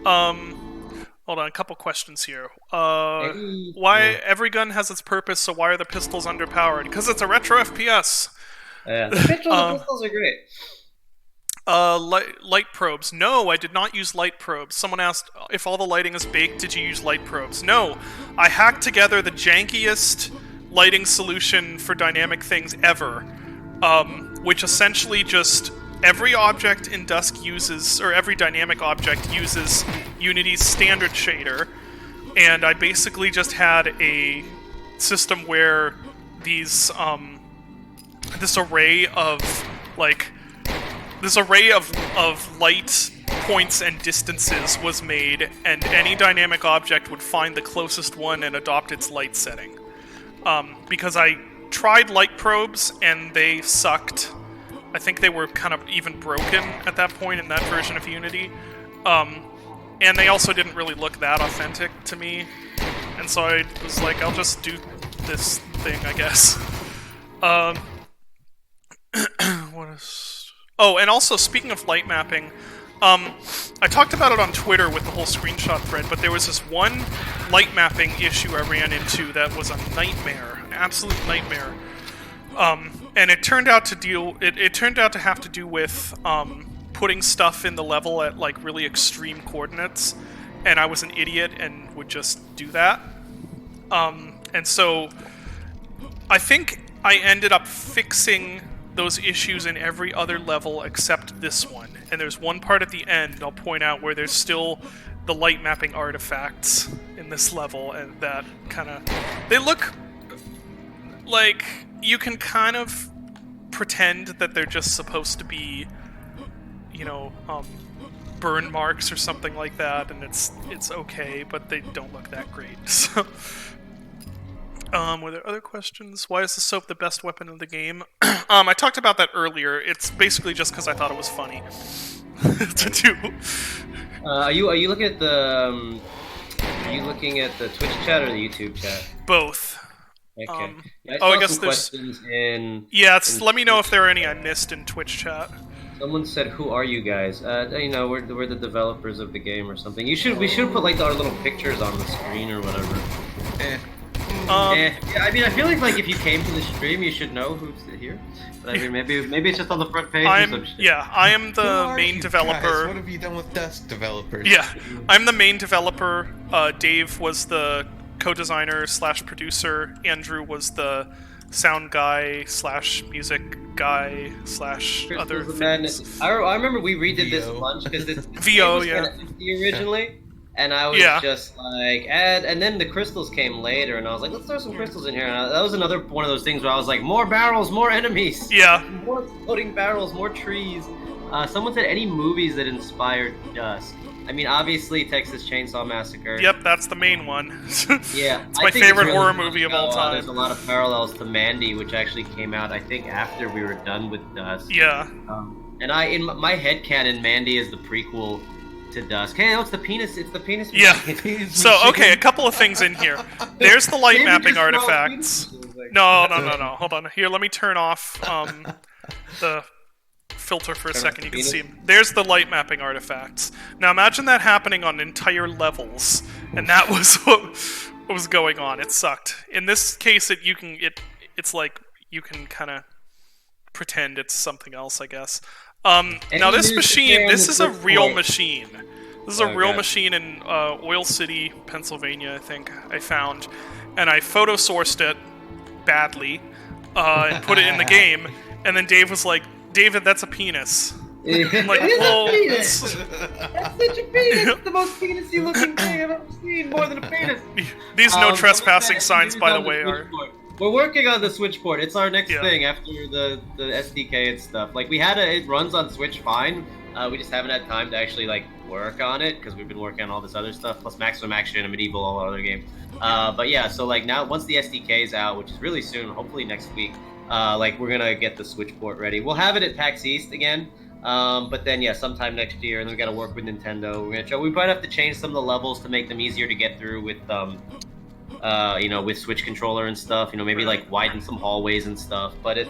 [SPEAKER 1] Hold on, a couple questions here. Why every gun has its purpose, so why are the pistols underpowered? Because it's a retro FPS.
[SPEAKER 7] Yeah, the pistols are great.
[SPEAKER 1] Light probes. No, I did not use light probes. Someone asked if all the lighting is baked, did you use light probes? No, I hacked together the jankiest lighting solution for dynamic things ever, which essentially just every object in Dusk uses, or every dynamic object uses Unity's standard shader, and I basically just had a system where these, this array of, like, this array of light points and distances was made, and any dynamic object would find the closest one and adopt its light setting. Because I tried light probes and they sucked. I think they were kind of even broken at that point in that version of Unity. And they also didn't really look that authentic to me. And so I was like, I'll just do this thing, I guess. What is... Oh, and also, speaking of light mapping, I talked about it on Twitter with the whole screenshot thread, but there was this one light mapping issue I ran into that was a nightmare, an absolute nightmare. And it turned out to it turned out to have to do with putting stuff in the level at like really extreme coordinates, and I was an idiot and would just do that. And so I think I ended up fixing those issues in every other level except this one. And there's one part at the end I'll point out where there's still the light mapping artifacts in this level, and that kind of... They look like you can kind of pretend that they're just supposed to be, you know, burn marks or something like that, and it's okay, but they don't look that great. So, were there other questions? Why is the soap the best weapon in the game? I talked about that earlier. It's basically just because I thought it was funny to do.
[SPEAKER 7] Are you looking at the Twitch chat or the YouTube chat?
[SPEAKER 1] Both.
[SPEAKER 7] Okay. Yeah,
[SPEAKER 1] I guess there's... Yeah, let me know if there are any I missed in Twitch chat.
[SPEAKER 7] Someone said, "Who are you guys?" You know, we're the developers of the game or something. We should put like our little pictures on the screen or whatever. Yeah, I mean, I feel like if you came to the stream, you should know who's here. But I mean, maybe it's just on the front page or some shit.
[SPEAKER 1] Yeah, I am the main developer.
[SPEAKER 2] Guys? What have you done with Dusk developers?
[SPEAKER 1] Yeah, I'm the main developer. Dave was the co-designer / producer. Andrew was the sound guy / music guy / other things.
[SPEAKER 7] I remember we redid this lunch because this
[SPEAKER 1] VO,
[SPEAKER 7] was
[SPEAKER 1] yeah.
[SPEAKER 7] kind of empty originally. And I was just like, and then the crystals came later, and I was like, let's throw some crystals in here. And that was another one of those things where I was like, more barrels, more enemies.
[SPEAKER 1] Yeah.
[SPEAKER 7] More floating barrels, more trees. Someone said any movies that inspired Dusk. I mean, obviously, Texas Chainsaw Massacre.
[SPEAKER 1] Yep, that's the main one.
[SPEAKER 7] Yeah.
[SPEAKER 1] It's my favorite horror movie of all time.
[SPEAKER 7] There's a lot of parallels to Mandy, which actually came out, I think, after we were done with Dusk.
[SPEAKER 1] Yeah.
[SPEAKER 7] And in my headcanon, Mandy is the prequel to Dusk. Hey, no, it's the penis. It's the penis.
[SPEAKER 1] Yeah. So, okay, a couple of things in here. There's the light mapping artifacts. No. Hold on. Here, let me turn off the filter for a second. You can see them. There's the light mapping artifacts. Now, imagine that happening on entire levels, and that was what was going on. It sucked. In this case, it's like you can kind of pretend it's something else, I guess. Now this machine, this is a real machine. This is a real machine in Oil City, Pennsylvania, I think I found. And I photo sourced it badly and put it in the game. And then Dave was like, David, that's a penis. I'm like, well,
[SPEAKER 7] that's such a penis. It's the most penis-y looking thing I've ever seen, more than a penis.
[SPEAKER 1] These no trespassing signs, by the way, are...
[SPEAKER 7] We're working on the Switch port. It's our next thing after the SDK and stuff. Like, it runs on Switch fine. We just haven't had time to actually, like, work on it, because we've been working on all this other stuff, plus Maximum Action and Medieval, all our other games. But yeah, so, like, now, once the SDK is out, which is really soon, hopefully next week, like, we're gonna get the Switch port ready. We'll have it at PAX East again, but then, yeah, sometime next year, and then we gotta work with Nintendo. We might have to change some of the levels to make them easier to get through with, you know, with Switch controller and stuff, you know, maybe like widen some hallways and stuff. But it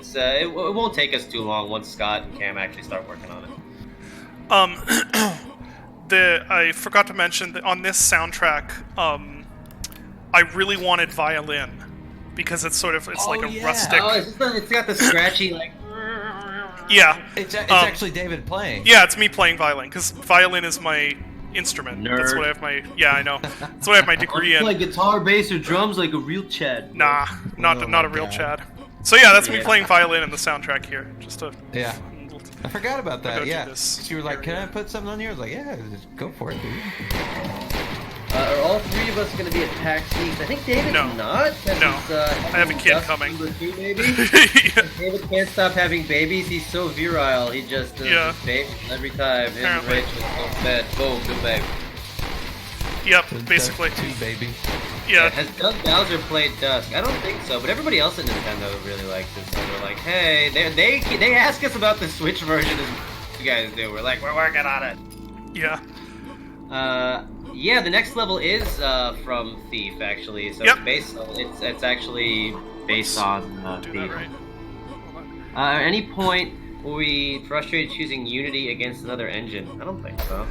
[SPEAKER 7] won't take us too long once Scott and Cam actually start working on it.
[SPEAKER 1] I forgot to mention that on this soundtrack, I really wanted violin because it's sort of like a rustic.
[SPEAKER 7] Oh, it's got the scratchy like.
[SPEAKER 1] Yeah,
[SPEAKER 2] it's actually David playing.
[SPEAKER 1] Yeah, it's me playing violin because violin is my instrument.
[SPEAKER 7] Nerd.
[SPEAKER 1] That's what I have my I know. That's what I have my degree in.
[SPEAKER 7] Like guitar, bass, or drums like a real Chad.
[SPEAKER 1] Nah, not a real Chad. So yeah, that's me playing violin in the soundtrack here. Just to
[SPEAKER 2] I forgot about that. Yeah,
[SPEAKER 1] this
[SPEAKER 2] she was like, "Can I put something on here?" I was like, "Yeah, just go for it, dude."
[SPEAKER 7] Are all three of us going to be at PAX East? I think David's
[SPEAKER 1] No.
[SPEAKER 7] not. 'Cause
[SPEAKER 1] No.
[SPEAKER 7] he's,
[SPEAKER 1] I have a kid
[SPEAKER 7] Dusk
[SPEAKER 1] coming.
[SPEAKER 7] number 2, maybe?
[SPEAKER 1] Yeah.
[SPEAKER 7] David can't stop having babies. He's so virile. He just does
[SPEAKER 1] Yeah.
[SPEAKER 7] babies every time. Him and
[SPEAKER 1] Apparently.
[SPEAKER 7] Rachel go to bed. Boom, good babe.
[SPEAKER 1] Yep,
[SPEAKER 2] Dusk
[SPEAKER 1] basically.
[SPEAKER 2] 2, baby.
[SPEAKER 1] Yeah.
[SPEAKER 7] Has Doug Bowser played Dusk? I don't think so, but everybody else at Nintendo really likes it. So they're like, hey, they ask us about the Switch version as you guys do. We're like, we're working on it.
[SPEAKER 1] Yeah.
[SPEAKER 7] Yeah, the next level is from Thief actually. So
[SPEAKER 1] Yep.
[SPEAKER 7] it's actually based on
[SPEAKER 1] Do
[SPEAKER 7] Thief.
[SPEAKER 1] that right.
[SPEAKER 7] At any point were we frustrated choosing Unity against another engine? I don't think so.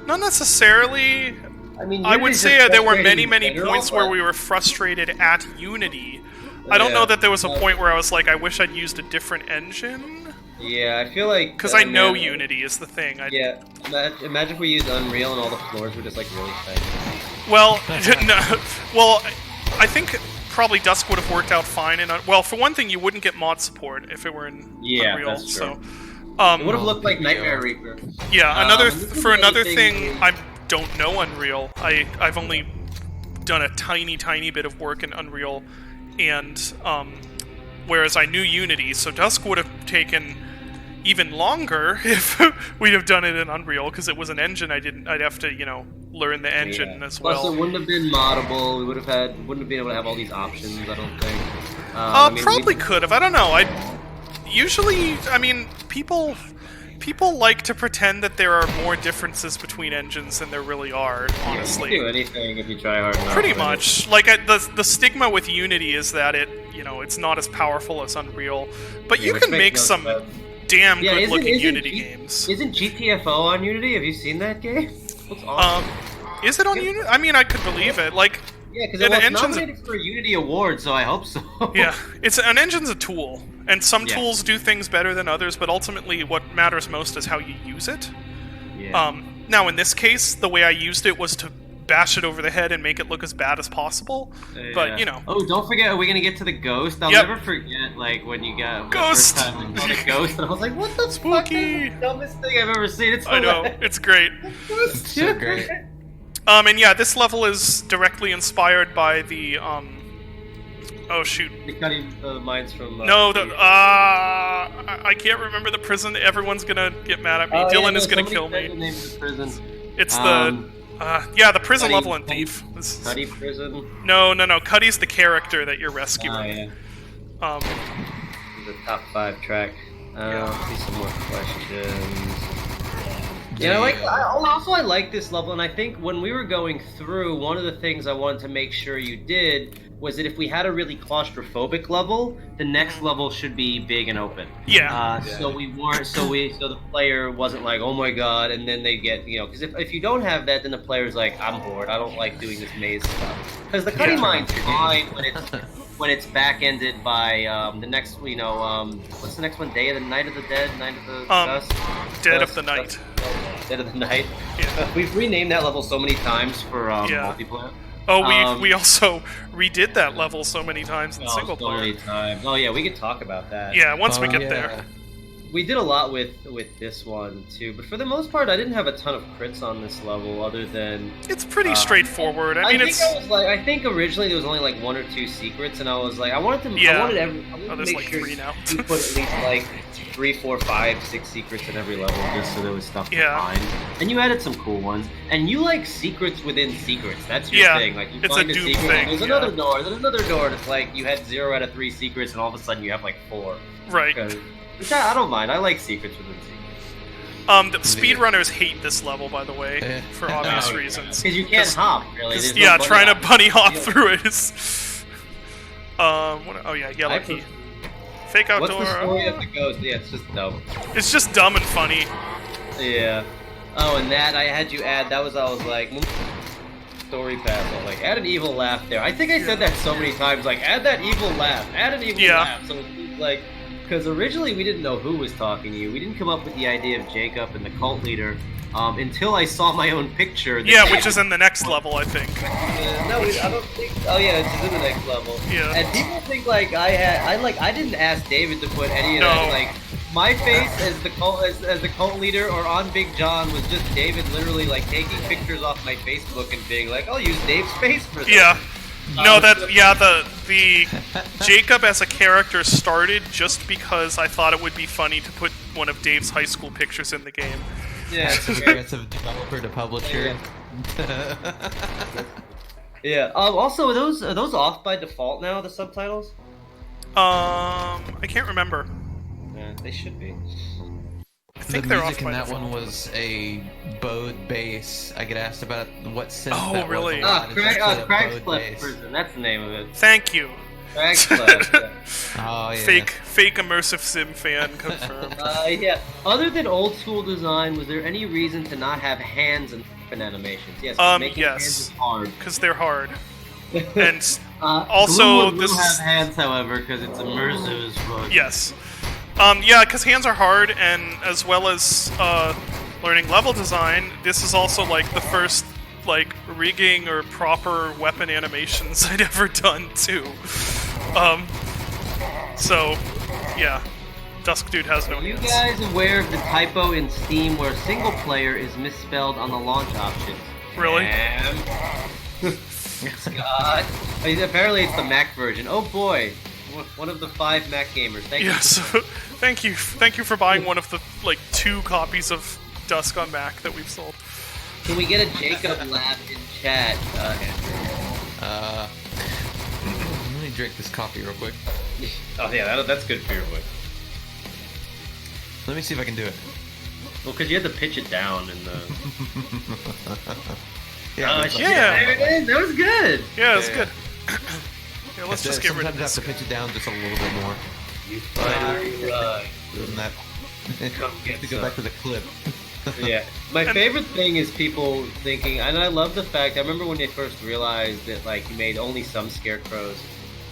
[SPEAKER 1] Not necessarily.
[SPEAKER 7] I mean,
[SPEAKER 1] I would
[SPEAKER 7] Unity's
[SPEAKER 1] say
[SPEAKER 7] just
[SPEAKER 1] there were
[SPEAKER 7] frustrating
[SPEAKER 1] many,
[SPEAKER 7] in general,
[SPEAKER 1] points where
[SPEAKER 7] but-
[SPEAKER 1] we were frustrated at Unity. I don't
[SPEAKER 7] Yeah.
[SPEAKER 1] know that there was a point where I was like, I wish I'd used a different engine.
[SPEAKER 7] Yeah, I feel like
[SPEAKER 1] Because I know
[SPEAKER 7] man,
[SPEAKER 1] Unity is the thing.
[SPEAKER 7] Yeah, imagine if we used Unreal and all the floors were just like really shiny.
[SPEAKER 1] Well, no, well, I think probably Dusk would have worked out fine. Well, for one thing, you wouldn't get mod support if it were in
[SPEAKER 7] Yeah,
[SPEAKER 1] Unreal.
[SPEAKER 7] that's true.
[SPEAKER 1] So,
[SPEAKER 7] It would have looked like Nightmare Reaper.
[SPEAKER 1] yeah.
[SPEAKER 7] this is
[SPEAKER 1] For another
[SPEAKER 7] anything-
[SPEAKER 1] thing, I don't know Unreal. I've only done a tiny bit of work in Unreal, and whereas I knew Unity, so Dusk would have taken even longer if we'd have done it in Unreal, because it was an engine I'd have to, learn the engine as
[SPEAKER 7] Plus,
[SPEAKER 1] well.
[SPEAKER 7] it wouldn't have been moddable. We wouldn't have been able to have all these options. I don't think. I mean,
[SPEAKER 1] Probably could have. I don't know. People like to pretend that there are more differences between engines than there really are. Honestly,
[SPEAKER 7] You can do anything if you try hard enough.
[SPEAKER 1] pretty
[SPEAKER 7] but
[SPEAKER 1] much. Like the stigma with Unity is that it's not as powerful as Unreal, but you
[SPEAKER 7] which
[SPEAKER 1] can
[SPEAKER 7] makes
[SPEAKER 1] make
[SPEAKER 7] no
[SPEAKER 1] some
[SPEAKER 7] sense.
[SPEAKER 1] damn
[SPEAKER 7] Yeah,
[SPEAKER 1] good-looking
[SPEAKER 7] isn't
[SPEAKER 1] Unity
[SPEAKER 7] G-
[SPEAKER 1] games.
[SPEAKER 7] Isn't GTFO on Unity? Have you seen that game? Looks awesome.
[SPEAKER 1] Is it on Unity? I mean, I could believe it. Like,
[SPEAKER 7] Yeah, because
[SPEAKER 1] Yeah,
[SPEAKER 7] it
[SPEAKER 1] the
[SPEAKER 7] was
[SPEAKER 1] engine's-
[SPEAKER 7] nominated for a Unity Award, so I hope so.
[SPEAKER 1] yeah, an engine's a tool, and some
[SPEAKER 7] Yeah.
[SPEAKER 1] tools do things better than others. But ultimately, what matters most is how you use it.
[SPEAKER 7] Yeah.
[SPEAKER 1] Now, in this case, the way I used it was to bash it over the head and make it look as bad as possible. But,
[SPEAKER 7] Oh, don't forget, are we gonna get to the ghost? I'll
[SPEAKER 1] Yep.
[SPEAKER 7] never forget, like, when you got
[SPEAKER 1] Ghost!
[SPEAKER 7] the first time we got a ghost, and I was like, what the
[SPEAKER 1] Spooky!
[SPEAKER 7] fuck? That's the dumbest thing I've ever seen. It's
[SPEAKER 1] I know,
[SPEAKER 7] hilarious.
[SPEAKER 1] it's great.
[SPEAKER 2] So great.
[SPEAKER 1] And yeah, this level is directly inspired by the, oh shoot.
[SPEAKER 7] The cutting mines from...
[SPEAKER 1] No, I can't remember the prison. Everyone's gonna get mad at me. Dylan is gonna kill me.
[SPEAKER 7] The name of the prison.
[SPEAKER 1] It's
[SPEAKER 7] Um,
[SPEAKER 1] the prison
[SPEAKER 7] Cuddy-
[SPEAKER 1] level in Thief. This is-
[SPEAKER 7] Cuddy prison.
[SPEAKER 1] No. Cuddy's the character that you're rescuing.
[SPEAKER 7] Oh, yeah.
[SPEAKER 1] Um,
[SPEAKER 7] The top 5 track. Let's see some more questions. Yeah, I like this level, and I think when we were going through, one of the things I wanted to make sure you did was that if we had a really claustrophobic level, the next level should be big and open.
[SPEAKER 1] Yeah.
[SPEAKER 7] So we weren't, so the player wasn't like, oh my god, and then they get, because if you don't have that, then the player's like, I'm bored, I don't like doing this maze stuff. Because the cutting mine's fine when it's back-ended by the next, what's the next one? Day of the Night of the Dead? Night of the Dusk?
[SPEAKER 1] Dead
[SPEAKER 7] Dusk,
[SPEAKER 1] of the Night.
[SPEAKER 7] Dead of the Night.
[SPEAKER 1] Yeah.
[SPEAKER 7] We've renamed that level so many times for
[SPEAKER 1] Yeah.
[SPEAKER 7] multiplayer.
[SPEAKER 1] Oh, we also redid that level so many times in single
[SPEAKER 7] so
[SPEAKER 1] player.
[SPEAKER 7] many times. Oh yeah, we could talk about that.
[SPEAKER 1] Yeah, once we
[SPEAKER 2] Oh,
[SPEAKER 1] get
[SPEAKER 2] yeah.
[SPEAKER 1] there.
[SPEAKER 7] We did a lot with this one too, but for the most part, I didn't have a ton of crits on this level, other than
[SPEAKER 1] It's pretty straightforward. I mean,
[SPEAKER 7] I think originally there was only like 1 or 2 secrets, and I was like, I wanted to
[SPEAKER 1] Yeah.
[SPEAKER 7] to
[SPEAKER 1] there's
[SPEAKER 7] make
[SPEAKER 1] like
[SPEAKER 7] sure
[SPEAKER 1] 3 now.
[SPEAKER 7] you put at least like 3, 4, 5, 6 secrets in every level, just so there was stuff to
[SPEAKER 1] Yeah.
[SPEAKER 7] find. And you added some cool ones, and you like secrets within secrets. That's your
[SPEAKER 1] Yeah,
[SPEAKER 7] thing. Like you
[SPEAKER 1] it's
[SPEAKER 7] find
[SPEAKER 1] a Doom
[SPEAKER 7] secret,
[SPEAKER 1] thing,
[SPEAKER 7] and there's
[SPEAKER 1] yeah.
[SPEAKER 7] another door, there's another door, and it's like you had 0 out of 3 secrets, and all of a sudden you have like 4.
[SPEAKER 1] Right.
[SPEAKER 7] Which I don't mind. I like secrets within secrets.
[SPEAKER 1] The speedrunners hate this level, by the way,
[SPEAKER 2] Yeah.
[SPEAKER 1] for obvious
[SPEAKER 2] Oh,
[SPEAKER 1] reasons.
[SPEAKER 7] Because you can't hop, really. There's no bunny
[SPEAKER 1] trying to
[SPEAKER 7] hop.
[SPEAKER 1] bunny hop
[SPEAKER 7] Yeah.
[SPEAKER 1] through it is. Yellow
[SPEAKER 7] I
[SPEAKER 1] key. Fake
[SPEAKER 7] What's
[SPEAKER 1] outdoor.
[SPEAKER 7] the story of the ghost? Yeah, it's just dumb.
[SPEAKER 1] It's just dumb and funny.
[SPEAKER 7] Yeah. Oh, and that I had you add. I was like, story path. I was like, add an evil laugh there. I think I said that so many times. Like, add that evil laugh. Add an evil
[SPEAKER 1] Yeah.
[SPEAKER 7] laugh. So it's like, because originally we didn't know who was talking to you. We didn't come up with the idea of Jacob and the cult leader until I saw my own picture.
[SPEAKER 1] Yeah, which is in the next level, I think.
[SPEAKER 7] No, I don't think. Oh yeah, it's in the next level.
[SPEAKER 1] Yeah.
[SPEAKER 7] And people think like I didn't ask David to put any of
[SPEAKER 1] No.
[SPEAKER 7] that like My face as the cult leader or on Big John was just David literally like taking pictures off my Facebook and being like, I'll use Dave's face for this.
[SPEAKER 1] Yeah. No, the Jacob as a character started just because I thought it would be funny to put one of Dave's high school pictures in the game.
[SPEAKER 7] Yeah.
[SPEAKER 2] Aggressive developer to publisher.
[SPEAKER 7] Yeah. Also, are those off by default now? The subtitles?
[SPEAKER 1] I can't remember.
[SPEAKER 7] Yeah, they should be.
[SPEAKER 1] I think
[SPEAKER 2] The
[SPEAKER 1] they're
[SPEAKER 2] music
[SPEAKER 1] off
[SPEAKER 2] in
[SPEAKER 1] by
[SPEAKER 2] that
[SPEAKER 1] default.
[SPEAKER 2] one was a bowed bass. I get asked about what synth
[SPEAKER 1] Oh,
[SPEAKER 2] that
[SPEAKER 1] really?
[SPEAKER 2] was. a lot. It's actually a
[SPEAKER 7] Craig's
[SPEAKER 2] bowed
[SPEAKER 7] Cliff
[SPEAKER 2] bass.
[SPEAKER 7] Prison. That's the name of it.
[SPEAKER 1] Thank you.
[SPEAKER 7] Craig's Cliff. Yeah.
[SPEAKER 2] Oh yeah.
[SPEAKER 1] Fake immersive sim fan confirmed.
[SPEAKER 7] Yeah. Other than old school design, was there any reason to not have hands and animations? Yes. 'Cause making
[SPEAKER 1] Yes.
[SPEAKER 7] hands is hard.
[SPEAKER 1] Because they're hard. And
[SPEAKER 7] Also,
[SPEAKER 1] this
[SPEAKER 7] will
[SPEAKER 1] is-
[SPEAKER 7] have hands, however, because it's immersive as fuck.
[SPEAKER 1] yes. Yeah, because hands are hard, and as well as learning level design, this is also like the first like rigging or proper weapon animations I'd ever done too. So yeah, Dusk Dude has no
[SPEAKER 7] Are you
[SPEAKER 1] hands.
[SPEAKER 7] guys aware of the typo in Steam where single player is misspelled on the launch options?
[SPEAKER 1] Really?
[SPEAKER 7] God. Apparently it's the Mac version. Oh boy. One of the 5 Mac gamers. Thank you.
[SPEAKER 1] Yes, thank you for buying one of the like 2 copies of Dusk on Mac that we've sold.
[SPEAKER 7] Can we get a Jacob laugh in chat?
[SPEAKER 2] Let me drink this coffee real quick.
[SPEAKER 7] Oh yeah, that's good for your voice.
[SPEAKER 2] Let me see if I can do it.
[SPEAKER 7] Well, because you had to pitch it down and the.
[SPEAKER 2] Yeah.
[SPEAKER 7] Shit,
[SPEAKER 1] Yeah.
[SPEAKER 7] there it is. That was good.
[SPEAKER 1] Yeah, it's
[SPEAKER 2] Yeah.
[SPEAKER 1] good. Yeah, let's just get rid of
[SPEAKER 2] Sometimes I have
[SPEAKER 1] this.
[SPEAKER 2] to pitch it down just a little bit more.
[SPEAKER 7] You finally lied.
[SPEAKER 2] Than that.
[SPEAKER 7] Come
[SPEAKER 2] I
[SPEAKER 7] get
[SPEAKER 2] have to go
[SPEAKER 7] some.
[SPEAKER 2] back to the clip.
[SPEAKER 7] Yeah. My favorite thing is people thinking, and I love the fact. I remember when they first realized that like you made only some scarecrows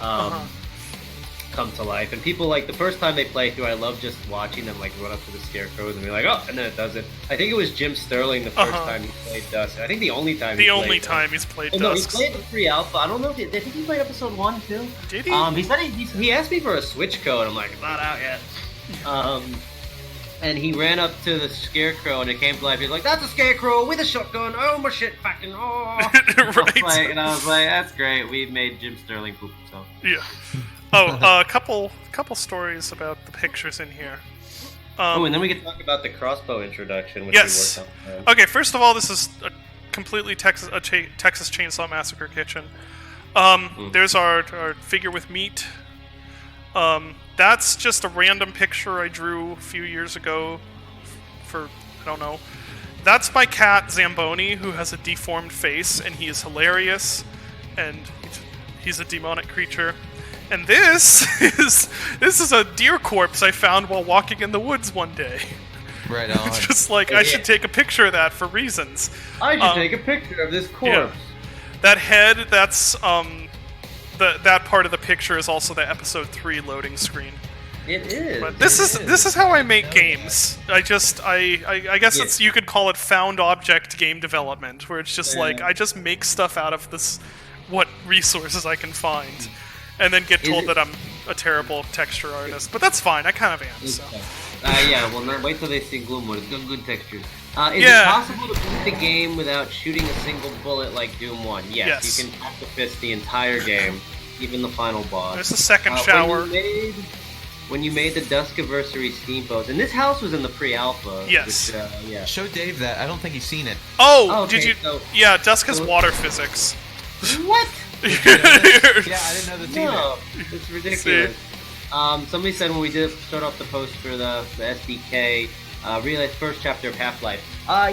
[SPEAKER 7] come to life, and people like the first time they play through. I love just watching them like run up to the scarecrows and be like, oh, and then it does it. I think it was Jim Sterling the first time he played Dusk. I think the only time.
[SPEAKER 1] The
[SPEAKER 7] he
[SPEAKER 1] only
[SPEAKER 7] played
[SPEAKER 1] time he's played
[SPEAKER 7] Oh, no, he
[SPEAKER 1] Dusk.
[SPEAKER 7] played the pre-alpha. I don't know if I think he played episode 1 too.
[SPEAKER 1] Did he?
[SPEAKER 7] He said he asked me for a Switch code. I'm like, it's not out yet. And he ran up to the scarecrow and it came to life. He's like, that's a scarecrow with a shotgun. Oh my shit, fucking oh.
[SPEAKER 1] Right.
[SPEAKER 7] And I was like, that's great. We made Jim Sterling poop himself.
[SPEAKER 1] Yeah. Oh, a couple stories about the pictures in here.
[SPEAKER 7] Oh, and then we can talk about the crossbow introduction, which
[SPEAKER 1] Yes.
[SPEAKER 7] we worked on.
[SPEAKER 1] Okay, first of all, this is a completely Texas Chainsaw Massacre kitchen. There's our figure with meat. That's just a random picture I drew a few years ago for, I don't know. That's my cat, Zamboni, who has a deformed face, and he is hilarious, and he's a demonic creature. And this is a deer corpse I found while walking in the woods one day.
[SPEAKER 2] Right on.
[SPEAKER 1] It's just like, I should take a picture of that for reasons.
[SPEAKER 7] I should take a picture of this corpse.
[SPEAKER 1] That head, that's, that part of the picture is also the episode 3 loading screen.
[SPEAKER 7] It is.
[SPEAKER 1] But this is how I make games. I guess it's, you could call it found object game development, where it's just like I just make stuff out of this, what resources I can find, and then get told that I'm a terrible texture artist. But that's fine. I kind of am. So.
[SPEAKER 7] Yeah, well, wait till they see Gloomwood. It's got good textures. Is
[SPEAKER 1] Yeah.
[SPEAKER 7] it possible to beat the game without shooting a single bullet like Doom 1? Yes.
[SPEAKER 1] Yes.
[SPEAKER 7] You can tap the fist the entire game, even the final boss.
[SPEAKER 1] There's a second shower.
[SPEAKER 7] When you made the Duskiversary Steam post, and this house was in the pre-alpha.
[SPEAKER 1] Yes.
[SPEAKER 7] Which, yeah.
[SPEAKER 2] Show Dave that. I don't think he's seen it.
[SPEAKER 1] Oh,
[SPEAKER 7] Okay,
[SPEAKER 1] did you?
[SPEAKER 7] so-
[SPEAKER 1] Yeah, Dusk has water physics.
[SPEAKER 7] What?
[SPEAKER 2] Yeah, I didn't know this
[SPEAKER 7] No,
[SPEAKER 2] either.
[SPEAKER 7] it's ridiculous. Somebody said when we did start off the post for the SDK, realized first chapter of Half-Life.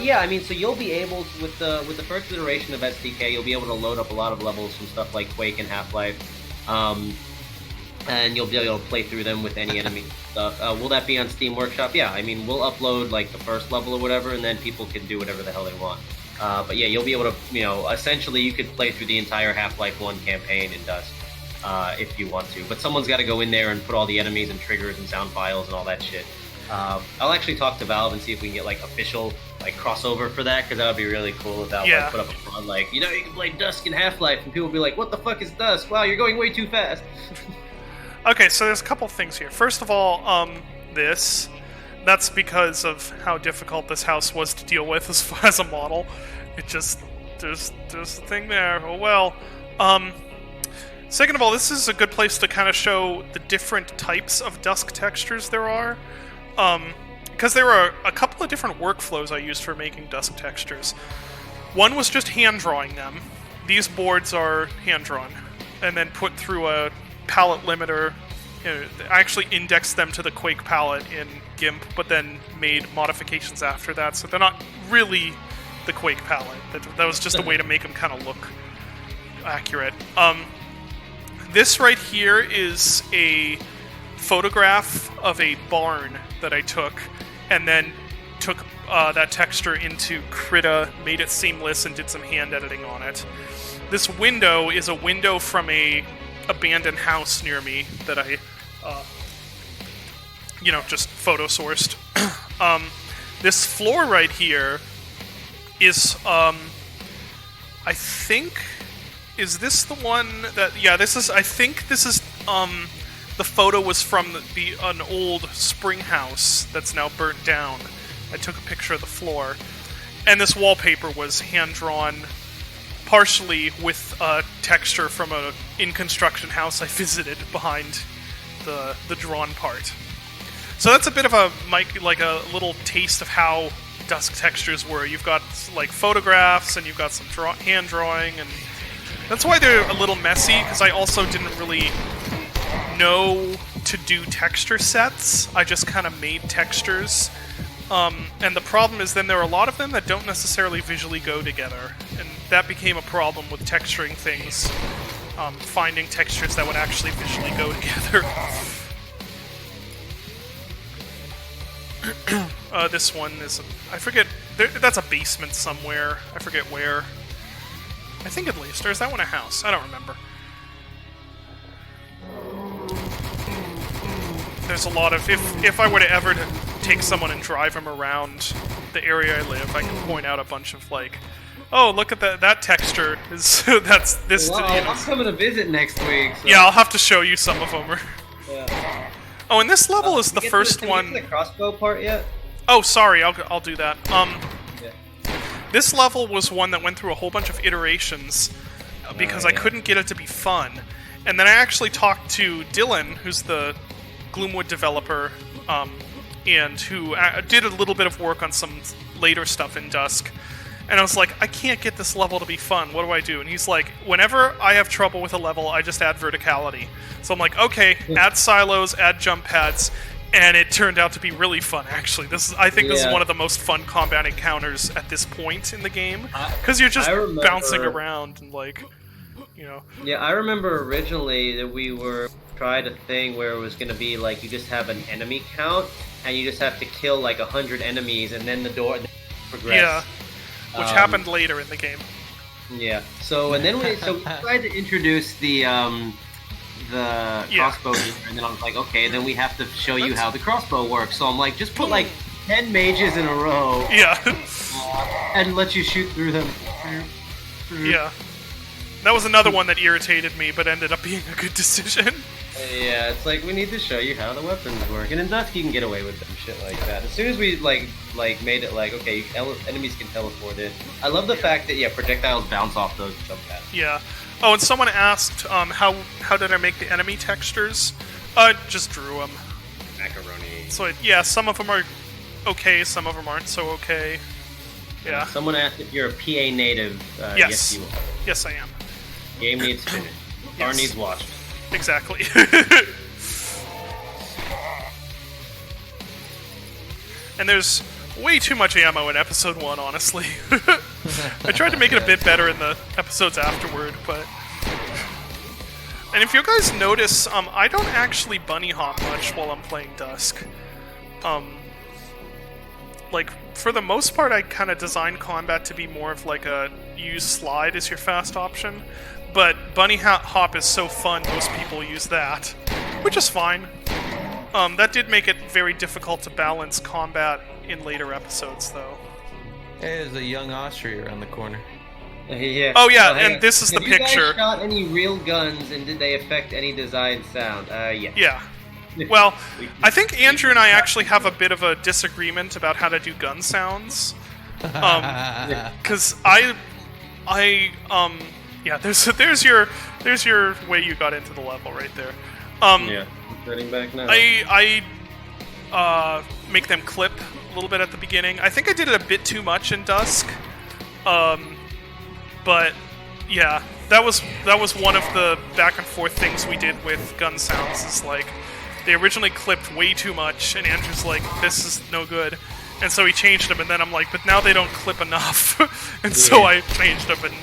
[SPEAKER 7] Yeah, I mean, so you'll be able to, with the first iteration of SDK, you'll be able to load up a lot of levels from stuff like Quake and Half-Life, and you'll be able to play through them with any enemy stuff. Will that be on Steam Workshop? Yeah, I mean, we'll upload like the first level or whatever, and then people can do whatever the hell they want. But yeah, you'll be able to, essentially you could play through the entire Half-Life 1 campaign in Dusk. If you want to, but someone's got to go in there and put all the enemies and triggers and sound files and all that shit. I'll actually talk to Valve and see if we can get like official like crossover for that, because that would be really cool if Valve like, put up a front like, you can play Dusk in Half-Life, and people will be like, what the fuck is Dusk? Wow, you're going way too fast.
[SPEAKER 1] Okay, so there's a couple things here. First of all, this That's because of how difficult this house was to deal with as far as a model. It just there's a thing there. Oh well. Second of all, this is a good place to kind of show the different types of Dusk textures there are. Because there are a couple of different workflows I used for making Dusk textures. One was just hand drawing them. These boards are hand drawn, and then put through a palette limiter. I actually indexed them to the Quake palette in GIMP, but then made modifications after that, so they're not really the Quake palette. That was just a way to make them kind of look accurate. This right here is a photograph of a barn that I took, and then took that texture into Krita, made it seamless, and did some hand editing on it. This window is a window from a abandoned house near me that I, just photo sourced. This floor right here is, I think, is this the one that, yeah, this is, I think this is, the photo was from an old spring house that's now burnt down. I took a picture of the floor. And this wallpaper was hand-drawn, partially with texture from a in-construction house I visited behind the drawn part. So that's a bit of a little taste of how Dusk textures were. You've got like photographs, and you've got some hand drawing, and that's why they're a little messy, because I also didn't really know to do texture sets. I just kind of made textures. And the problem is then there are a lot of them that don't necessarily visually go together. And that became a problem with texturing things. Finding textures that would actually visually go together. This one is, I forget, that's a basement somewhere. I forget where. I think at least, or is that one a house? I don't remember. There's a lot of, if I were to ever take someone and drive them around the area I live, I can point out a bunch of like, oh, look at that texture is that's this.
[SPEAKER 7] Well, I'm coming to visit next week. So.
[SPEAKER 1] Yeah, I'll have to show you some of them.
[SPEAKER 7] Yeah.
[SPEAKER 1] Oh, and this level is the first one.
[SPEAKER 7] Did you get to the crossbow part yet?
[SPEAKER 1] Oh, sorry, I'll do that.
[SPEAKER 7] Yeah.
[SPEAKER 1] This level was one that went through a whole bunch of iterations because I couldn't get it to be fun. And then I actually talked to Dylan, who's the Gloomwood developer, and who did a little bit of work on some later stuff in Dusk. And I was like, I can't get this level to be fun. What do I do? And he's like, whenever I have trouble with a level, I just add verticality. So I'm like, okay, add silos, add jump pads. And it turned out to be really fun, actually. I think this is one of the most fun combat encounters at this point in the game. Because you're just bouncing around and, like, you know.
[SPEAKER 7] Yeah, I remember originally that we tried a thing where it was going to be, like, you just have an enemy count, and you just have to kill, like, 100 enemies, and then the door progress.
[SPEAKER 1] Yeah, which happened later in the game.
[SPEAKER 7] Yeah, so, and then we tried to introduce the crossbow here, and then I was like, okay, then we have to show you how the crossbow works. So I'm like, just put like 10 mages in a row.
[SPEAKER 1] Yeah.
[SPEAKER 7] And let you shoot through them.
[SPEAKER 1] Yeah. That was another one that irritated me, but ended up being a good decision.
[SPEAKER 7] Yeah, it's like, we need to show you how the weapons work. And in Dusk, you can get away with them shit like that. As soon as we, like made it like, okay, enemies can teleport in. I love the fact that, projectiles bounce off those jump pads.
[SPEAKER 1] Yeah. Oh, and someone asked, how did I make the enemy textures? Just drew them.
[SPEAKER 7] Macaroni.
[SPEAKER 1] So, yeah, some of them are okay, some of them aren't so okay. Yeah.
[SPEAKER 7] Someone asked if you're a PA native.
[SPEAKER 1] Yes.
[SPEAKER 7] Yes, you are.
[SPEAKER 1] Yes, I am.
[SPEAKER 7] Game needs finished. Car needs watched.
[SPEAKER 1] Exactly. And there's way too much ammo in episode 1, honestly. I tried to make it a bit better in the episodes afterward, but... And if you guys notice, I don't actually bunny hop much while I'm playing Dusk. Like, for the most part, I kind of design combat to be more of like a use slide as your fast option. But bunny hop is so fun, most people use that. Which is fine. That did make it very difficult to balance combat in later episodes, though.
[SPEAKER 2] Hey, there's a young Austria around the corner.
[SPEAKER 7] Yeah.
[SPEAKER 1] Oh yeah, and this is the
[SPEAKER 7] Have you
[SPEAKER 1] picture.
[SPEAKER 7] guys shot any real guns, and did they affect any design sound? Yeah.
[SPEAKER 1] Yeah. Well, I think Andrew and I actually have a bit of a disagreement about how to do gun sounds. Because yeah, there's your way you got into the level right there.
[SPEAKER 7] Yeah, I'm turning back now.
[SPEAKER 1] I make them clip a little bit at the beginning. I think I did it a bit too much in Dusk. But yeah, that was one of the back and forth things we did with gun sounds. Is like they originally clipped way too much, and Andrew's like, "This is no good," and so he changed them. And then I'm like, "But now they don't clip enough," and so I changed them. And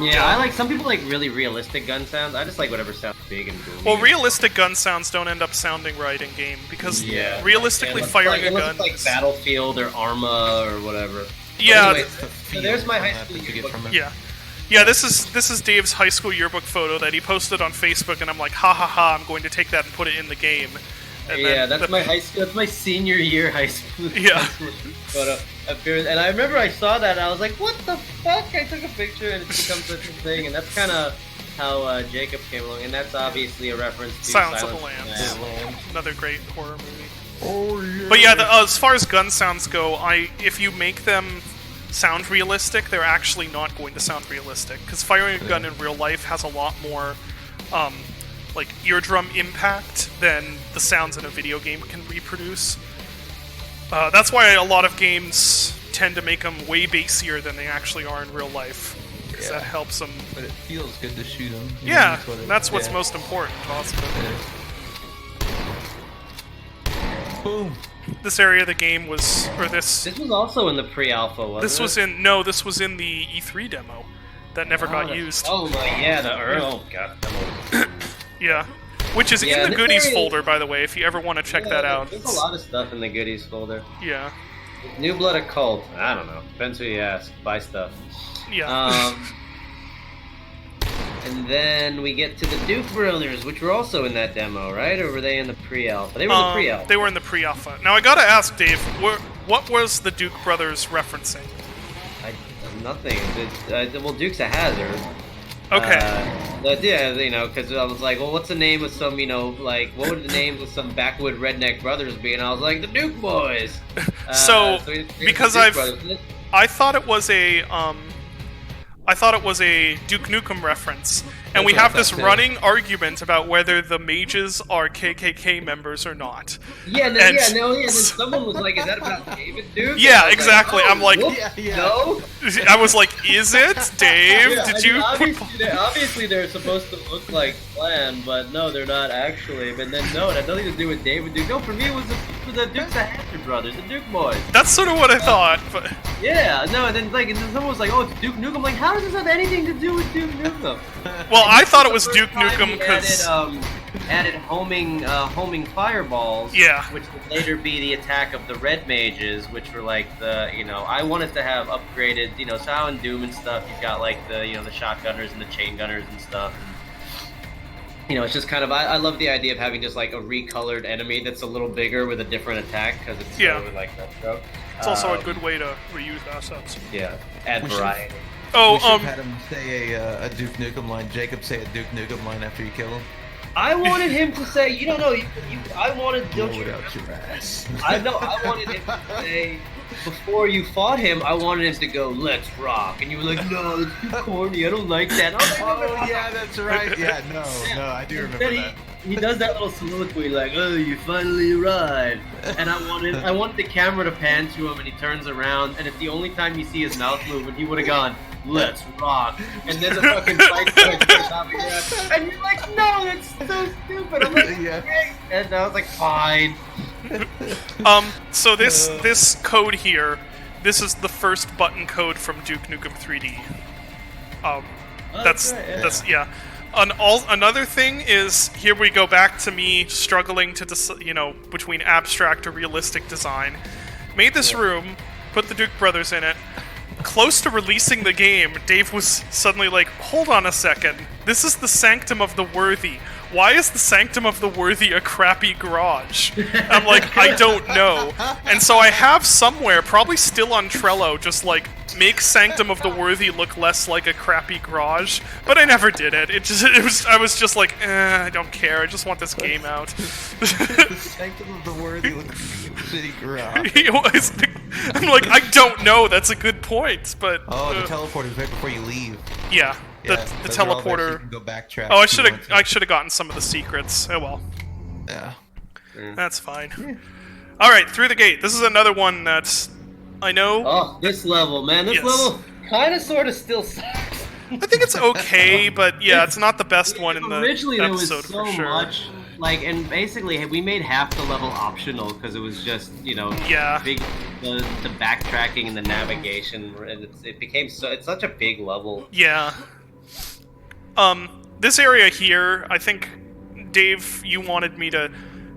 [SPEAKER 7] yeah, I like some people like really realistic gun sounds. I just like whatever sounds big and booming.
[SPEAKER 1] well, realistic gun sounds don't end up sounding right in game because realistically firing a gun,
[SPEAKER 7] like Battlefield or Arma or whatever.
[SPEAKER 1] Yeah.
[SPEAKER 7] Anyway, so there's my high school yearbook.
[SPEAKER 1] Yeah, this is Dave's high school yearbook photo that he posted on Facebook, and I'm like, ha ha ha, I'm going to take that and put it in the game. And
[SPEAKER 7] yeah, that's my high school. That's my senior year high school.
[SPEAKER 1] Yeah.
[SPEAKER 7] Photo appearance, and I remember I saw that, and I was like, "What the fuck?" I took a picture, and it becomes such a thing, and that's kind of how Jacob came along, and that's obviously a reference to
[SPEAKER 1] Silence of the Lambs. Another great horror movie.
[SPEAKER 5] Oh yeah.
[SPEAKER 1] But yeah, as far as gun sounds go, if you make them sound realistic, they're actually not going to sound realistic, because firing a gun in real life has a lot more like eardrum impact than the sounds in a video game can reproduce. That's why a lot of games tend to make them way bassier than they actually are in real life, because that helps them.
[SPEAKER 2] But it feels good to shoot them.
[SPEAKER 1] Yeah, that's what's most important, possibly.
[SPEAKER 2] Boom.
[SPEAKER 1] This area of the game was, or this.
[SPEAKER 7] This was also in the pre-alpha, wasn't
[SPEAKER 1] This
[SPEAKER 7] it?
[SPEAKER 1] was this was in the E3 demo that never got used.
[SPEAKER 7] Oh my, yeah, oh god.
[SPEAKER 1] Yeah, which is in the
[SPEAKER 7] this
[SPEAKER 1] goodies
[SPEAKER 7] area-
[SPEAKER 1] folder, by the way, if you ever want to check that out.
[SPEAKER 7] There's a lot of stuff in the goodies folder.
[SPEAKER 1] Yeah,
[SPEAKER 7] New Blood Occult. I don't know. Depends who you ask. Buy stuff.
[SPEAKER 1] yeah.
[SPEAKER 7] And then we get to the Duke Brothers, which were also in that demo, right? Or were they in the pre-alpha? They were in the pre-alpha.
[SPEAKER 1] They were in the pre-alpha. Now I gotta ask Dave, what was the Duke brothers referencing?
[SPEAKER 7] Nothing. Well, Duke's a Hazard.
[SPEAKER 1] Okay.
[SPEAKER 7] Yeah, you know, because I was like, well, what's the name of some, you know, like, what would the names of some backwood redneck brothers be? And I was like, the Duke Boys.
[SPEAKER 1] So
[SPEAKER 7] it's
[SPEAKER 1] because
[SPEAKER 7] the Duke Brothers.
[SPEAKER 1] I thought it was a Duke Nukem reference, and we have this running argument about whether the mages are KKK members or not.
[SPEAKER 7] Yeah, no,
[SPEAKER 1] And-
[SPEAKER 7] yeah, no, yeah. And then someone was like, "Is that about David Duke?"
[SPEAKER 1] Yeah,
[SPEAKER 7] And I was
[SPEAKER 1] exactly.
[SPEAKER 7] Like,
[SPEAKER 1] I'm like,
[SPEAKER 7] whoops, no.
[SPEAKER 1] I was like, is it, Dave?
[SPEAKER 7] Yeah,
[SPEAKER 1] Did
[SPEAKER 7] I mean,
[SPEAKER 1] you?
[SPEAKER 7] obviously they're supposed to look like Clan, but no, they're not actually. But then no, it had nothing to do with David Duke. No, for me it was the Duke's the Hatcher brothers, the Duke boys.
[SPEAKER 1] That's sort of what I thought, but
[SPEAKER 7] Yeah, no, and then and then someone was like, "Oh, it's Duke Nukem." I'm like, how does this have anything to do with Duke Nukem?
[SPEAKER 1] well, I thought it was
[SPEAKER 7] The
[SPEAKER 1] Duke
[SPEAKER 7] first time
[SPEAKER 1] Nukem
[SPEAKER 7] he
[SPEAKER 1] because
[SPEAKER 7] added homing fireballs.
[SPEAKER 1] Yeah.
[SPEAKER 7] Which would later be the attack of the Red Mages, which were like the, you know, I wanted to have upgraded, you know, so how in Doom and stuff you've got like the, you know, the shotgunners and the chain gunners and stuff. And, you know, it's just kind of, I love the idea of having just like a recolored enemy that's a little bigger with a different attack, because it's
[SPEAKER 1] Yeah.
[SPEAKER 7] sort of like that stuff.
[SPEAKER 1] it's also a good way to reuse assets.
[SPEAKER 7] Yeah, add
[SPEAKER 2] We should-
[SPEAKER 7] variety.
[SPEAKER 2] We should have had him say a Duke Nukem line. Jacob say a Duke Nukem line after you kill him.
[SPEAKER 7] I wanted him to say, you don't know, I wanted, don't
[SPEAKER 2] Blow
[SPEAKER 7] you
[SPEAKER 2] it out your ass.
[SPEAKER 7] I know. I wanted him to say before you fought him. I wanted him to go, "Let's rock," and you were like, "No, that's too corny. I don't like that." I was like,
[SPEAKER 5] Oh yeah, that's right. Yeah, no, I do remember
[SPEAKER 7] Then
[SPEAKER 5] that.
[SPEAKER 7] he does that little soliloquy like, "Oh, you finally arrived," and I wanted the camera to pan to him, and he turns around, and it's the only time you see his mouth move, and he would have gone, "Let's rock," and then the fucking fight starts on top of your head, and you're like, "No, that's so stupid." I'm like,
[SPEAKER 2] Yeah.
[SPEAKER 7] "Okay," and I was like, "Fine."
[SPEAKER 1] So this code here, this is the first button code from Duke Nukem 3D. That's
[SPEAKER 7] right, yeah.
[SPEAKER 1] Another thing is, here we go back to me struggling to between abstract or realistic design. Made this room, put the Duke brothers in it. Close to releasing the game, Dave was suddenly like, "Hold on a second. This is the Sanctum of the Worthy. Why is the Sanctum of the Worthy a crappy garage?" I'm like, "I don't know." And so I have somewhere, probably still on Trello, just like make Sanctum of the Worthy look less like a crappy garage, but I never did it. I was just like, I don't care. I just want this game out.
[SPEAKER 2] The Sanctum of the Worthy looks like a shitty garage.
[SPEAKER 1] I'm like, I don't know. That's a good point, but
[SPEAKER 2] Oh, the teleporter's right before you leave.
[SPEAKER 1] yeah, the
[SPEAKER 2] those are all there so you
[SPEAKER 1] teleporter.
[SPEAKER 2] can go backtrack
[SPEAKER 1] Oh,
[SPEAKER 2] if you want to.
[SPEAKER 1] I should have gotten some of the secrets. Oh well,
[SPEAKER 2] Yeah.
[SPEAKER 1] that's fine. All right, through the gate. This is another one that I know.
[SPEAKER 7] Oh, this level, man. This
[SPEAKER 1] Yes.
[SPEAKER 7] level kind of sort of still sucks.
[SPEAKER 1] I think it's okay, but yeah, it's not the best one in the
[SPEAKER 7] Originally, there was
[SPEAKER 1] episode
[SPEAKER 7] so
[SPEAKER 1] for sure.
[SPEAKER 7] much, like, and basically we made half the level optional because it was just,
[SPEAKER 1] Yeah.
[SPEAKER 7] big, the backtracking and the navigation, and it became it's such a big level.
[SPEAKER 1] Yeah. This area here, I think, Dave, you wanted me to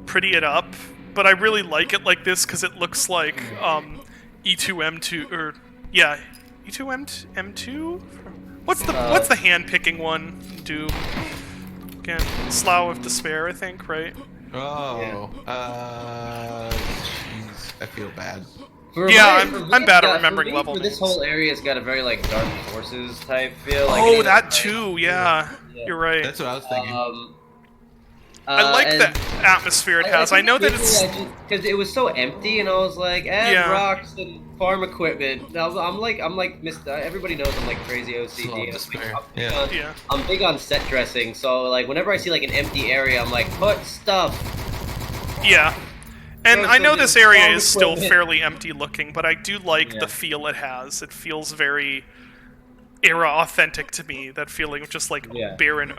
[SPEAKER 1] pretty it up, but I really like it like this because it looks like E2M2 or yeah, E2M2. What's the hand picking one do? Again, Slough of Despair, I think, right?
[SPEAKER 2] Oh. Jeez. I feel bad.
[SPEAKER 1] I'm bad at remembering level
[SPEAKER 7] This
[SPEAKER 1] names.
[SPEAKER 7] whole area's got a very like Dark Forces type feel. Like,
[SPEAKER 1] Oh,
[SPEAKER 7] it
[SPEAKER 1] that
[SPEAKER 7] ain't,
[SPEAKER 1] too. Yeah, you're right.
[SPEAKER 2] That's what I was thinking.
[SPEAKER 1] I like
[SPEAKER 7] and
[SPEAKER 1] the atmosphere it has. I know that it's.
[SPEAKER 7] because it was so empty, and I was like,
[SPEAKER 1] Yeah.
[SPEAKER 7] rocks and farm equipment. Now, I'm like Mr. Everybody knows I'm like crazy
[SPEAKER 2] Slough of
[SPEAKER 7] OCD.
[SPEAKER 2] Despair.
[SPEAKER 7] I'm big
[SPEAKER 2] Yeah.
[SPEAKER 7] on-
[SPEAKER 1] Yeah.
[SPEAKER 7] I'm big on set dressing, so like whenever I see like an empty area, I'm like, put stuff.
[SPEAKER 1] Yeah. And
[SPEAKER 7] Yeah,
[SPEAKER 1] I
[SPEAKER 7] so
[SPEAKER 1] know
[SPEAKER 7] there's
[SPEAKER 1] this area
[SPEAKER 7] farm
[SPEAKER 1] is still
[SPEAKER 7] equipment.
[SPEAKER 1] fairly empty looking, but I do like
[SPEAKER 7] Yeah.
[SPEAKER 1] the feel it has. It feels very era authentic to me. That feeling of just like
[SPEAKER 7] Yeah.
[SPEAKER 1] barren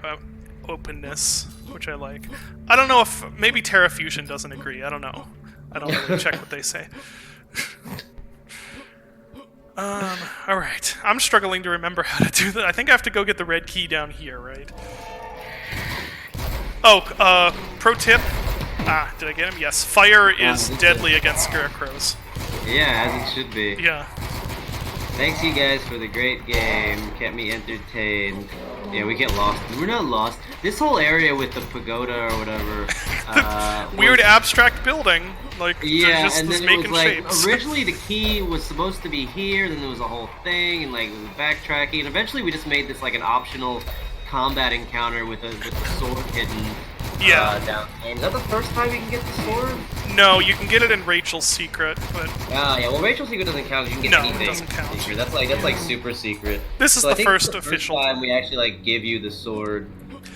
[SPEAKER 1] openness, which I like. I don't know if maybe Terra Fusion doesn't agree. I don't know. I don't really check what they say. All right. I'm struggling to remember how to do that. I think I have to go get the red key down here, right? Oh, pro tip. Ah, did I get him? Yes. Fire is
[SPEAKER 7] this
[SPEAKER 1] deadly against scarecrows.
[SPEAKER 7] Yeah, as it should be.
[SPEAKER 1] Yeah.
[SPEAKER 7] Thanks you guys for the great game. Kept me entertained. Yeah, we get lost. We're not lost. This whole area with the pagoda or whatever.
[SPEAKER 1] Weird abstract building. Like, they're
[SPEAKER 7] Yeah,
[SPEAKER 1] just
[SPEAKER 7] and then it
[SPEAKER 1] making
[SPEAKER 7] was like
[SPEAKER 1] shapes.
[SPEAKER 7] originally the key was supposed to be here. Then there was a whole thing, and like it was backtracking. And eventually we just made this like an optional combat encounter with the sword hidden.
[SPEAKER 1] Yeah.
[SPEAKER 7] Down there. Is that the first time you can get the sword?
[SPEAKER 1] No, you can get it in Rachel's secret, but
[SPEAKER 7] Ah, yeah. Well, Rachel's secret doesn't count. You can get
[SPEAKER 1] No, it
[SPEAKER 7] anything.
[SPEAKER 1] doesn't count.
[SPEAKER 7] Secret. That's like super secret.
[SPEAKER 1] this is
[SPEAKER 7] So I
[SPEAKER 1] the
[SPEAKER 7] think
[SPEAKER 1] first
[SPEAKER 7] it's the
[SPEAKER 1] official
[SPEAKER 7] time we actually like give you the sword,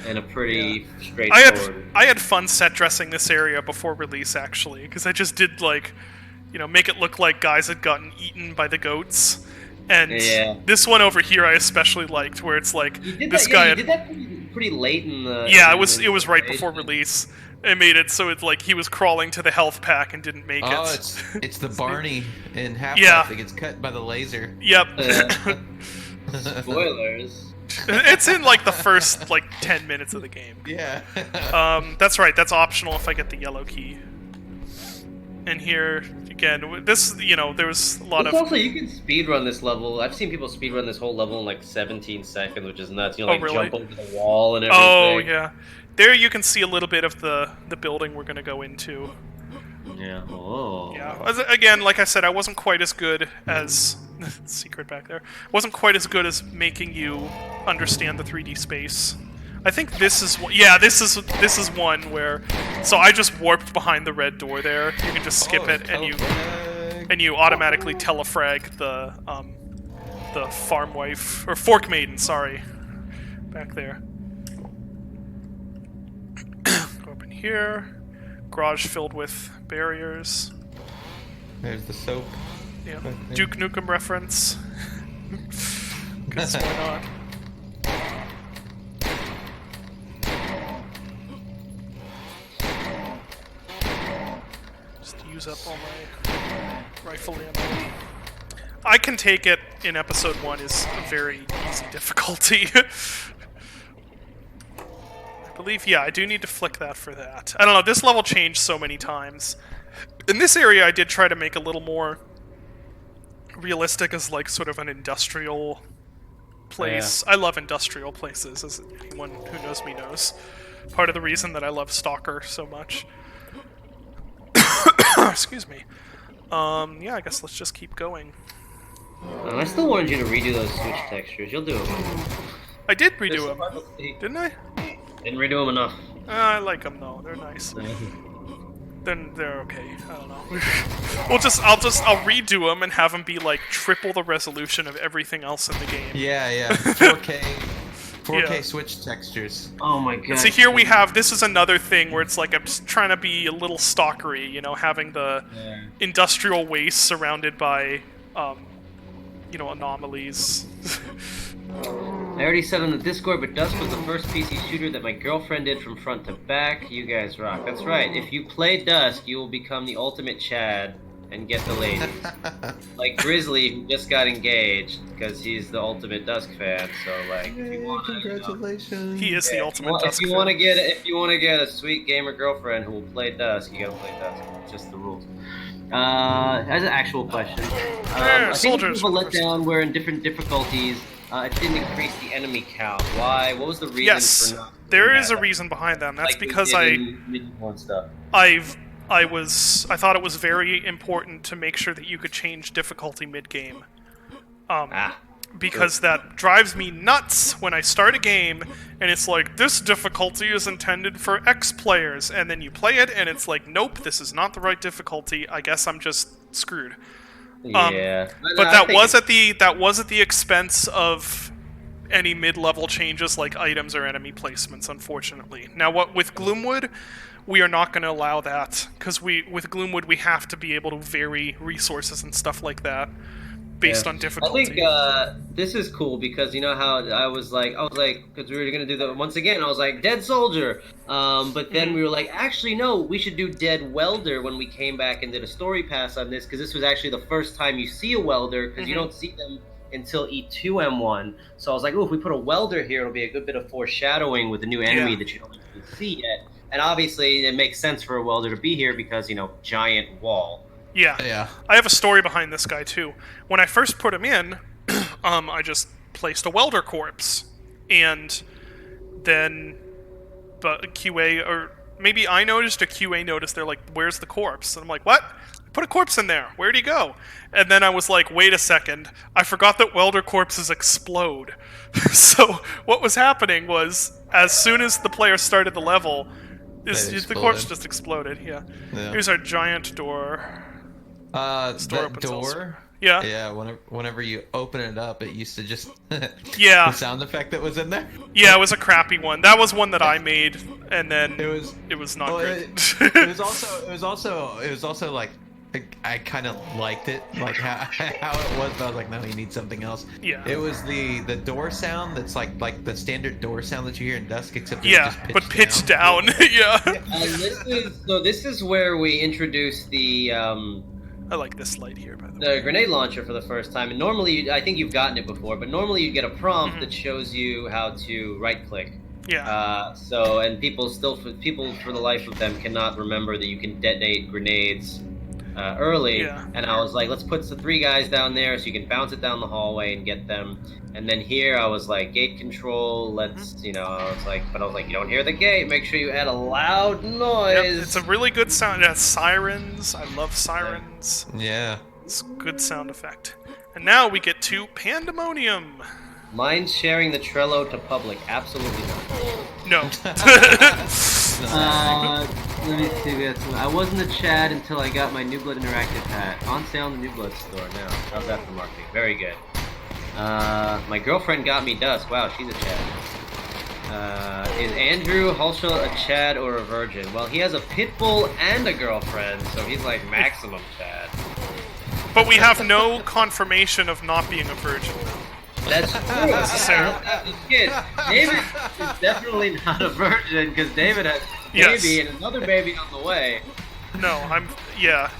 [SPEAKER 7] and a pretty
[SPEAKER 1] I
[SPEAKER 7] straightforward.
[SPEAKER 1] had fun set dressing this area before release actually, because I just did like, make it look like guys had gotten eaten by the goats, and
[SPEAKER 7] Yeah.
[SPEAKER 1] this one over here I especially liked, where it's like
[SPEAKER 7] You did
[SPEAKER 1] this
[SPEAKER 7] that,
[SPEAKER 1] guy
[SPEAKER 7] you
[SPEAKER 1] had,
[SPEAKER 7] did that pretty late in the.
[SPEAKER 1] yeah,
[SPEAKER 7] in
[SPEAKER 1] it was
[SPEAKER 7] the
[SPEAKER 1] right before
[SPEAKER 7] iteration.
[SPEAKER 1] release. I made it so it's like he was crawling to the health pack and didn't make
[SPEAKER 2] Oh,
[SPEAKER 1] it.
[SPEAKER 2] it's the Barney in Half-Life
[SPEAKER 1] Yeah.
[SPEAKER 2] that gets cut by the laser.
[SPEAKER 1] Yep.
[SPEAKER 7] Spoilers.
[SPEAKER 1] It's in like the first like 10 minutes of the game.
[SPEAKER 2] Yeah.
[SPEAKER 1] That's right. That's optional if I get the yellow key. And here again, this there was a lot
[SPEAKER 7] It's
[SPEAKER 1] of.
[SPEAKER 7] also, you can speedrun this level. I've seen people speedrun this whole level in like 17 seconds, which is nuts. You know,
[SPEAKER 1] Oh,
[SPEAKER 7] like
[SPEAKER 1] really?
[SPEAKER 7] jump over the wall and everything.
[SPEAKER 1] Oh yeah, there you can see a little bit of the building we're gonna go into.
[SPEAKER 7] Yeah. Oh.
[SPEAKER 1] Yeah. Again, like I said, I wasn't quite as good as secret back there. Wasn't quite as good as making you understand the 3D space. I think this is this is one where. So I just warped behind the red door there. You can just skip it and you automatically telefrag the farm wife or fork maiden. Sorry, back there. Go up in here. Garage filled with barriers.
[SPEAKER 2] There's the soap.
[SPEAKER 1] Yeah.
[SPEAKER 2] Okay.
[SPEAKER 1] Duke Nukem reference. Because why not? Just use up all my rifle ammo. I can take it in episode 1 is a very easy difficulty. I believe, yeah, I do need to flick that for that. I don't know, this level changed so many times. In this area, I did try to make a little more realistic as, like, sort of an industrial place. I love industrial places, as anyone who knows me knows. Part of the reason that I love Stalker so much. Excuse me. Yeah, I guess let's just keep going.
[SPEAKER 7] I still wanted you to redo those switch textures. You'll do it.
[SPEAKER 1] I did redo them, didn't I?
[SPEAKER 7] Didn't redo them enough.
[SPEAKER 1] I like them though. They're nice. Then they're okay. I don't know. I'll redo them and have them be like triple the resolution of everything else in the game.
[SPEAKER 2] Yeah. 4K
[SPEAKER 1] Yeah.
[SPEAKER 2] Switch textures.
[SPEAKER 6] Oh my god.
[SPEAKER 1] And so here we have, this is another thing where it's like I'm just trying to be a little stalkery, you know, having the industrial waste surrounded by, you know, anomalies.
[SPEAKER 7] I already said on the Discord, but Dusk was the first PC shooter that my girlfriend did from front to back. You guys rock. That's right. If you play Dusk, you will become the ultimate Chad and get the ladies. Like Grizzly, who just got engaged because he's the ultimate Dusk fan. So like, if you want,
[SPEAKER 2] Congratulations.
[SPEAKER 1] He is the ultimate Dusk
[SPEAKER 7] if you want to get a sweet gamer girlfriend who will play Dusk, you gotta play Dusk. It's just the rules. As an actual question, I think
[SPEAKER 1] soldiers.
[SPEAKER 7] people let down were in different difficulties. It didn't increase the enemy count. Why? What was the reason
[SPEAKER 1] Yes,
[SPEAKER 7] for not doing
[SPEAKER 1] there is
[SPEAKER 7] that?
[SPEAKER 1] a reason behind that. And that's
[SPEAKER 7] Like we
[SPEAKER 1] because
[SPEAKER 7] did in Mid-War stuff.
[SPEAKER 1] I thought it was very important to make sure that you could change difficulty mid-game. Because that drives me nuts when I start a game and it's like, this difficulty is intended for X players, and then you play it and it's like, nope, this is not the right difficulty. I guess I'm just screwed.
[SPEAKER 7] Yeah,
[SPEAKER 1] But that was at the expense of any mid-level changes like items or enemy placements, unfortunately. Now, with Gloomwood, we are not going to allow that, because with Gloomwood we have to be able to vary resources and stuff like that based on difficulty.
[SPEAKER 7] I think this is cool because you know how I was like, because we were gonna do that once again. I was like, Dead Soldier, but then we were like, actually no, we should do Dead Welder when we came back and did a story pass on this, because this was actually the first time you see a welder, because you don't see them until E2M1. So I was like, oh, if we put a welder here, it'll be a good bit of foreshadowing with the new enemy that you don't even see yet. And obviously, it makes sense for a welder to be here because, you know, giant wall.
[SPEAKER 1] Yeah. I have a story behind this guy, too. When I first put him in, I just placed a welder corpse. And then QA, or maybe I noticed, or QA noticed, they're like, where's the corpse? And I'm like, what? Put a corpse in there. Where'd he go? And then I was like, wait a second. I forgot that welder corpses explode. So what was happening was, as soon as the player started the level, the corpse just exploded. Yeah. Here's our giant door.
[SPEAKER 2] That door.
[SPEAKER 1] Yeah.
[SPEAKER 2] Yeah. Whenever you open it up, it used to just.
[SPEAKER 1] Yeah.
[SPEAKER 2] The sound effect that was in there.
[SPEAKER 1] Yeah, it was a crappy one. That was one that I made, and then it was not great.
[SPEAKER 2] It was also like. I kind of liked it, like how it was, but I was like, no, you need something else.
[SPEAKER 1] Yeah.
[SPEAKER 2] It was the door sound that's like the standard door sound that you hear in Dusk, except
[SPEAKER 1] but pitched down. Yeah.
[SPEAKER 7] This is where we introduce the
[SPEAKER 1] I like this light here, by the way.
[SPEAKER 7] The grenade launcher for the first time. And normally, I think you've gotten it before, but normally you get a prompt that shows you how to right-click.
[SPEAKER 1] Yeah.
[SPEAKER 7] And people for the life of them cannot remember that you can detonate grenades early.
[SPEAKER 1] Yeah.
[SPEAKER 7] And I was like, let's put the 3 guys down there so you can bounce it down the hallway and get them. And then here I was like, gate control, let's, I was like, you don't hear the gate, make sure you add a loud noise.
[SPEAKER 1] Yep, it's a really good sound. It has sirens. I love sirens.
[SPEAKER 2] Yeah.
[SPEAKER 1] It's a good sound effect. And now we get to Pandemonium.
[SPEAKER 7] Mind sharing the Trello to public? Absolutely not.
[SPEAKER 1] No.
[SPEAKER 7] Let me see. I wasn't a Chad until I got my New Blood Interactive hat. On sale in the New Blood store now. How's that for marketing? Very good. My girlfriend got me Dusk. Wow, she's a Chad. Is Andrew Hulsha a Chad or a virgin? Well, he has a pit bull and a girlfriend, so he's like maximum Chad.
[SPEAKER 1] But we have no confirmation of not being a virgin.
[SPEAKER 7] That's true. David is definitely not a virgin because David has a baby and another baby on the way.
[SPEAKER 1] No, yeah.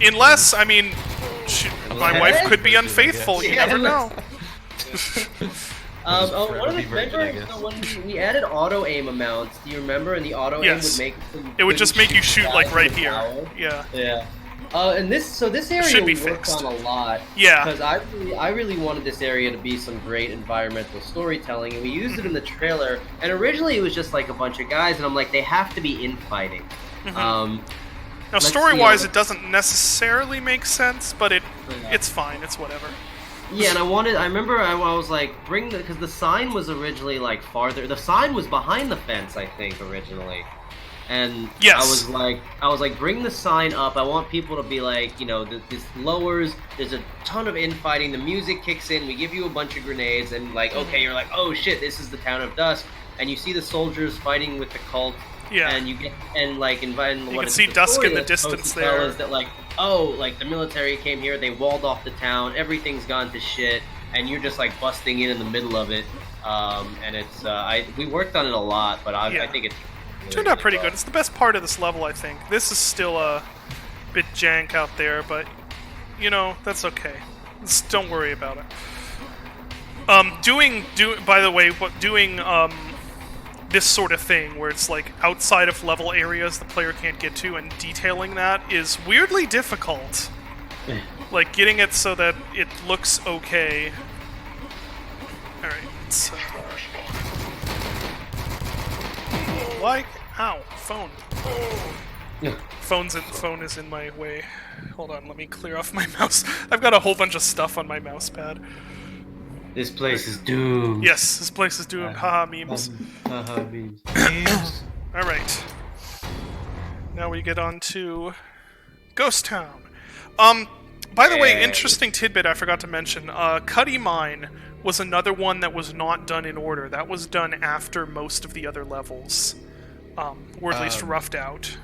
[SPEAKER 1] Unless, my wife could be unfaithful. You never know.
[SPEAKER 7] When we added auto aim amounts, do you remember? And the auto aim would make
[SPEAKER 1] it would just make you shoot like right here. Yeah.
[SPEAKER 7] Yeah. And this area
[SPEAKER 1] should be
[SPEAKER 7] we worked
[SPEAKER 1] fixed
[SPEAKER 7] on a lot.
[SPEAKER 1] Yeah.
[SPEAKER 7] Because I really wanted this area to be some great environmental storytelling, and we used it in the trailer. And originally it was just like a bunch of guys, and I'm like, they have to be infighting.
[SPEAKER 1] Now, story-wise, it doesn't necessarily make sense, but it's fine. It's whatever.
[SPEAKER 7] Yeah, and I remember I was like, because the sign was originally like farther. The sign was behind the fence, I think, originally. And
[SPEAKER 1] Yes.
[SPEAKER 7] I was like, bring the sign up. I want people to be like, this lowers. There's a ton of infighting. The music kicks in. We give you a bunch of grenades, and like, okay, you're like, oh shit, this is the town of Dusk. And you see the soldiers fighting with the cult.
[SPEAKER 1] Yeah.
[SPEAKER 7] And you can
[SPEAKER 1] see Dusk in the distance there.
[SPEAKER 7] Is that like, oh, like the military came here, they walled off the town, everything's gone to shit, and you're just like busting in the middle of it. And it's we worked on it a lot, but I think it's really,
[SPEAKER 1] turned out
[SPEAKER 7] really
[SPEAKER 1] pretty
[SPEAKER 7] well.
[SPEAKER 1] good. It's the best part of this level, I think. This is still a bit jank out there, but that's okay. Just don't worry about it. By the way, doing this sort of thing where it's like outside of level areas the player can't get to, and detailing that is weirdly difficult. Like getting it so that it looks okay. All right. So. Like, ow, phone. Phone is in my way. Hold on, let me clear off my mouse. I've got a whole bunch of stuff on my mouse pad.
[SPEAKER 6] This place is doomed.
[SPEAKER 1] Yes, this place is doomed. Haha, memes.
[SPEAKER 6] Haha, memes.
[SPEAKER 1] Alright. Now we get on to Ghost Town. By the way, interesting tidbit I forgot to mention. Cuddy Mine was another one that was not done in order. That was done after most of the other levels. Or at least roughed out.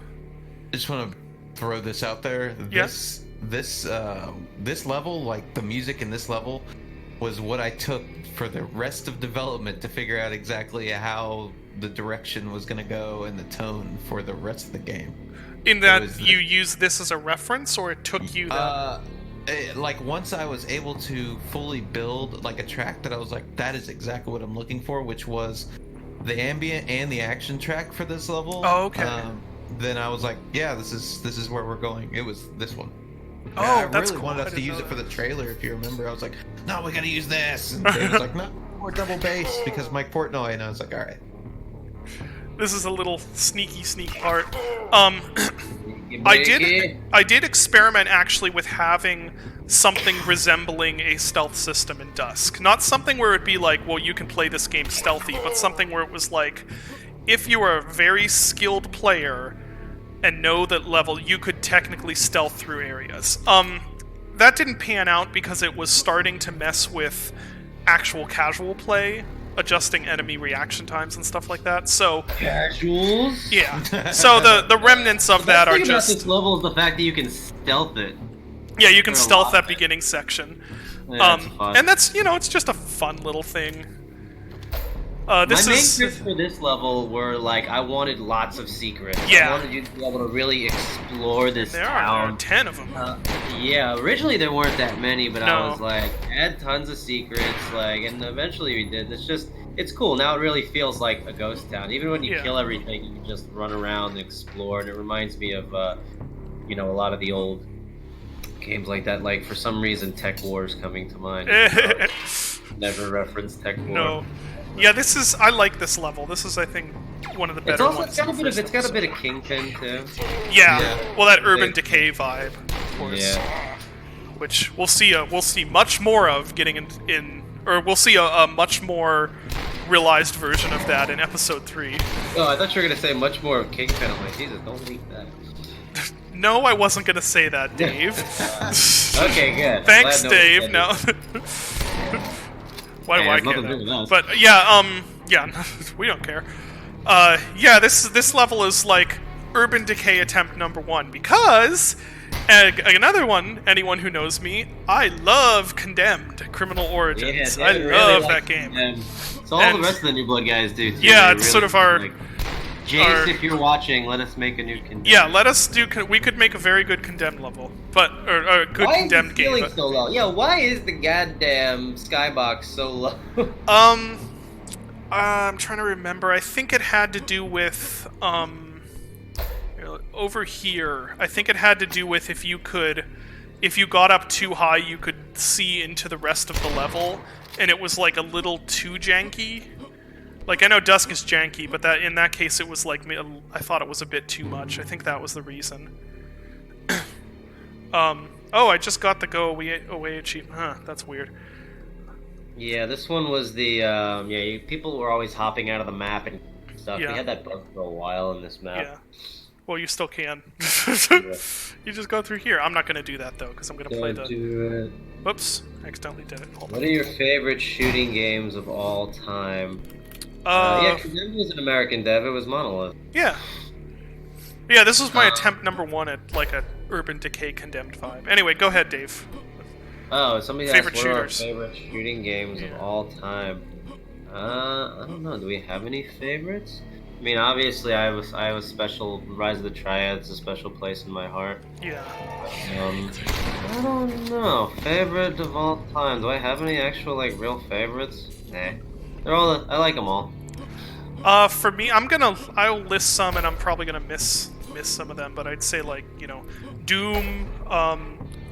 [SPEAKER 2] I just want to throw this out there.
[SPEAKER 1] Yes.
[SPEAKER 2] This level, like the music in this level, was what I took for the rest of development to figure out exactly how the direction was going to go and the tone for the rest of the game.
[SPEAKER 1] In that you used this as a reference, or it took you that?
[SPEAKER 2] Like once I was able to fully build like a track that I was like, that is exactly what I'm looking for, which was the ambient and the action track for this level.
[SPEAKER 1] Oh, okay.
[SPEAKER 2] Then I was like, yeah, this is where we're going. It was this one.
[SPEAKER 1] Oh,
[SPEAKER 2] I
[SPEAKER 1] that's
[SPEAKER 2] really
[SPEAKER 1] cool.
[SPEAKER 2] wanted us to use it for the trailer, if you remember. I was like, no, we gotta use this. And they was like, no, more double bass because Mike Portnoy. And I was like, all right.
[SPEAKER 1] This is a little sneak part. I did experiment actually with having something resembling a stealth system in Dusk. Not something where it'd be like, well, you can play this game stealthy, but something where it was like, if you are a very skilled player and know that level, you could technically stealth through areas. That didn't pan out because it was starting to mess with actual casual play, adjusting enemy reaction times and stuff like that. So
[SPEAKER 7] Casuals?
[SPEAKER 1] yeah. So the remnants of that are
[SPEAKER 7] about
[SPEAKER 1] just
[SPEAKER 7] this level is the fact that you can stealth it.
[SPEAKER 1] yeah, you can
[SPEAKER 7] for a
[SPEAKER 1] stealth
[SPEAKER 7] lot
[SPEAKER 1] that
[SPEAKER 7] of it.
[SPEAKER 1] beginning section.
[SPEAKER 7] Yeah, that's fun.
[SPEAKER 1] And that's it's just a fun little thing. This
[SPEAKER 7] My main
[SPEAKER 1] is
[SPEAKER 7] tricks for this level were like I wanted lots of secrets.
[SPEAKER 1] Yeah.
[SPEAKER 7] I wanted you to be able to really explore this
[SPEAKER 1] there are
[SPEAKER 7] town.
[SPEAKER 1] 10 of them.
[SPEAKER 7] Yeah, originally there weren't that many, but
[SPEAKER 1] No.
[SPEAKER 7] I was like, add tons of secrets, and eventually we did. It's cool. Now it really feels like a ghost town. Even when you
[SPEAKER 1] Yeah.
[SPEAKER 7] kill everything, you can just run around and explore, and it reminds me of, a lot of the old games like that. Like, for some reason, Tech War is coming to mind. Never referenced Tech War.
[SPEAKER 1] No. Yeah, I like this level. This is, I think, one of the better ones.
[SPEAKER 7] It's got a bit of Kingpin too.
[SPEAKER 1] Yeah. Well, that urban
[SPEAKER 7] Big-
[SPEAKER 1] decay vibe, of course.
[SPEAKER 7] Yeah.
[SPEAKER 1] Which we'll see much more of getting or we'll see a much more realized version of that in episode 3.
[SPEAKER 7] Oh, I thought you were gonna say much more of Kingpin. I'm like, Jesus, don't leak that.
[SPEAKER 1] No, I wasn't gonna say that, Dave.
[SPEAKER 7] Okay, good.
[SPEAKER 1] Thanks,
[SPEAKER 7] Glad
[SPEAKER 1] Dave.
[SPEAKER 7] nobody
[SPEAKER 1] No. Why do
[SPEAKER 7] Hey,
[SPEAKER 1] I
[SPEAKER 7] it has
[SPEAKER 1] care?
[SPEAKER 7] nothing to do with us.
[SPEAKER 1] But yeah, we don't care. Yeah, this level is like Urban Decay attempt number 1 because another one. Anyone who knows me, I love Condemned: Criminal Origins.
[SPEAKER 7] Yeah,
[SPEAKER 1] I
[SPEAKER 7] David
[SPEAKER 1] love
[SPEAKER 7] really
[SPEAKER 1] that
[SPEAKER 7] likes
[SPEAKER 1] game.
[SPEAKER 7] them. So all
[SPEAKER 1] And-
[SPEAKER 7] the rest of the New Blood guys do too.
[SPEAKER 1] Yeah,
[SPEAKER 7] They
[SPEAKER 1] it's
[SPEAKER 7] really
[SPEAKER 1] sort of our-
[SPEAKER 7] like, Jace, if you're watching, let us make a new Condemned.
[SPEAKER 1] Yeah, let us do. We could make a very good Condemned level, or a good
[SPEAKER 7] Why
[SPEAKER 1] Condemned
[SPEAKER 7] is the
[SPEAKER 1] game.
[SPEAKER 7] ceiling
[SPEAKER 1] But,
[SPEAKER 7] so low? Yeah, why is the goddamn skybox so low?
[SPEAKER 1] I'm trying to remember. I think it had to do with over here. I think it had to do with if you got up too high, you could see into the rest of the level, and it was like a little too janky. Like, I know Dusk is janky, but in that case it was like, I thought it was a bit too much. I think that was the reason. Oh, I just got the go away achievement. Huh, that's weird.
[SPEAKER 7] Yeah, this one was the people were always hopping out of the map and stuff.
[SPEAKER 1] Yeah.
[SPEAKER 7] We had that bug for a while in this map.
[SPEAKER 1] Yeah. Well, you still can. You just go through here. I'm not going to do that, though, because I'm going to play
[SPEAKER 7] Don't
[SPEAKER 1] the...
[SPEAKER 7] do it.
[SPEAKER 1] Whoops. I accidentally did it. Hold
[SPEAKER 7] What
[SPEAKER 1] on.
[SPEAKER 7] are your favorite shooting games of all time?
[SPEAKER 1] Uh,
[SPEAKER 7] Yeah, Condemned was an American dev. It was Monolith.
[SPEAKER 1] Yeah. Yeah, this was my attempt number 1 at, like, a Urban Decay Condemned vibe. Anyway, go ahead, Dave.
[SPEAKER 7] Oh, somebody
[SPEAKER 1] Favorite
[SPEAKER 7] asked what are our
[SPEAKER 1] shooters.
[SPEAKER 7] favorite shooting games of all time. I don't know. Do we have any favorites? I mean, obviously, I have a special Rise of the Triads, a special place in my heart.
[SPEAKER 1] Yeah.
[SPEAKER 7] I don't know. Favorite of all time. Do I have any actual like real favorites? Nah. They're all. I like them all.
[SPEAKER 1] For me, I'll list some, and I'm probably gonna miss some of them, but I'd say, like, you know, Doom,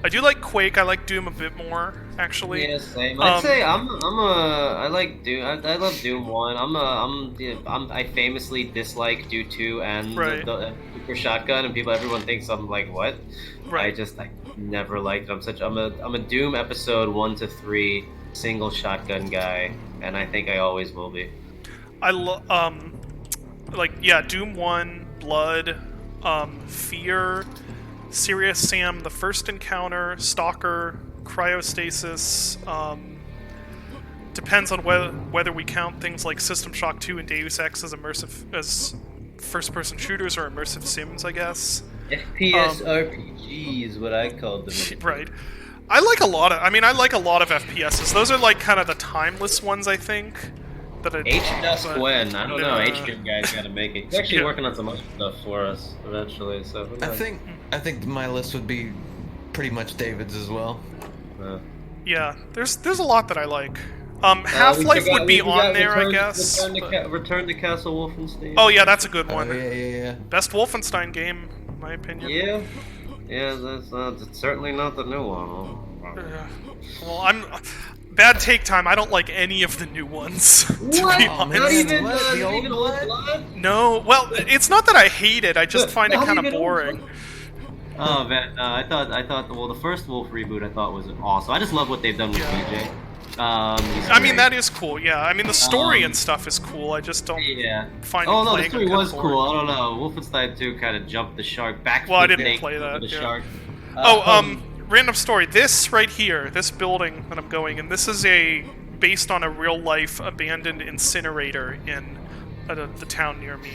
[SPEAKER 1] I do like Quake. I like Doom a bit more, actually.
[SPEAKER 7] Yeah, same. I'd say I like Doom. I love Doom 1. I famously dislike Doom 2 and
[SPEAKER 1] Right.
[SPEAKER 7] the Super Shotgun, and everyone thinks I'm like, what?
[SPEAKER 1] Right.
[SPEAKER 7] I never liked it. I'm a Doom episode 1 to 3 single shotgun guy, and I think I always will be.
[SPEAKER 1] Doom 1, Blood, Fear, Serious Sam, The First Encounter, Stalker, Cryostasis, depends on whether we count things like System Shock 2 and Deus Ex as first-person shooters or immersive sims, I guess.
[SPEAKER 7] FPS RPG is what I called them.
[SPEAKER 1] Right. I like a lot of FPSs. Those are, like, kind of the timeless ones, I think.
[SPEAKER 7] Dusk when? I don't know.
[SPEAKER 1] Nah.
[SPEAKER 7] HDM guys gotta make it. He's actually
[SPEAKER 1] Yeah.
[SPEAKER 7] working on some other stuff for us eventually, so who
[SPEAKER 2] I
[SPEAKER 7] knows?
[SPEAKER 2] think my list would be pretty much David's as well.
[SPEAKER 1] Yeah, there's a lot that I like. Half-Life would be on there, I guess.
[SPEAKER 7] Return to Castle Wolfenstein.
[SPEAKER 1] Oh yeah, that's a good one.
[SPEAKER 2] Oh, yeah.
[SPEAKER 1] Best Wolfenstein game, in my opinion.
[SPEAKER 7] Yeah, that's certainly not the new one.
[SPEAKER 1] Well, bad take time. I don't like any of the new ones. To be honest.
[SPEAKER 7] Not even
[SPEAKER 2] What? The old
[SPEAKER 7] Old
[SPEAKER 2] Blood?
[SPEAKER 7] Blood?
[SPEAKER 1] No, well, it's not that I hate it. I just find it
[SPEAKER 7] Not
[SPEAKER 1] kind of
[SPEAKER 7] even Old
[SPEAKER 1] boring.
[SPEAKER 7] Blood? Oh man, I thought the first Wolf reboot I thought was awesome. I just love what they've done with BJ.
[SPEAKER 1] I mean, that is cool. Yeah, I mean the story and stuff is cool. I just don't find.
[SPEAKER 7] Oh no, the
[SPEAKER 1] playing
[SPEAKER 7] story
[SPEAKER 1] it kinda
[SPEAKER 7] was
[SPEAKER 1] boring.
[SPEAKER 7] cool. I don't know. Wolfenstein 2 kind of jumped the shark back.
[SPEAKER 1] Well, I
[SPEAKER 7] the
[SPEAKER 1] didn't
[SPEAKER 7] snake
[SPEAKER 1] play that,
[SPEAKER 7] The
[SPEAKER 1] yeah.
[SPEAKER 7] shark.
[SPEAKER 1] Random story. This right here, this building that I'm going in, this is based on a real-life abandoned incinerator in the town near me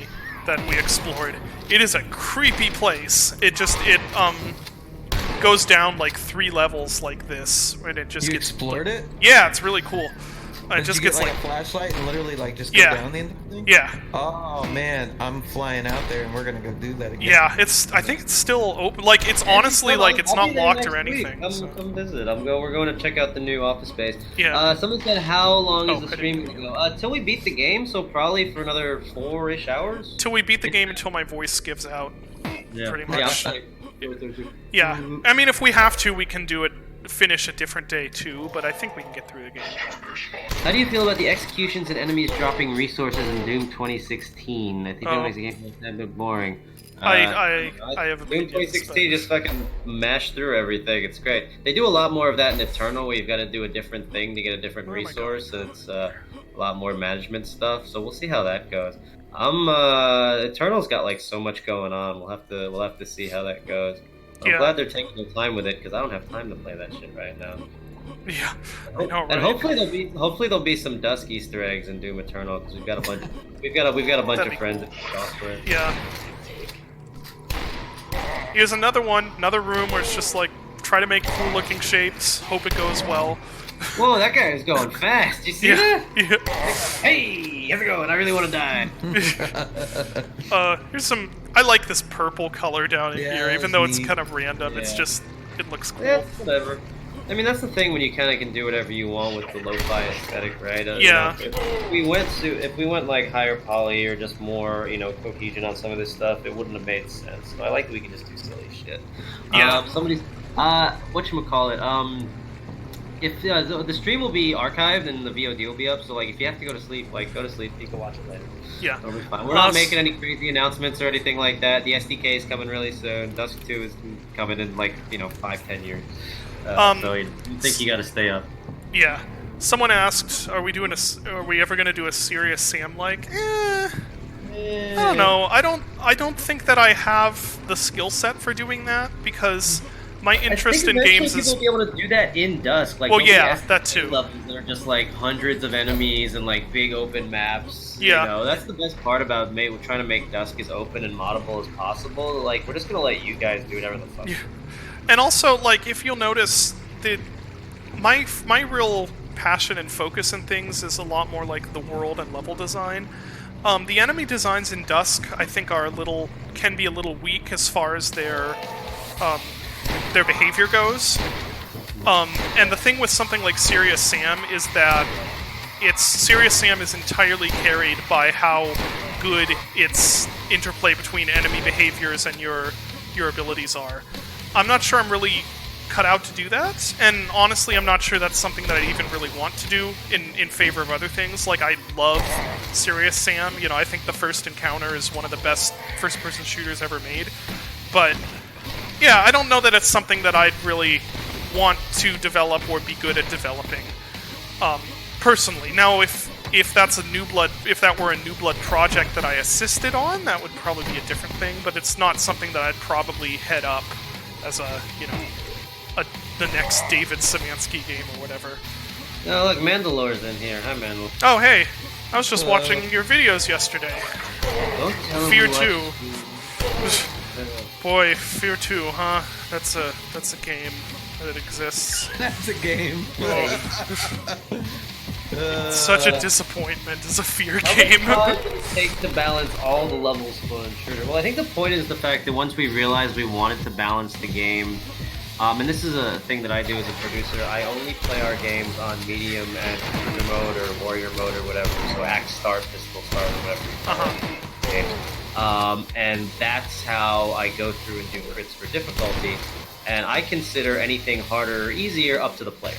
[SPEAKER 1] that we explored. It is a creepy place. It goes down like 3 levels like this, and it just
[SPEAKER 2] You
[SPEAKER 1] gets.
[SPEAKER 2] explored it?
[SPEAKER 1] Yeah, it's really cool. It
[SPEAKER 2] Did
[SPEAKER 1] just
[SPEAKER 2] you get
[SPEAKER 1] gets
[SPEAKER 2] like
[SPEAKER 1] like.
[SPEAKER 2] a flashlight and literally like just go
[SPEAKER 1] Yeah.
[SPEAKER 2] down the thing?
[SPEAKER 1] Yeah.
[SPEAKER 2] Oh man, I'm flying out there and we're gonna go do that again.
[SPEAKER 1] Yeah, I think it's still open. Like, it's honestly, like, it's
[SPEAKER 7] I'll
[SPEAKER 1] not
[SPEAKER 7] be there
[SPEAKER 1] locked
[SPEAKER 7] next
[SPEAKER 1] or anything.
[SPEAKER 7] week.
[SPEAKER 1] so.
[SPEAKER 7] Come visit. We're going to check out the new office space.
[SPEAKER 1] Yeah.
[SPEAKER 7] Someone said, how long
[SPEAKER 1] Oh,
[SPEAKER 7] is the
[SPEAKER 1] I
[SPEAKER 7] stream
[SPEAKER 1] didn't-
[SPEAKER 7] going to go? Till we beat the game, so probably for another 4-ish hours.
[SPEAKER 1] Till we beat the game until my voice gives out. Pretty much.
[SPEAKER 7] Yeah,
[SPEAKER 1] Yeah, I mean, if we have to, we can finish a different day too, but I think we can get through the game.
[SPEAKER 7] How do you feel about the executions and enemies dropping resources in Doom 2016? I think
[SPEAKER 1] Oh.
[SPEAKER 7] it makes the game a bit boring.
[SPEAKER 1] I have
[SPEAKER 7] Doom
[SPEAKER 1] opinions,
[SPEAKER 7] 2016 just fucking mash through everything. It's great. They do a lot more of that in Eternal, where you've got to do a different thing to get a different
[SPEAKER 1] Oh my
[SPEAKER 7] resource.
[SPEAKER 1] God.
[SPEAKER 7] It's a lot more management stuff. So we'll see how that goes. Eternal's got like so much going on. We'll have to see how that goes. I'm
[SPEAKER 1] Yeah.
[SPEAKER 7] glad they're taking their time with it because I don't have time to play that shit right now.
[SPEAKER 1] Yeah, I know, right?
[SPEAKER 7] And hopefully there'll be some Dusk Easter eggs in Doom Eternal because we've got a bunch
[SPEAKER 1] That'd
[SPEAKER 7] of
[SPEAKER 1] be
[SPEAKER 7] friends in the software.
[SPEAKER 1] Yeah. Here's another room where it's just like, try to make cool looking shapes, hope it goes well.
[SPEAKER 7] Whoa, that guy is going fast. You see
[SPEAKER 1] Yeah,
[SPEAKER 7] that?
[SPEAKER 1] yeah.
[SPEAKER 7] Hey, how's it going? I really want to die.
[SPEAKER 1] Here's some, I like this purple color down in
[SPEAKER 2] Yeah,
[SPEAKER 1] here, even
[SPEAKER 2] that's
[SPEAKER 1] though it's
[SPEAKER 2] neat.
[SPEAKER 1] kind of random, it's
[SPEAKER 7] Yeah.
[SPEAKER 1] just, it looks cool.
[SPEAKER 7] Yeah, whatever. I mean, that's the thing when you kind of can do whatever you want with the lo-fi aesthetic, right?
[SPEAKER 1] Yeah.
[SPEAKER 7] If we went like higher poly or just more, cohesion on some of this stuff, it wouldn't have made sense. So I like that we can just do silly shit.
[SPEAKER 1] Yeah.
[SPEAKER 7] Somebody's, whatchamacallit, if the stream will be archived and the VOD will be up, so like if you have to go to sleep, like go to sleep. You can watch it later.
[SPEAKER 1] Yeah.
[SPEAKER 7] It'll be fine. We're not making any crazy announcements or anything like that. The SDK is coming really soon. Dusk 2 is coming in like 5-10 years. So you think you got to stay up.
[SPEAKER 1] Yeah. Someone asked, are we ever going to do a serious Sam like? I don't know. I don't think that I have the skill set for doing that because my interest in games is.
[SPEAKER 7] People will be able to do that in Dusk. Like,
[SPEAKER 1] well, yeah, that too.
[SPEAKER 7] Levels that are just like hundreds of enemies and like big open maps.
[SPEAKER 1] Yeah.
[SPEAKER 7] You know, that's the best part about trying to make Dusk as open and moddable as possible. Like, we're just gonna let you guys do whatever the fuck.
[SPEAKER 1] Yeah. And also, like, if you'll notice, my real passion and focus in things is a lot more like the world and level design. The enemy designs in Dusk, I think, can be a little weak as far as their behavior goes. And the thing with something like Serious Sam is that Serious Sam is entirely carried by how good its interplay between enemy behaviors and your abilities are. I'm not sure I'm really cut out to do that, and honestly, I'm not sure that's something that I even really want to do in favor of other things. Like, I love Serious Sam. I think the first encounter is one of the best first-person shooters ever made. But, yeah, I don't know that it's something that I'd really want to develop or be good at developing, personally. Now, if that were a New Blood project that I assisted on, that would probably be a different thing, but it's not something that I'd probably head up as the next David Szymanski game or whatever.
[SPEAKER 7] No, look, Mandalore's in here. Hi, Mandalore.
[SPEAKER 1] Oh, hey. I was just watching your videos yesterday.
[SPEAKER 7] Don't tell him
[SPEAKER 1] Fear
[SPEAKER 7] you
[SPEAKER 1] 2. Boy, Fear 2, huh? That's a game that exists.
[SPEAKER 2] That's a game.
[SPEAKER 1] It's such a disappointment as a Fear
[SPEAKER 7] How
[SPEAKER 1] game.
[SPEAKER 7] much time does it take to balance all the levels for an intruder? Well, I think the point is the fact that once we realized we wanted to balance the game, and this is a thing that I do as a producer, I only play our games on medium and intruder mode or warrior mode or whatever, so axe start, pistol start, whatever. And that's how I go through and do crits for difficulty, and I consider anything harder or easier up to the player.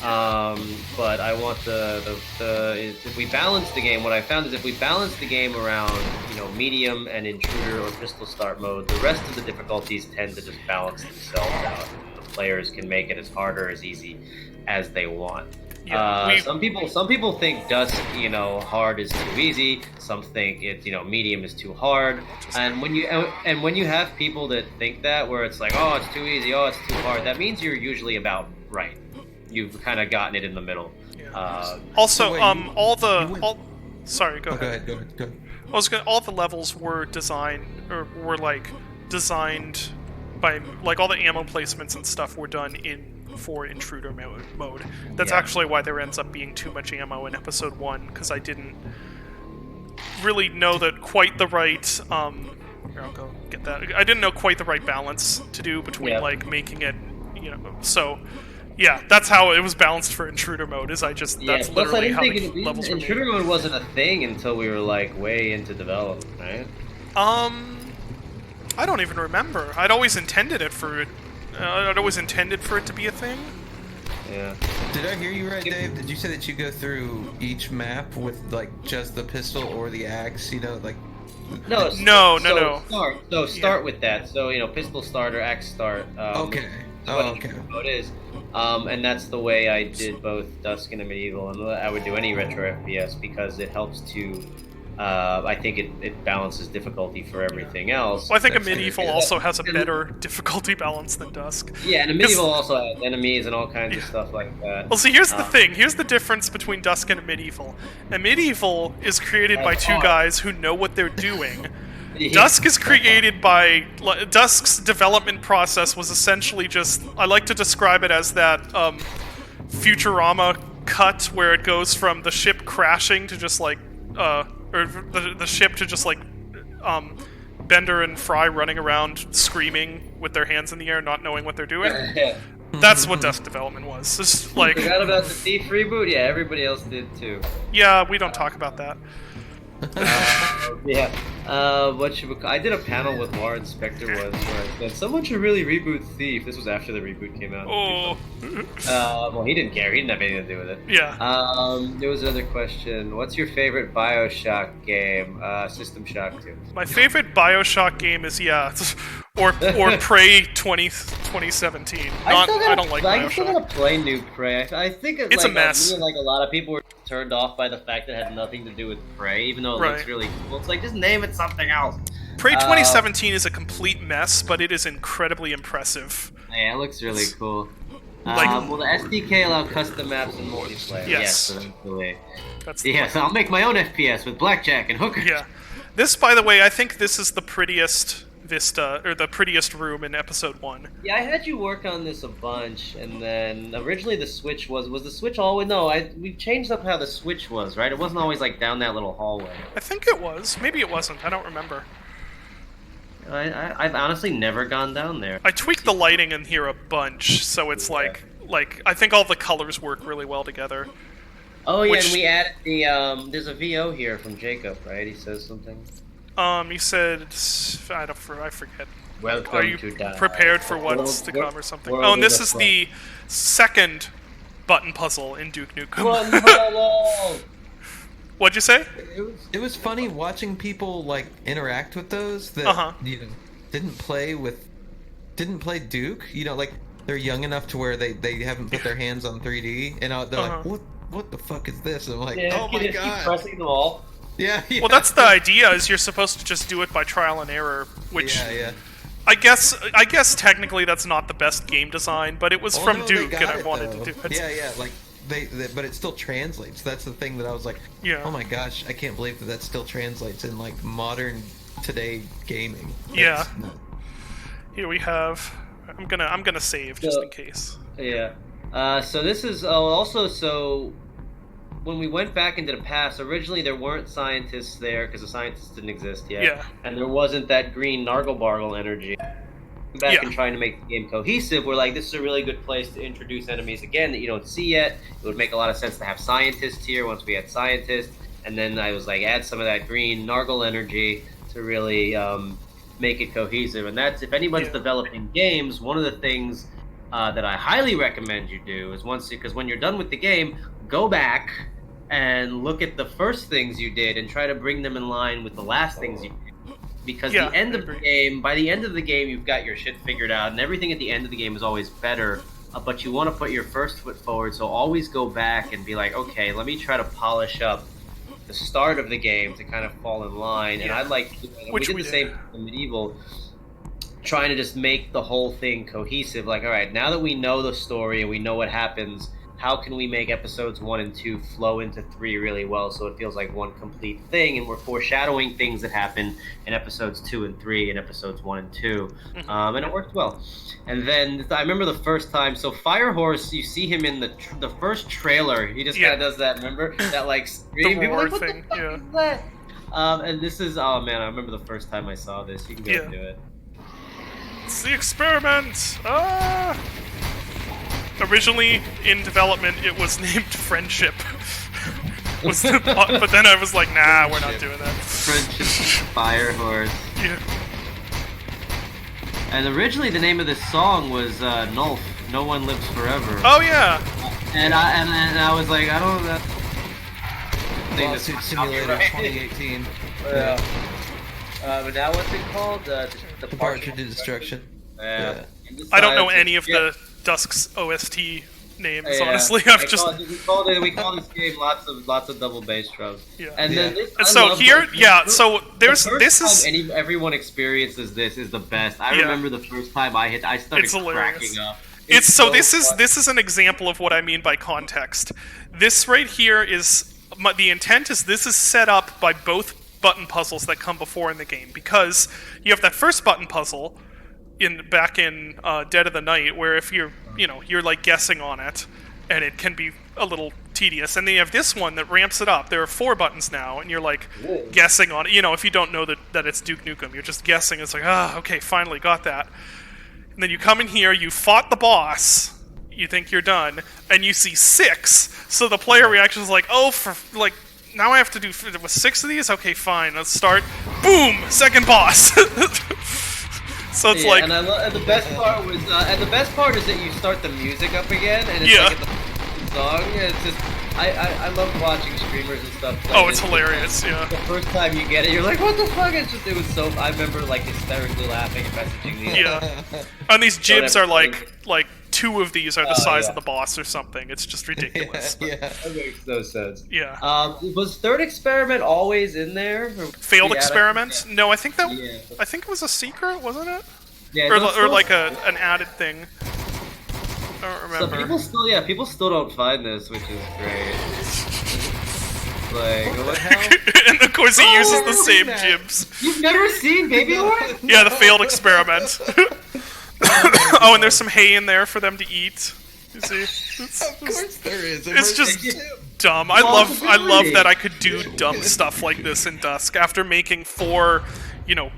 [SPEAKER 7] But I want if we balance the game, what I found is if we balance the game around, medium and intruder or pistol start mode, the rest of the difficulties tend to just balance themselves out. The players can make it as hard or as easy as they want.
[SPEAKER 1] Yeah,
[SPEAKER 7] some people think Dusk, hard is too easy. Some think medium is too hard. And when you have people that think that, where it's like, oh, it's too easy, oh, it's too hard, that means you're usually about right. You've kind of gotten it in the middle.
[SPEAKER 1] Yeah.
[SPEAKER 2] So wait,
[SPEAKER 1] sorry, go ahead.
[SPEAKER 2] Go ahead.
[SPEAKER 1] All the levels were designed by, like, all the ammo placements and stuff were done for intruder mode. That's actually why there ends up being too much ammo in episode 1, because I didn't really know that quite the right here, I'll go get that. I didn't know quite the right balance to do between like making it, so yeah, that's how it was balanced for intruder mode. That's literally how the levels were made.
[SPEAKER 7] Intruder mode wasn't a thing until we were like way into development, right?
[SPEAKER 1] I don't even remember. I'd always intended for it to be a thing.
[SPEAKER 7] Yeah.
[SPEAKER 2] Did I hear you right, Dave? Did you say that you go through each map with like just the pistol or the axe? Like.
[SPEAKER 1] No.
[SPEAKER 7] Start with that. So pistol start or axe start.
[SPEAKER 2] Okay.
[SPEAKER 7] Okay. Mode is. And that's the way I did both Dusk and Medieval, and I would do any retro FPS because it helps to. I think it balances difficulty for everything else.
[SPEAKER 1] Well, I think a Medieval also has a better difficulty balance than Dusk.
[SPEAKER 7] Yeah, and a Medieval also has enemies and all kinds of stuff like that.
[SPEAKER 1] Well, see, here's the thing. Here's the difference between Dusk and a Medieval. A Medieval is created by two guys who know what they're doing. Dusk is created by... Dusk's development process was essentially just... I like to describe it as that Futurama cut where it goes from the ship crashing to just like... or the ship to just like Bender and Fry running around screaming with their hands in the air, not knowing what they're doing. That's what Dusk development was. Just like...
[SPEAKER 7] Forgot about the Thief reboot? Yeah, everybody else did too.
[SPEAKER 1] Yeah, we don't talk about that.
[SPEAKER 7] Yeah. I did a panel with Warren Spector once where I said someone should really reboot Thief. This was after the reboot came out.
[SPEAKER 1] Oh,
[SPEAKER 7] Well, he didn't care. He didn't have anything to do with it.
[SPEAKER 1] yeah.
[SPEAKER 7] There was another question. What's your favorite Bioshock game? System Shock 2.
[SPEAKER 1] My favorite Bioshock game is or Prey 2017. I don't like
[SPEAKER 7] I still
[SPEAKER 1] Bioshock.
[SPEAKER 7] gotta play New Prey. I think
[SPEAKER 1] It's a mess.
[SPEAKER 7] Me and like a lot of people were turned off by the fact that it had nothing to do with Prey, even though it looks
[SPEAKER 1] Right.
[SPEAKER 7] really cool. It's like just name it something else.
[SPEAKER 1] Prey 2017 is a complete mess, but it is incredibly impressive.
[SPEAKER 7] Yeah, it looks really cool.
[SPEAKER 1] Like-
[SPEAKER 7] Will the SDK allow custom maps and multiplayer?
[SPEAKER 1] Yes.
[SPEAKER 7] eventually.
[SPEAKER 1] That's
[SPEAKER 7] Yes, I'll make my own FPS with blackjack and hookers.
[SPEAKER 1] Yeah. This, by the way, I think this is the prettiest vista, or the prettiest room in episode 1.
[SPEAKER 7] Yeah, I had you work on this a bunch, and then originally the switch was the switch always we changed up how the switch was, right? It wasn't always like down that little hallway.
[SPEAKER 1] I think it was. Maybe it wasn't. I don't remember.
[SPEAKER 7] I've honestly never gone down there.
[SPEAKER 1] I tweaked the lighting in here a bunch, so it's like I think all the colors work really well together.
[SPEAKER 7] Oh yeah,
[SPEAKER 1] Which-
[SPEAKER 7] and we added the there's a VO here from Jacob, right? He says something.
[SPEAKER 1] You said I forget.
[SPEAKER 7] Welcome
[SPEAKER 1] Are you
[SPEAKER 7] to die.
[SPEAKER 1] prepared for what's to come or something?
[SPEAKER 7] world
[SPEAKER 1] Oh, and
[SPEAKER 7] is
[SPEAKER 1] this
[SPEAKER 7] a
[SPEAKER 1] is
[SPEAKER 7] front.
[SPEAKER 1] the second button puzzle in Duke Nukem.
[SPEAKER 7] One hello!
[SPEAKER 1] What'd you say?
[SPEAKER 2] It was funny watching people like interact with those that
[SPEAKER 1] Uh-huh.
[SPEAKER 2] didn't play Duke. Like they're young enough to where they haven't put their hands on 3D, and they're
[SPEAKER 1] Uh-huh.
[SPEAKER 2] like, what the fuck is this? And I'm like,
[SPEAKER 7] Yeah,
[SPEAKER 2] oh
[SPEAKER 7] you
[SPEAKER 2] my
[SPEAKER 7] just keep
[SPEAKER 2] god.
[SPEAKER 7] pressing them all.
[SPEAKER 2] Yeah.
[SPEAKER 1] Well, that's the idea. Is you're supposed to just do it by trial and error, which
[SPEAKER 2] yeah.
[SPEAKER 1] I guess technically that's not the best game design, but it was
[SPEAKER 2] Oh,
[SPEAKER 1] from
[SPEAKER 2] no, they
[SPEAKER 1] Duke,
[SPEAKER 2] got
[SPEAKER 1] and I
[SPEAKER 2] it,
[SPEAKER 1] wanted
[SPEAKER 2] though.
[SPEAKER 1] to do it.
[SPEAKER 2] Yeah, like they, but it still translates. That's the thing that I was like,
[SPEAKER 1] Yeah.
[SPEAKER 2] oh my gosh, I can't believe that still translates in like modern today gaming.
[SPEAKER 1] Yeah.
[SPEAKER 2] That's nuts.
[SPEAKER 1] Here we have. I'm gonna save just
[SPEAKER 7] So-
[SPEAKER 1] in case.
[SPEAKER 7] Yeah. So this is so when we went back into the past, originally there weren't scientists there because the scientists didn't exist yet.
[SPEAKER 1] Yeah.
[SPEAKER 7] And there wasn't that green Nargle energy. Back
[SPEAKER 1] Yeah.
[SPEAKER 7] and trying to make the game cohesive, we're like, this is a really good place to introduce enemies again that you don't see yet. It would make a lot of sense to have scientists here once we had scientists. And then I was like, add some of that green Nargle energy to really make it cohesive. And that's, if anyone's
[SPEAKER 1] Yeah.
[SPEAKER 7] developing games, one of the things that I highly recommend you do is because when you're done with the game, go back and look at the first things you did and try to bring them in line with the last things you did. Because
[SPEAKER 1] Yeah,
[SPEAKER 7] the end
[SPEAKER 1] I
[SPEAKER 7] of the
[SPEAKER 1] agree.
[SPEAKER 7] game, by the end of the game, you've got your shit figured out, and everything at the end of the game is always better. But you want to put your first foot forward, so always go back and be like, okay, let me try to polish up the start of the game to kind of fall in line. And
[SPEAKER 1] Yeah.
[SPEAKER 7] I'd like,
[SPEAKER 1] Which
[SPEAKER 7] we
[SPEAKER 1] we
[SPEAKER 7] did the
[SPEAKER 1] did.
[SPEAKER 7] same in Medieval, trying to just make the whole thing cohesive. Like, all right, now that we know the story and we know what happens, how can we make episodes 1 and 2 flow into 3 really well so it feels like one complete thing, and we're foreshadowing things that happen in episodes 2 and 3 and episodes 1 and 2. And it worked well. And then I remember the first time, so Firehorse, you see him in the first trailer, he just
[SPEAKER 1] Yeah.
[SPEAKER 7] kind of does that, remember? That like scream,
[SPEAKER 1] The
[SPEAKER 7] people are
[SPEAKER 1] roar
[SPEAKER 7] like, what
[SPEAKER 1] thing,
[SPEAKER 7] the fuck
[SPEAKER 1] yeah.
[SPEAKER 7] is that? And this is, oh man, I remember the first time I saw this. You can go
[SPEAKER 1] Yeah.
[SPEAKER 7] and do it.
[SPEAKER 1] It's the experiment! Ah! Originally, in development, it was named Friendship. But then I was like, nah, we're not doing that.
[SPEAKER 7] Friendship Firehorse.
[SPEAKER 1] Yeah.
[SPEAKER 7] And originally the name of this song was Nulf, No One Lives Forever.
[SPEAKER 1] Oh, yeah!
[SPEAKER 7] And I was like, I don't know.
[SPEAKER 2] Lawsuit Simulator 2018.
[SPEAKER 7] But now what's it called? The
[SPEAKER 2] The Partridge Destruction.
[SPEAKER 7] Yeah.
[SPEAKER 1] I don't know any of the Dusk's OST names, honestly. I've just...
[SPEAKER 7] We call this game lots of double bass drums.
[SPEAKER 1] Yeah.
[SPEAKER 7] And then this,
[SPEAKER 1] And
[SPEAKER 7] I
[SPEAKER 1] so
[SPEAKER 7] love
[SPEAKER 1] here,
[SPEAKER 7] the-
[SPEAKER 1] yeah, so there's,
[SPEAKER 7] the
[SPEAKER 1] this
[SPEAKER 7] first
[SPEAKER 1] is...
[SPEAKER 7] time everyone experiences this is the best. I
[SPEAKER 1] Yeah.
[SPEAKER 7] remember the first time I started
[SPEAKER 1] It's hilarious.
[SPEAKER 7] cracking up.
[SPEAKER 1] This
[SPEAKER 7] funny.
[SPEAKER 1] is an example of what I mean by context. This right here is the intent is this is set up by both button puzzles that come before in the game, because you have that first button puzzle back in Dead of the Night, where if you're like guessing on it, and it can be a little tedious, and then you have this one that ramps it up. There are 4 buttons now, and you're like guessing on it. If you don't know that it's Duke Nukem, you're just guessing. It's like, okay, finally got that. And then you come in here, you fought the boss, you think you're done, and you see 6. So the player reaction is like, oh, for like, now I have to do with 6 of these. Okay, fine. Let's start. Boom, second boss. So it's like,
[SPEAKER 7] and and the best part was, and the best part is that you start the music up again, and it's
[SPEAKER 1] Yeah.
[SPEAKER 7] like in the song. It's just, I love watching streamers and stuff. Play
[SPEAKER 1] oh, it's
[SPEAKER 7] it.
[SPEAKER 1] hilarious. Yeah.
[SPEAKER 7] The first time you get it, you're like, what the fuck? It's just, it was so. I remember like hysterically laughing and messaging these.
[SPEAKER 1] Yeah. And these jibs
[SPEAKER 7] Don't
[SPEAKER 1] are
[SPEAKER 7] ever
[SPEAKER 1] like 2 of these are the
[SPEAKER 7] Oh,
[SPEAKER 1] size
[SPEAKER 7] yeah.
[SPEAKER 1] of the boss or something. It's just ridiculous.
[SPEAKER 2] yeah.
[SPEAKER 7] That makes no sense.
[SPEAKER 1] Yeah.
[SPEAKER 7] Was third experiment always in there? Or
[SPEAKER 1] Failed
[SPEAKER 7] the attic?
[SPEAKER 1] experiment? No, I think that.
[SPEAKER 7] Yeah.
[SPEAKER 1] I think it was a secret, wasn't it?
[SPEAKER 7] Yeah,
[SPEAKER 1] Or,
[SPEAKER 7] those
[SPEAKER 1] or
[SPEAKER 7] still-
[SPEAKER 1] like an added thing. I don't
[SPEAKER 7] So
[SPEAKER 1] remember.
[SPEAKER 7] people still don't find this, which is great. Like, what the hell?
[SPEAKER 1] And of course he
[SPEAKER 7] Oh,
[SPEAKER 1] uses
[SPEAKER 7] I've
[SPEAKER 1] the
[SPEAKER 7] never
[SPEAKER 1] same
[SPEAKER 7] seen that.
[SPEAKER 1] jibs.
[SPEAKER 7] You've never seen Baby Horn?
[SPEAKER 1] Yeah, the failed experiment. Oh, and there's some hay in there for them to eat. You see?
[SPEAKER 2] Of course there is.
[SPEAKER 1] It's just dumb. I love that I could do dumb stuff like this in Dusk after making 4, you know,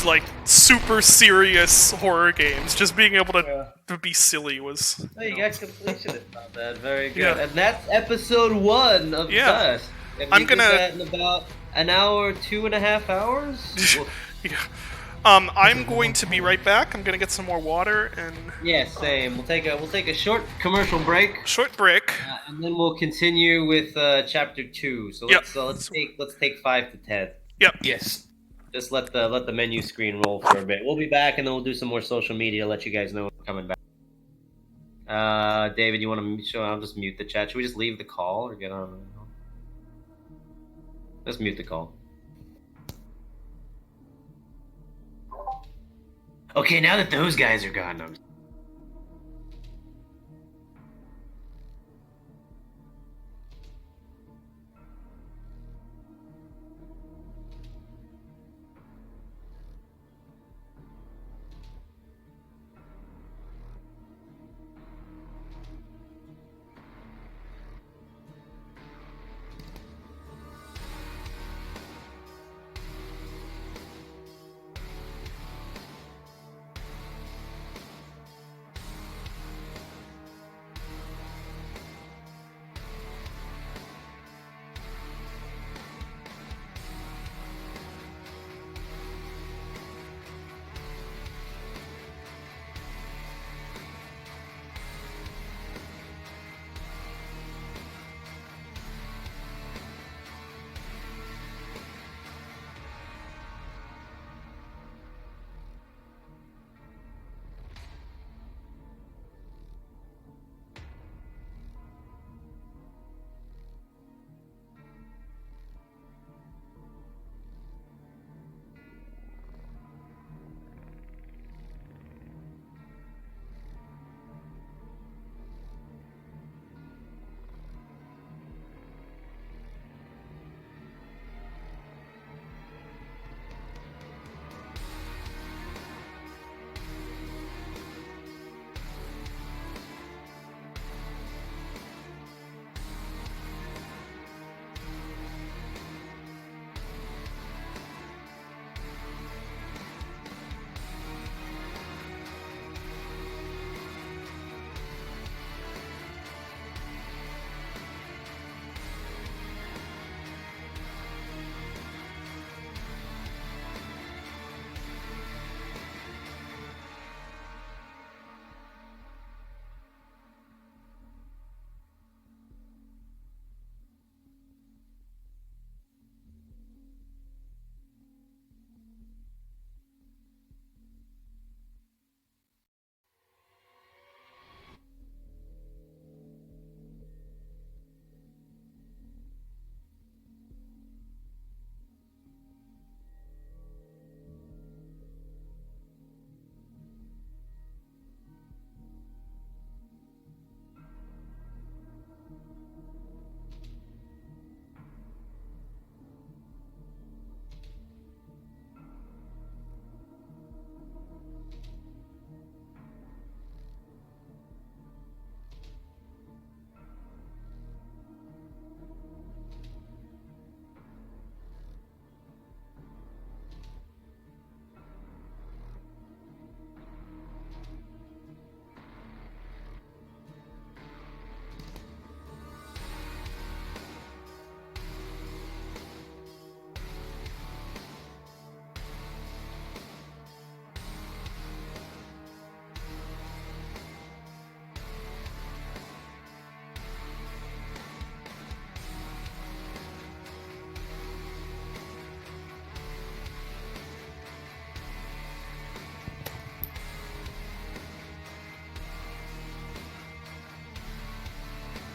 [SPEAKER 1] like super serious horror games. Just being able to be silly was.
[SPEAKER 7] Oh, you got completion. It's not bad. Very good.
[SPEAKER 1] Yeah.
[SPEAKER 7] And that's episode 1 of
[SPEAKER 1] Yeah.
[SPEAKER 7] Dusk. And we
[SPEAKER 1] I'm
[SPEAKER 7] did
[SPEAKER 1] gonna-
[SPEAKER 7] that in about an hour, 2.5 hours. Well,
[SPEAKER 1] Yeah. I'm going to be right back. I'm gonna get some more water and
[SPEAKER 7] yeah, same. We'll take a short commercial break.
[SPEAKER 1] short break.
[SPEAKER 7] And then we'll continue with chapter 2. So
[SPEAKER 1] Yep.
[SPEAKER 7] let's take 5 to 10.
[SPEAKER 1] Yep.
[SPEAKER 2] Yes.
[SPEAKER 7] Just let the menu screen roll for a bit. We'll be back, and then we'll do some more social media. Let you guys know when we're coming back. David, you want to show? I'll just mute the chat. Should we just leave the call or get on? Let's mute the call. Okay, now that those guys are gone, I'm...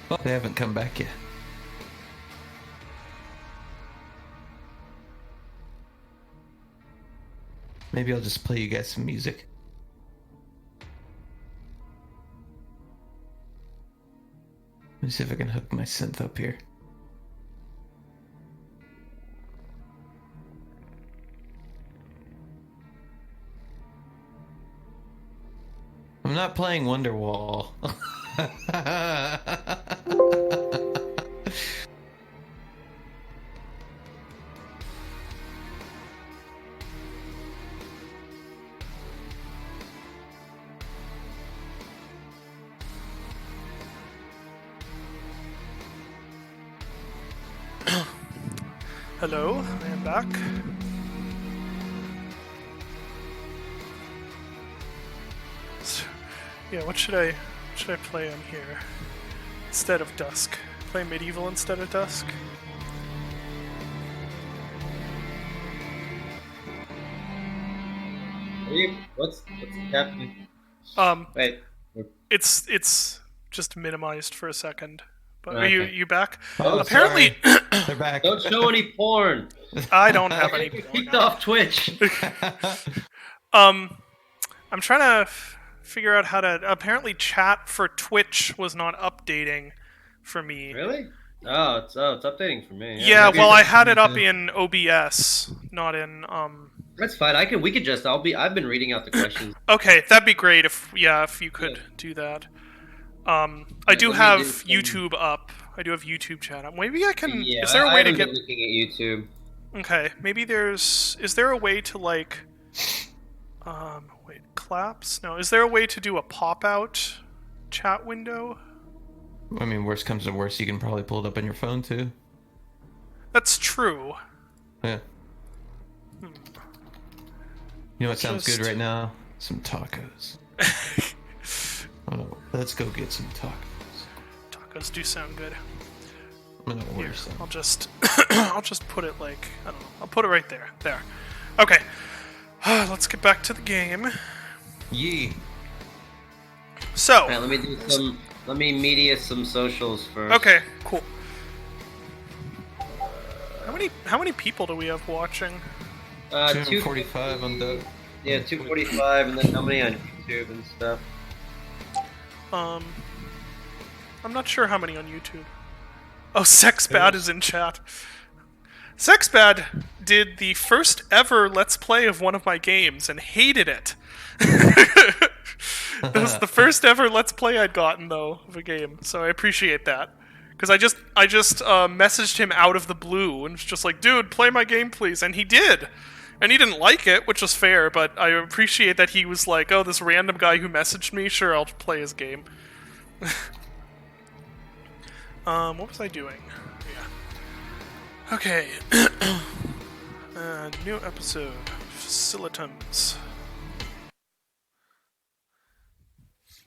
[SPEAKER 2] Well, they haven't come back yet. Maybe I'll just play you guys some music. Let me see if I can hook my synth up here. I'm not playing Wonderwall.
[SPEAKER 1] Hello, I am back. So, yeah, what should I play on here instead of Dusk? Play Medieval instead of Dusk?
[SPEAKER 7] What's happening? Wait.
[SPEAKER 1] It's just minimized for a second. But
[SPEAKER 7] Okay.
[SPEAKER 1] are you back?
[SPEAKER 2] Oh,
[SPEAKER 1] Apparently,
[SPEAKER 2] They're back.
[SPEAKER 7] Don't show any porn.
[SPEAKER 1] I don't have any.
[SPEAKER 7] Get kicked off Twitch.
[SPEAKER 1] I'm trying to figure out how to. Apparently, chat for Twitch was not updating for me.
[SPEAKER 7] Really? Oh, it's updating for me.
[SPEAKER 1] Yeah,
[SPEAKER 2] maybe
[SPEAKER 1] well, I
[SPEAKER 2] that's
[SPEAKER 1] had
[SPEAKER 2] me
[SPEAKER 1] it up
[SPEAKER 2] too.
[SPEAKER 1] in OBS, not in
[SPEAKER 7] That's fine. We could just. I've been reading out the questions.
[SPEAKER 1] Okay, that'd be great if you could do that. I do
[SPEAKER 7] let me
[SPEAKER 1] have
[SPEAKER 7] do some-
[SPEAKER 1] YouTube up. I do have YouTube chat up. Maybe I can.
[SPEAKER 7] Yeah,
[SPEAKER 1] Is there a
[SPEAKER 7] I
[SPEAKER 1] way to
[SPEAKER 7] haven't
[SPEAKER 1] get?
[SPEAKER 7] been looking at YouTube.
[SPEAKER 1] Okay, maybe there's. Is there a way to like? Wait, claps? No. Is there a way to do a pop-out chat window?
[SPEAKER 2] I mean, worst comes to worst, you can probably pull it up on your phone too.
[SPEAKER 1] That's true.
[SPEAKER 2] Yeah. You know what sounds
[SPEAKER 1] Just-
[SPEAKER 2] good right now? Some tacos. Let's go get some tacos.
[SPEAKER 1] Tacos do sound good.
[SPEAKER 2] I'm gonna order
[SPEAKER 1] Here,
[SPEAKER 2] some.
[SPEAKER 1] I'll just I'll just put it like I don't know. I'll put it right there. There. Okay. Let's get back to the game.
[SPEAKER 2] Yee.
[SPEAKER 1] So.
[SPEAKER 7] All right, let me do some. Let me media some socials first.
[SPEAKER 1] Okay. Cool. How many people do we have watching?
[SPEAKER 2] 245 on the.
[SPEAKER 7] Yeah, 245, and then how many on YouTube and stuff?
[SPEAKER 1] I'm not sure how many on YouTube. Oh, Sexbad is in chat. Sexbad did the first ever Let's Play of one of my games and hated it. That was the first ever Let's Play I'd gotten, though, of a game, so I appreciate that. Because I just messaged him out of the blue and was just like, dude, play my game, please. And he did. And he didn't like it, which was fair, but I appreciate that he was like, oh, this random guy who messaged me, sure, I'll play his game. What was I doing? Yeah. Okay. New episode. Facilitums.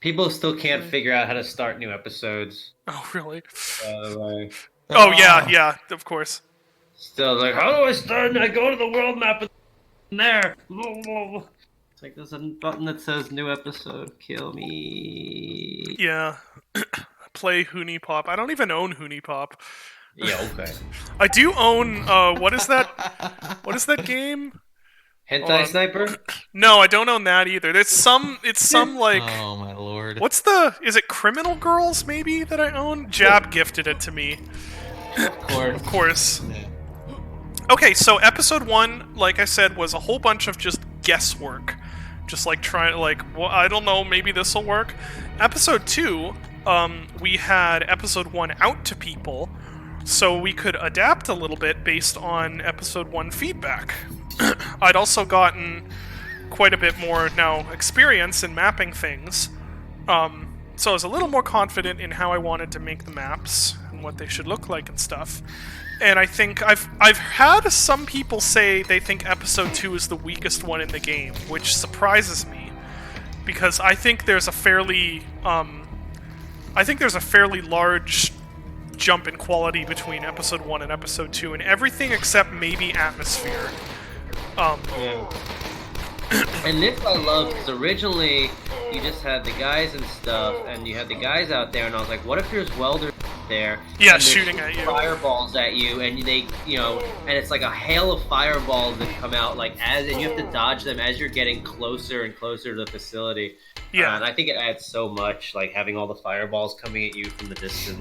[SPEAKER 7] People still can't figure out how to start new episodes.
[SPEAKER 1] Oh, really?
[SPEAKER 7] By the way.
[SPEAKER 1] Oh, yeah, of course.
[SPEAKER 7] Still like, how do I start? I go to the world map and there. It's like there's a button that says new episode. Kill me.
[SPEAKER 1] Yeah. Play Hoonie Pop. I don't even own Hoonie Pop.
[SPEAKER 7] Yeah, okay.
[SPEAKER 1] I do own, what is that? What is that game?
[SPEAKER 7] Hentai Sniper?
[SPEAKER 1] No, I don't own that either. It's some like,
[SPEAKER 2] Oh my lord.
[SPEAKER 1] is it Criminal Girls, maybe, that I own? Jab gifted it to me. Of course.
[SPEAKER 2] Yeah.
[SPEAKER 1] Okay, so episode 1, like I said, was a whole bunch of just guesswork. Just like trying to, like, well, I don't know, maybe this'll work. Episode 2, we had episode 1 out to people, so we could adapt a little bit based on episode 1 feedback. I'd also gotten quite a bit more now experience in mapping things, so I was a little more confident in how I wanted to make the maps and what they should look like and stuff. And I think I've had some people say they think episode 2 is the weakest one in the game, which surprises me, because I think there's a fairly large jump in quality between episode 1 and episode 2, and everything except maybe atmosphere.
[SPEAKER 7] And this I love, because originally you just had the guys and stuff, and you had the guys out there, and I was like, what if there's welders there.
[SPEAKER 1] Yeah,
[SPEAKER 7] and they're
[SPEAKER 1] shooting at you.
[SPEAKER 7] fireballs at you, and they, and it's like a hail of fireballs that come out and you have to dodge them as you're getting closer and closer to the facility.
[SPEAKER 1] Yeah.
[SPEAKER 7] And I think it adds so much, like having all the fireballs coming at you from the distance.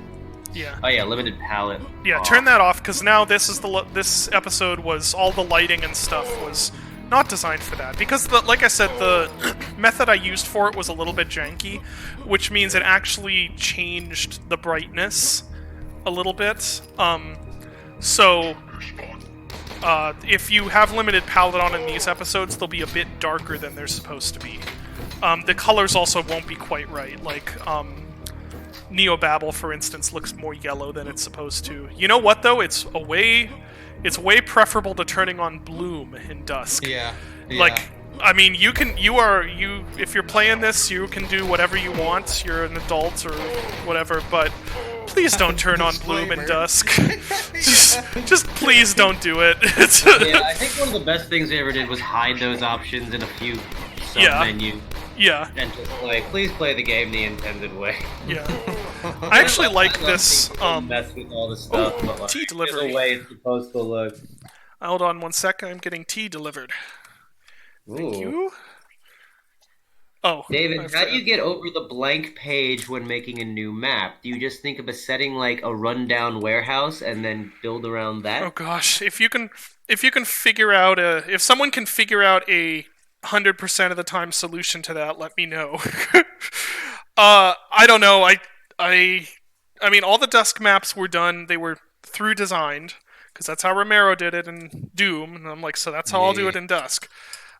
[SPEAKER 1] Yeah.
[SPEAKER 7] Oh yeah, limited palette.
[SPEAKER 1] Yeah,
[SPEAKER 7] Oh.
[SPEAKER 1] turn that off, because now this episode was all the lighting and stuff was not designed for that. Because, like I said, the method I used for it was a little bit janky, which means it actually changed the brightness a little bit. So, if you have limited palette on in these episodes, they'll be a bit darker than they're supposed to be. The colors also won't be quite right, like, Neobabble, for instance, looks more yellow than it's supposed to. You know what, though? It's way preferable to turning on Bloom in Dusk.
[SPEAKER 2] Yeah.
[SPEAKER 1] Like, I mean, if you're playing this, you can do whatever you want. You're an adult or whatever, but please don't turn on Bloom in Dusk. just please don't do it.
[SPEAKER 7] Yeah, I think one of the best things they ever did was hide those options in a few sub-menus.
[SPEAKER 1] Yeah.
[SPEAKER 7] And just please play the game the intended way.
[SPEAKER 1] Yeah. I actually like this.
[SPEAKER 7] Mess with all this stuff, but
[SPEAKER 1] tea
[SPEAKER 7] here's
[SPEAKER 1] delivery.
[SPEAKER 7] the way it's supposed to look.
[SPEAKER 1] Hold on one second. I'm getting tea delivered. Thank
[SPEAKER 7] Ooh.
[SPEAKER 1] you. Oh,
[SPEAKER 7] David, how do you get over the blank page when making a new map? Do you just think of a setting like a rundown warehouse and then build around that?
[SPEAKER 1] Oh gosh, if you can figure out if someone can figure out a 100% of the time solution to that, let me know. I don't know. I mean, all the Dusk maps were done. They were through designed, because that's how Romero did it in Doom, and I'm like, so that's how I'll do it in Dusk.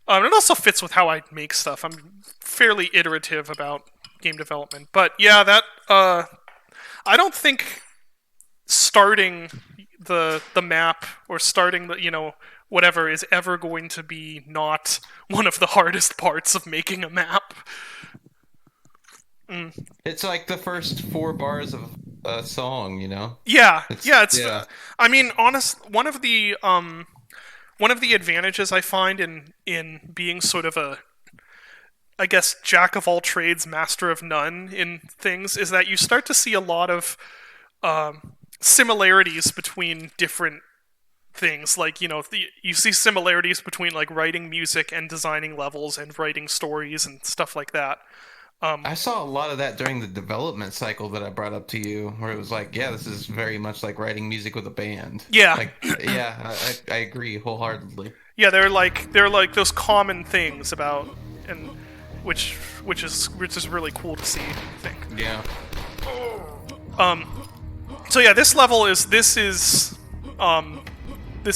[SPEAKER 1] It also fits with how I make stuff. I'm fairly iterative about game development, but yeah, that I don't think starting the map or starting the whatever is ever going to be not one of the hardest parts of making a map.
[SPEAKER 2] It's like the first 4 bars of a song,
[SPEAKER 1] Yeah,
[SPEAKER 2] Yeah.
[SPEAKER 1] I mean, one of the advantages I find in being sort of a, I guess, jack of all trades, master of none in things is that you start to see a lot of similarities between different things. Like, you see similarities between like writing music and designing levels and writing stories and stuff like that.
[SPEAKER 2] I saw a lot of that during the development cycle that I brought up to you, where it was like, yeah, this is very much like writing music with a band.
[SPEAKER 1] Yeah.
[SPEAKER 2] Like, yeah, I agree wholeheartedly.
[SPEAKER 1] Yeah, they're like those common things about, and which is really cool to see, I think.
[SPEAKER 2] Yeah.
[SPEAKER 1] So yeah, this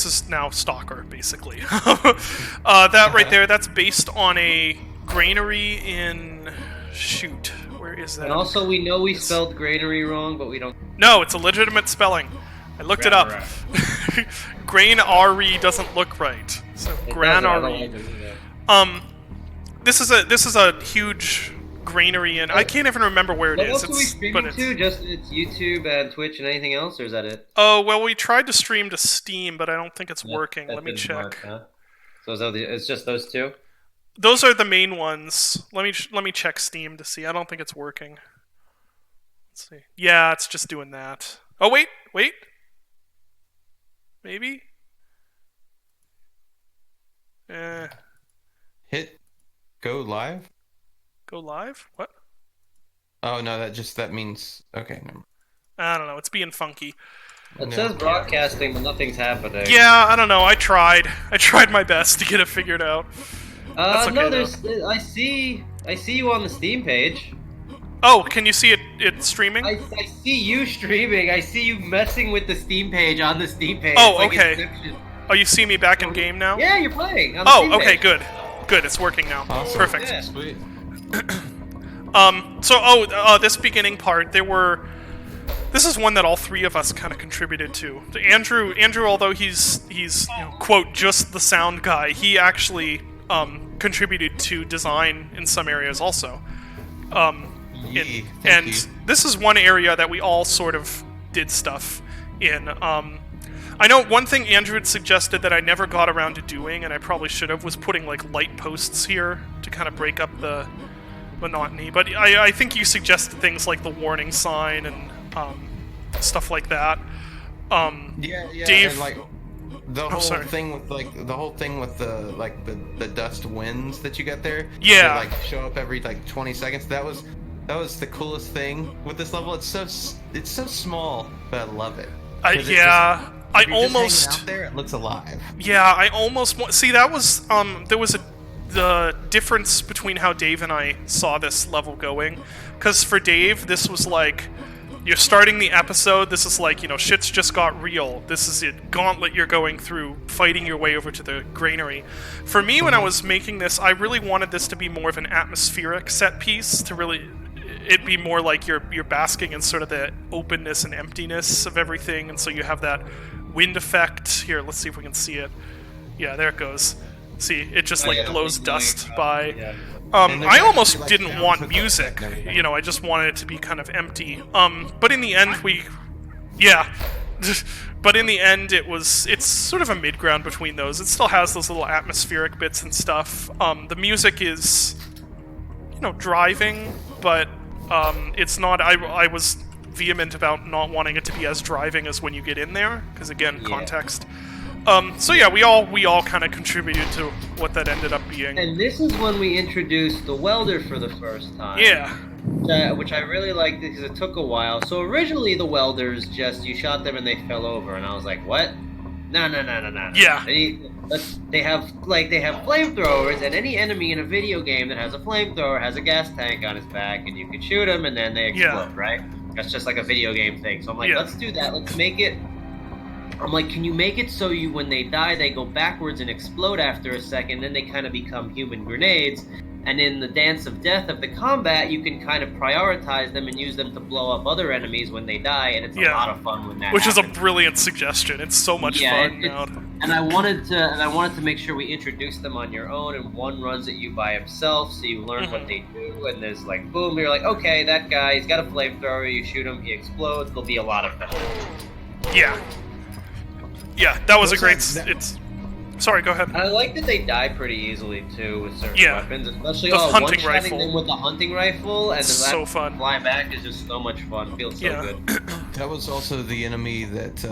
[SPEAKER 1] is now Stalker, basically. That right there, that's based on a granary in... Shoot, where is that?
[SPEAKER 7] And also, we know we spelled granary wrong, but we don't...
[SPEAKER 1] No, it's a legitimate spelling. I looked it up. Granary doesn't look right. So granary. This is a huge granary, and I can't even remember where it
[SPEAKER 7] What
[SPEAKER 1] is.
[SPEAKER 7] else are we streaming to? Just it's YouTube and Twitch and anything else, or is that it?
[SPEAKER 1] Oh, well, we tried to stream to Steam, but I don't think it's working. Let me check.
[SPEAKER 7] Mark, huh? So it's just those two?
[SPEAKER 1] Those are the main ones. Let me check Steam to see. I don't think it's working. Let's see. Yeah, it's just doing that. Oh, wait. Maybe?
[SPEAKER 2] Hit go live?
[SPEAKER 1] Go live? What?
[SPEAKER 2] Oh, no, that means... Okay, never mind.
[SPEAKER 1] I don't know. It's being funky.
[SPEAKER 7] It says broadcasting, but nothing's happening.
[SPEAKER 1] Yeah, I don't know. I tried my best to get it figured out. That's okay,
[SPEAKER 7] no,
[SPEAKER 1] though.
[SPEAKER 7] I see you on the Steam page.
[SPEAKER 1] Oh, can you see it streaming?
[SPEAKER 7] I see you streaming. I see you messing with the Steam page on the Steam page.
[SPEAKER 1] Oh,
[SPEAKER 7] It's like
[SPEAKER 1] okay.
[SPEAKER 7] Inception.
[SPEAKER 1] Oh, you see me back in game now?
[SPEAKER 7] Yeah, you're playing. On the Steam
[SPEAKER 1] Okay,
[SPEAKER 7] page.
[SPEAKER 1] good. It's working now.
[SPEAKER 2] Awesome.
[SPEAKER 1] Perfect.
[SPEAKER 7] Yeah.
[SPEAKER 2] Sweet.
[SPEAKER 1] This beginning part, this is one that all three of us kind of contributed to. Andrew, although he's quote just the sound guy, he actually contributed to design in some areas also.
[SPEAKER 2] Thank you.
[SPEAKER 1] This is one area that we all sort of did stuff in. I know one thing Andrew had suggested that I never got around to doing, and I probably should have, was putting like light posts here to kind of break up the monotony. But I think you suggested things like the warning sign and stuff like that.
[SPEAKER 2] Yeah,
[SPEAKER 1] Dave,
[SPEAKER 2] and like the whole
[SPEAKER 1] sorry.
[SPEAKER 2] thing with the dust winds that you get there.
[SPEAKER 1] Yeah.
[SPEAKER 2] That, like show up every like 20 seconds. That was the coolest thing with this level. It's so small, but I love it. 'Cause it's
[SPEAKER 1] yeah, I
[SPEAKER 2] if you're just hanging
[SPEAKER 1] almost.
[SPEAKER 2] out there. It looks alive.
[SPEAKER 1] Yeah, I almost see that was there was the difference between how Dave and I saw this level going, because for Dave this was like you're starting the episode. This is like, you know, shit's just got real. This is a gauntlet you're going through, fighting your way over to the granary. For me, when I was making this, I really wanted this to be more of an atmospheric set piece, to really it be more like you're basking in sort of the openness and emptiness of everything, and so you have that wind effect. Here, let's see if we can see it. Yeah, there it goes. See, it just like blows dust by.
[SPEAKER 7] Yeah.
[SPEAKER 2] And
[SPEAKER 1] I
[SPEAKER 2] there's
[SPEAKER 1] almost
[SPEAKER 2] actually, like,
[SPEAKER 1] didn't
[SPEAKER 2] sounds
[SPEAKER 1] want
[SPEAKER 2] with
[SPEAKER 1] music.
[SPEAKER 2] and everything.
[SPEAKER 1] You know, I just wanted it to be kind of empty. But in the end, but in the end, it's sort of a mid-ground between those. It still has those little atmospheric bits and stuff. The music is, you know, driving, but it's not. I was vehement about not wanting it to be as driving as when you get in there, because again, context. So yeah, we all kind of contributed to what that ended up being.
[SPEAKER 7] And this is when we introduced the welder for the first time.
[SPEAKER 1] Yeah.
[SPEAKER 7] Which I really liked because it took a while. So originally the welders you shot them and they fell over, and I was like, what? No.
[SPEAKER 1] Yeah.
[SPEAKER 7] They have flamethrowers, and any enemy in a video game that has a flamethrower has a gas tank on his back, and you can shoot them and then they explode, right? That's just like a video game thing. So I'm like, let's do that. Let's make it. I'm like, can you make it so when they die, they go backwards and explode after a second, then they kind of become human grenades, and in the dance of death of the combat, you can kind of prioritize them and use them to blow up other enemies when they die, and it's a lot of fun when that
[SPEAKER 1] Which
[SPEAKER 7] happens.
[SPEAKER 1] is a brilliant suggestion. It's so much fun now.
[SPEAKER 7] And I wanted to make sure we introduced them on your own, and one runs at you by himself, so you learn what they do, and there's like, boom, you're like, okay, that guy, he's got a flamethrower, you shoot him, he explodes, there'll be a lot of fun.
[SPEAKER 1] Yeah. Yeah, that was a great. It's. Sorry, go ahead.
[SPEAKER 7] I like that they die pretty easily too with certain weapons, especially
[SPEAKER 1] The hunting
[SPEAKER 7] one-shotting
[SPEAKER 1] rifle.
[SPEAKER 7] them with the hunting rifle, and
[SPEAKER 1] It's
[SPEAKER 7] then
[SPEAKER 1] so fun.
[SPEAKER 7] fly back is just so much fun. It feels so good.
[SPEAKER 2] That was also the enemy that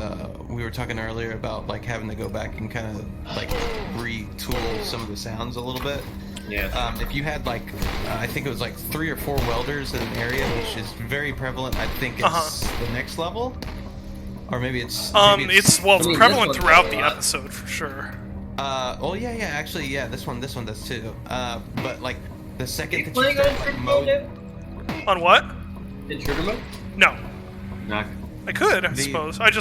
[SPEAKER 2] we were talking earlier about, like having to go back and kind of like retool some of the sounds a little bit.
[SPEAKER 7] Yeah.
[SPEAKER 2] If you had like, I think it was like 3 or 4 welders in an area, which is very prevalent. I think it's the next level, or maybe it's.
[SPEAKER 1] It's prevalent
[SPEAKER 7] this
[SPEAKER 1] throughout
[SPEAKER 7] one's
[SPEAKER 1] the
[SPEAKER 7] a lot.
[SPEAKER 1] episode for sure.
[SPEAKER 2] Actually, this one does too. But like the second that
[SPEAKER 7] Playing
[SPEAKER 2] you
[SPEAKER 7] on
[SPEAKER 2] start like
[SPEAKER 7] intruder
[SPEAKER 2] mode,
[SPEAKER 7] mode?
[SPEAKER 1] On what?
[SPEAKER 7] Intruder mode?
[SPEAKER 1] No,
[SPEAKER 7] No.
[SPEAKER 1] I could. I suppose. I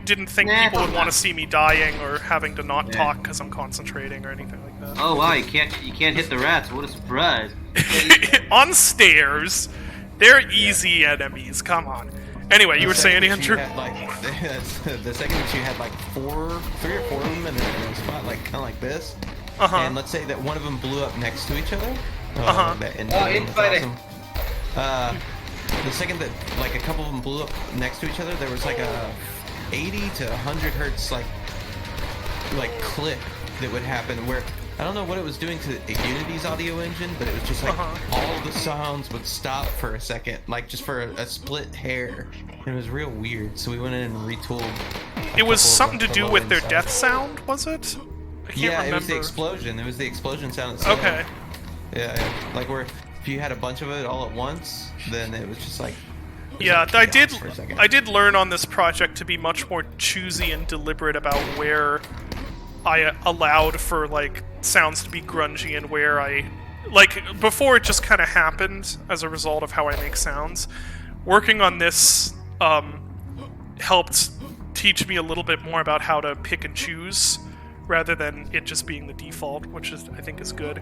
[SPEAKER 1] didn't think people would want to see me dying or having to not talk because I'm concentrating or anything like that.
[SPEAKER 6] Oh wow, you can't hit the rats. What a surprise!
[SPEAKER 1] On stairs, they're easy enemies. Come on. Anyway, you were saying, Andrew?
[SPEAKER 2] The second that you had like 3 or 4 of them in a spot, like kind of like this, and let's say that one of them blew up next to each other. That
[SPEAKER 7] infighting.
[SPEAKER 2] Awesome. The second that like a couple of them blew up next to each other, there was like a 80 to 100 hertz like clip that would happen where I don't know what it was doing to Unity's audio engine, but it was just like all the sounds would stop for a second, like just for a split hair. And it was real weird. So we went in and retooled.
[SPEAKER 1] It was something to do with their death sound, was it? I can't remember.
[SPEAKER 2] It was the explosion. It was the explosion sound itself.
[SPEAKER 1] Okay.
[SPEAKER 2] Yeah. Like where if you had a bunch of it all at once, then it was just like.
[SPEAKER 1] Yeah,
[SPEAKER 2] like
[SPEAKER 1] I
[SPEAKER 2] chaos for a second.
[SPEAKER 1] did learn on this project to be much more choosy and deliberate about where I allowed for like sounds to be grungy and where I before it just kind of happened as a result of how I make sounds. Working on this helped teach me a little bit more about how to pick and choose rather than it just being the default, which is I think is good.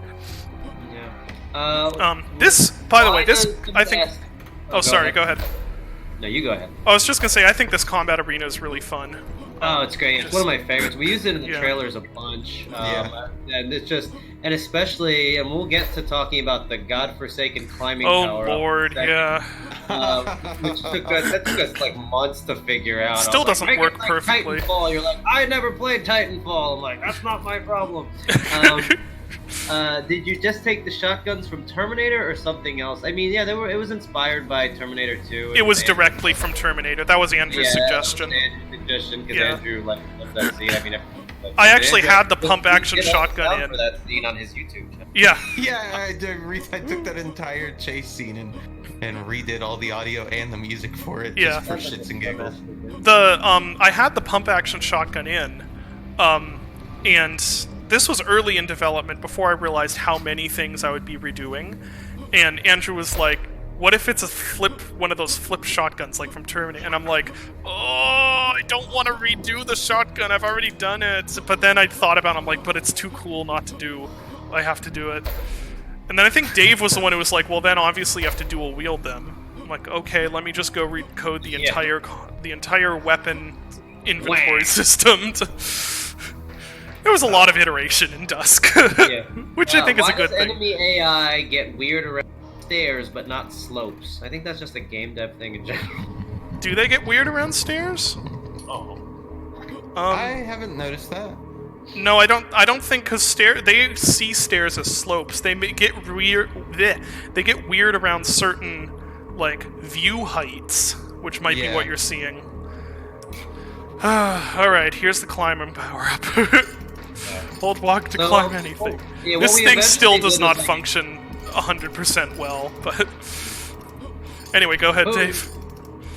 [SPEAKER 7] Yeah.
[SPEAKER 1] This, by the way, I think. Oh, sorry. Go ahead.
[SPEAKER 7] No, you go ahead.
[SPEAKER 1] I was just gonna say I think this combat arena is really fun.
[SPEAKER 7] Oh, it's great. It's one of my favorites. We use it in the
[SPEAKER 1] Yeah.
[SPEAKER 7] trailers a bunch. And it's just, and especially, and we'll get to talking about the godforsaken climbing
[SPEAKER 1] Oh
[SPEAKER 7] tower.
[SPEAKER 1] lord, yeah.
[SPEAKER 7] Which took us like months to figure out.
[SPEAKER 1] Still
[SPEAKER 7] I was
[SPEAKER 1] doesn't
[SPEAKER 7] like,
[SPEAKER 1] work
[SPEAKER 7] "Make it like
[SPEAKER 1] perfectly."
[SPEAKER 7] Titanfall. You're like, I never played Titanfall. I'm like, that's not my problem. Did you just take the shotguns from Terminator or something else? I mean, yeah, it was inspired by Terminator 2.
[SPEAKER 1] It was directly from Terminator. That was Andrew's suggestion.
[SPEAKER 7] Andrew's suggestion, because
[SPEAKER 1] Yeah.
[SPEAKER 7] Andrew loved that scene. I mean,
[SPEAKER 1] I actually had the
[SPEAKER 7] Andrew-
[SPEAKER 1] pump action
[SPEAKER 7] he did all the
[SPEAKER 1] shotgun
[SPEAKER 7] sound
[SPEAKER 1] in.
[SPEAKER 7] for that scene on his YouTube channel.
[SPEAKER 1] Yeah.
[SPEAKER 2] Yeah, I took that entire chase scene and redid all the audio and the music for it
[SPEAKER 1] Yeah.
[SPEAKER 2] just for shits and giggles.
[SPEAKER 1] I had the pump action shotgun in, and this was early in development before I realized how many things I would be redoing. And Andrew was like, "What if it's one of those flip shotguns like from Terminator?" And I'm like, "Oh, I don't want to redo the shotgun. I've already done it." But then I thought about it. I'm like, "But it's too cool not to do. I have to do it." And then I think Dave was the one who was like, "Well, then obviously you have to dual wield them." I'm like, "Okay, let me just go recode the entire weapon inventory system." There was a lot of iteration in Dusk, which I think is a good
[SPEAKER 7] Why does
[SPEAKER 1] thing.
[SPEAKER 7] enemy AI get weird around stairs but not slopes? I think that's just a game dev thing in general.
[SPEAKER 1] Do they get weird around stairs?
[SPEAKER 2] I haven't noticed that.
[SPEAKER 1] No, I don't think because they see stairs as slopes. They get weird. They get weird around certain like view heights, which might be what you're seeing. All right, here's the climbing power up. Hold walk to climb anything.
[SPEAKER 7] Yeah,
[SPEAKER 1] This
[SPEAKER 7] what we
[SPEAKER 1] thing still
[SPEAKER 7] eventually
[SPEAKER 1] does
[SPEAKER 7] did
[SPEAKER 1] not
[SPEAKER 7] was-
[SPEAKER 1] function 100% well, but anyway, go ahead,
[SPEAKER 7] Oh.
[SPEAKER 1] Dave.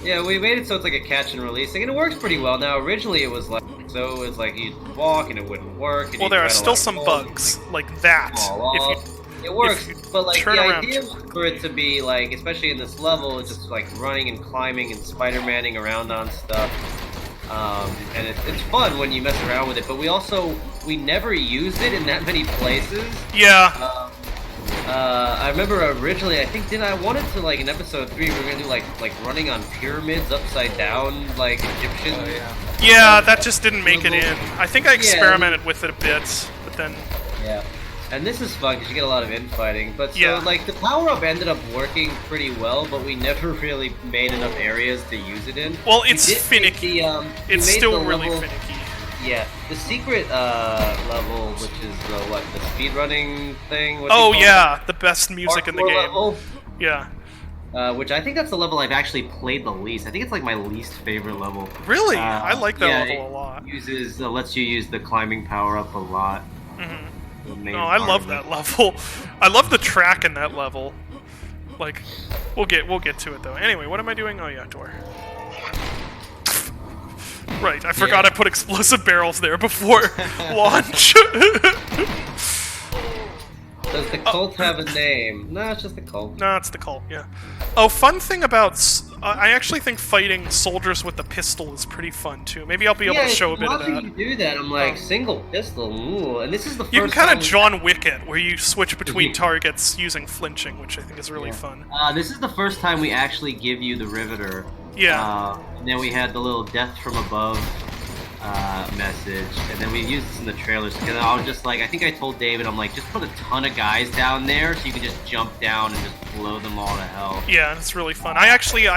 [SPEAKER 7] Yeah, we made it so it's like a catch and release thing, and it works pretty well. Now, originally it was like, so it was like you'd walk and it wouldn't work. And
[SPEAKER 1] Well,
[SPEAKER 7] you'd
[SPEAKER 1] there are
[SPEAKER 7] try to,
[SPEAKER 1] still
[SPEAKER 7] like,
[SPEAKER 1] some
[SPEAKER 7] pull
[SPEAKER 1] bugs like that.
[SPEAKER 7] fall
[SPEAKER 1] If
[SPEAKER 7] off.
[SPEAKER 1] you
[SPEAKER 7] It works,
[SPEAKER 1] you
[SPEAKER 7] but like
[SPEAKER 1] turn
[SPEAKER 7] the
[SPEAKER 1] around
[SPEAKER 7] idea
[SPEAKER 1] too
[SPEAKER 7] for it to be like, especially in this level, it's just like running and climbing and Spider-Manning around on stuff. And it's fun when you mess around with it, but we never used it in that many places.
[SPEAKER 1] yeah.
[SPEAKER 7] I remember originally, I wanted to, like, in episode 3, we were gonna do, like running on pyramids upside down, like, Egyptian.
[SPEAKER 2] Oh, yeah.
[SPEAKER 1] Yeah, that just didn't make it in. I think I experimented with it a bit, but then
[SPEAKER 7] Yeah. And this is fun, because you get a lot of infighting. But so,
[SPEAKER 1] Yeah.
[SPEAKER 7] like, the power-up ended up working pretty well, but we never really made enough areas to use it in.
[SPEAKER 1] well,
[SPEAKER 7] We
[SPEAKER 1] it's
[SPEAKER 7] did make
[SPEAKER 1] finicky.
[SPEAKER 7] the, we
[SPEAKER 1] It's
[SPEAKER 7] made
[SPEAKER 1] still
[SPEAKER 7] the
[SPEAKER 1] really
[SPEAKER 7] level-
[SPEAKER 1] finicky.
[SPEAKER 7] Yeah, the secret level, which is the speedrunning thing. What do you
[SPEAKER 1] Oh
[SPEAKER 7] call it?
[SPEAKER 1] yeah, the best music in the
[SPEAKER 7] Parkour
[SPEAKER 1] game.
[SPEAKER 7] level.
[SPEAKER 1] Yeah.
[SPEAKER 7] Which I think that's the level I've actually played the least. I think it's like my least favorite level.
[SPEAKER 1] Really? I like that
[SPEAKER 7] yeah,
[SPEAKER 1] level a lot.
[SPEAKER 7] Uses lets you use the climbing power up a lot. The main
[SPEAKER 1] No, I
[SPEAKER 7] part
[SPEAKER 1] love
[SPEAKER 7] of
[SPEAKER 1] that
[SPEAKER 7] it.
[SPEAKER 1] level. I love the track in that level. Like, we'll get to it though. Anyway, what am I doing? Oh yeah, door. Right, I forgot I put explosive barrels there before launch.
[SPEAKER 7] Does the cult have a name? No, it's just the cult.
[SPEAKER 1] No, it's the cult, yeah. Oh, fun thing about... I actually think fighting soldiers with a pistol is pretty fun, too. Maybe I'll be able to show a bit of that.
[SPEAKER 7] You do that. I'm like, single pistol. Ooh. And this is the first
[SPEAKER 1] You can kind
[SPEAKER 7] time
[SPEAKER 1] of John Wick it, where you switch between targets using flinching, which I think is really fun.
[SPEAKER 7] This is the first time we actually give you the riveter.
[SPEAKER 1] Yeah.
[SPEAKER 7] And then we had the little death from above message, and then we used this in the trailers. Because I was just like, I think I told David, I'm like, just put a ton of guys down there so you can just jump down and just blow them all to hell.
[SPEAKER 1] Yeah, it's really fun. I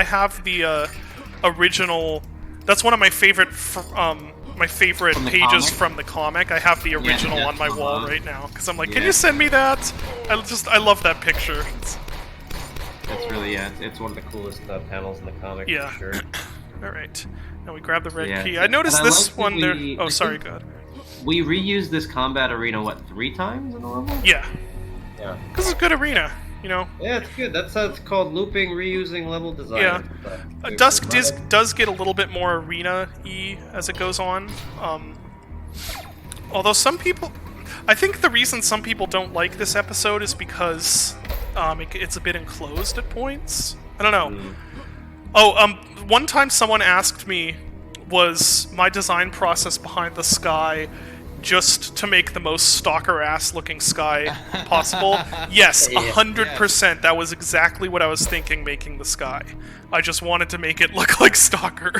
[SPEAKER 1] have the original... That's one of my favorite
[SPEAKER 7] From the
[SPEAKER 1] pages
[SPEAKER 7] comic?
[SPEAKER 1] from the comic. I have the original
[SPEAKER 7] Death
[SPEAKER 1] on my
[SPEAKER 7] from
[SPEAKER 1] wall
[SPEAKER 7] Above.
[SPEAKER 1] right now, because I'm like, can
[SPEAKER 7] Yeah.
[SPEAKER 1] you send me that? I love that picture.
[SPEAKER 7] That's really, it's one of the coolest panels in the comic,
[SPEAKER 1] Yeah.
[SPEAKER 7] for sure.
[SPEAKER 1] Alright. Now we grab the red
[SPEAKER 7] Yeah.
[SPEAKER 1] key. I noticed
[SPEAKER 7] And I
[SPEAKER 1] this
[SPEAKER 7] like that
[SPEAKER 1] one there...
[SPEAKER 7] we-
[SPEAKER 1] Oh,
[SPEAKER 7] I
[SPEAKER 1] sorry,
[SPEAKER 7] think-
[SPEAKER 1] God.
[SPEAKER 7] We reused this combat arena, 3 times in the level?
[SPEAKER 1] Yeah.
[SPEAKER 7] Yeah.
[SPEAKER 1] Because it's a good arena, you know?
[SPEAKER 7] Yeah, it's good. That's how it's called, looping, reusing level design.
[SPEAKER 1] Yeah.
[SPEAKER 7] But-
[SPEAKER 1] Dusk does get a little bit more arena-y as it goes on. Although some people... I think the reason some people don't like this episode is because it's a bit enclosed at points. I don't know. Oh, one time someone asked me, was my design process behind the sky just to make the most stalker-ass looking sky possible? Yes, 100%. That was exactly what I was thinking making the sky. I just wanted to make it look like Stalker.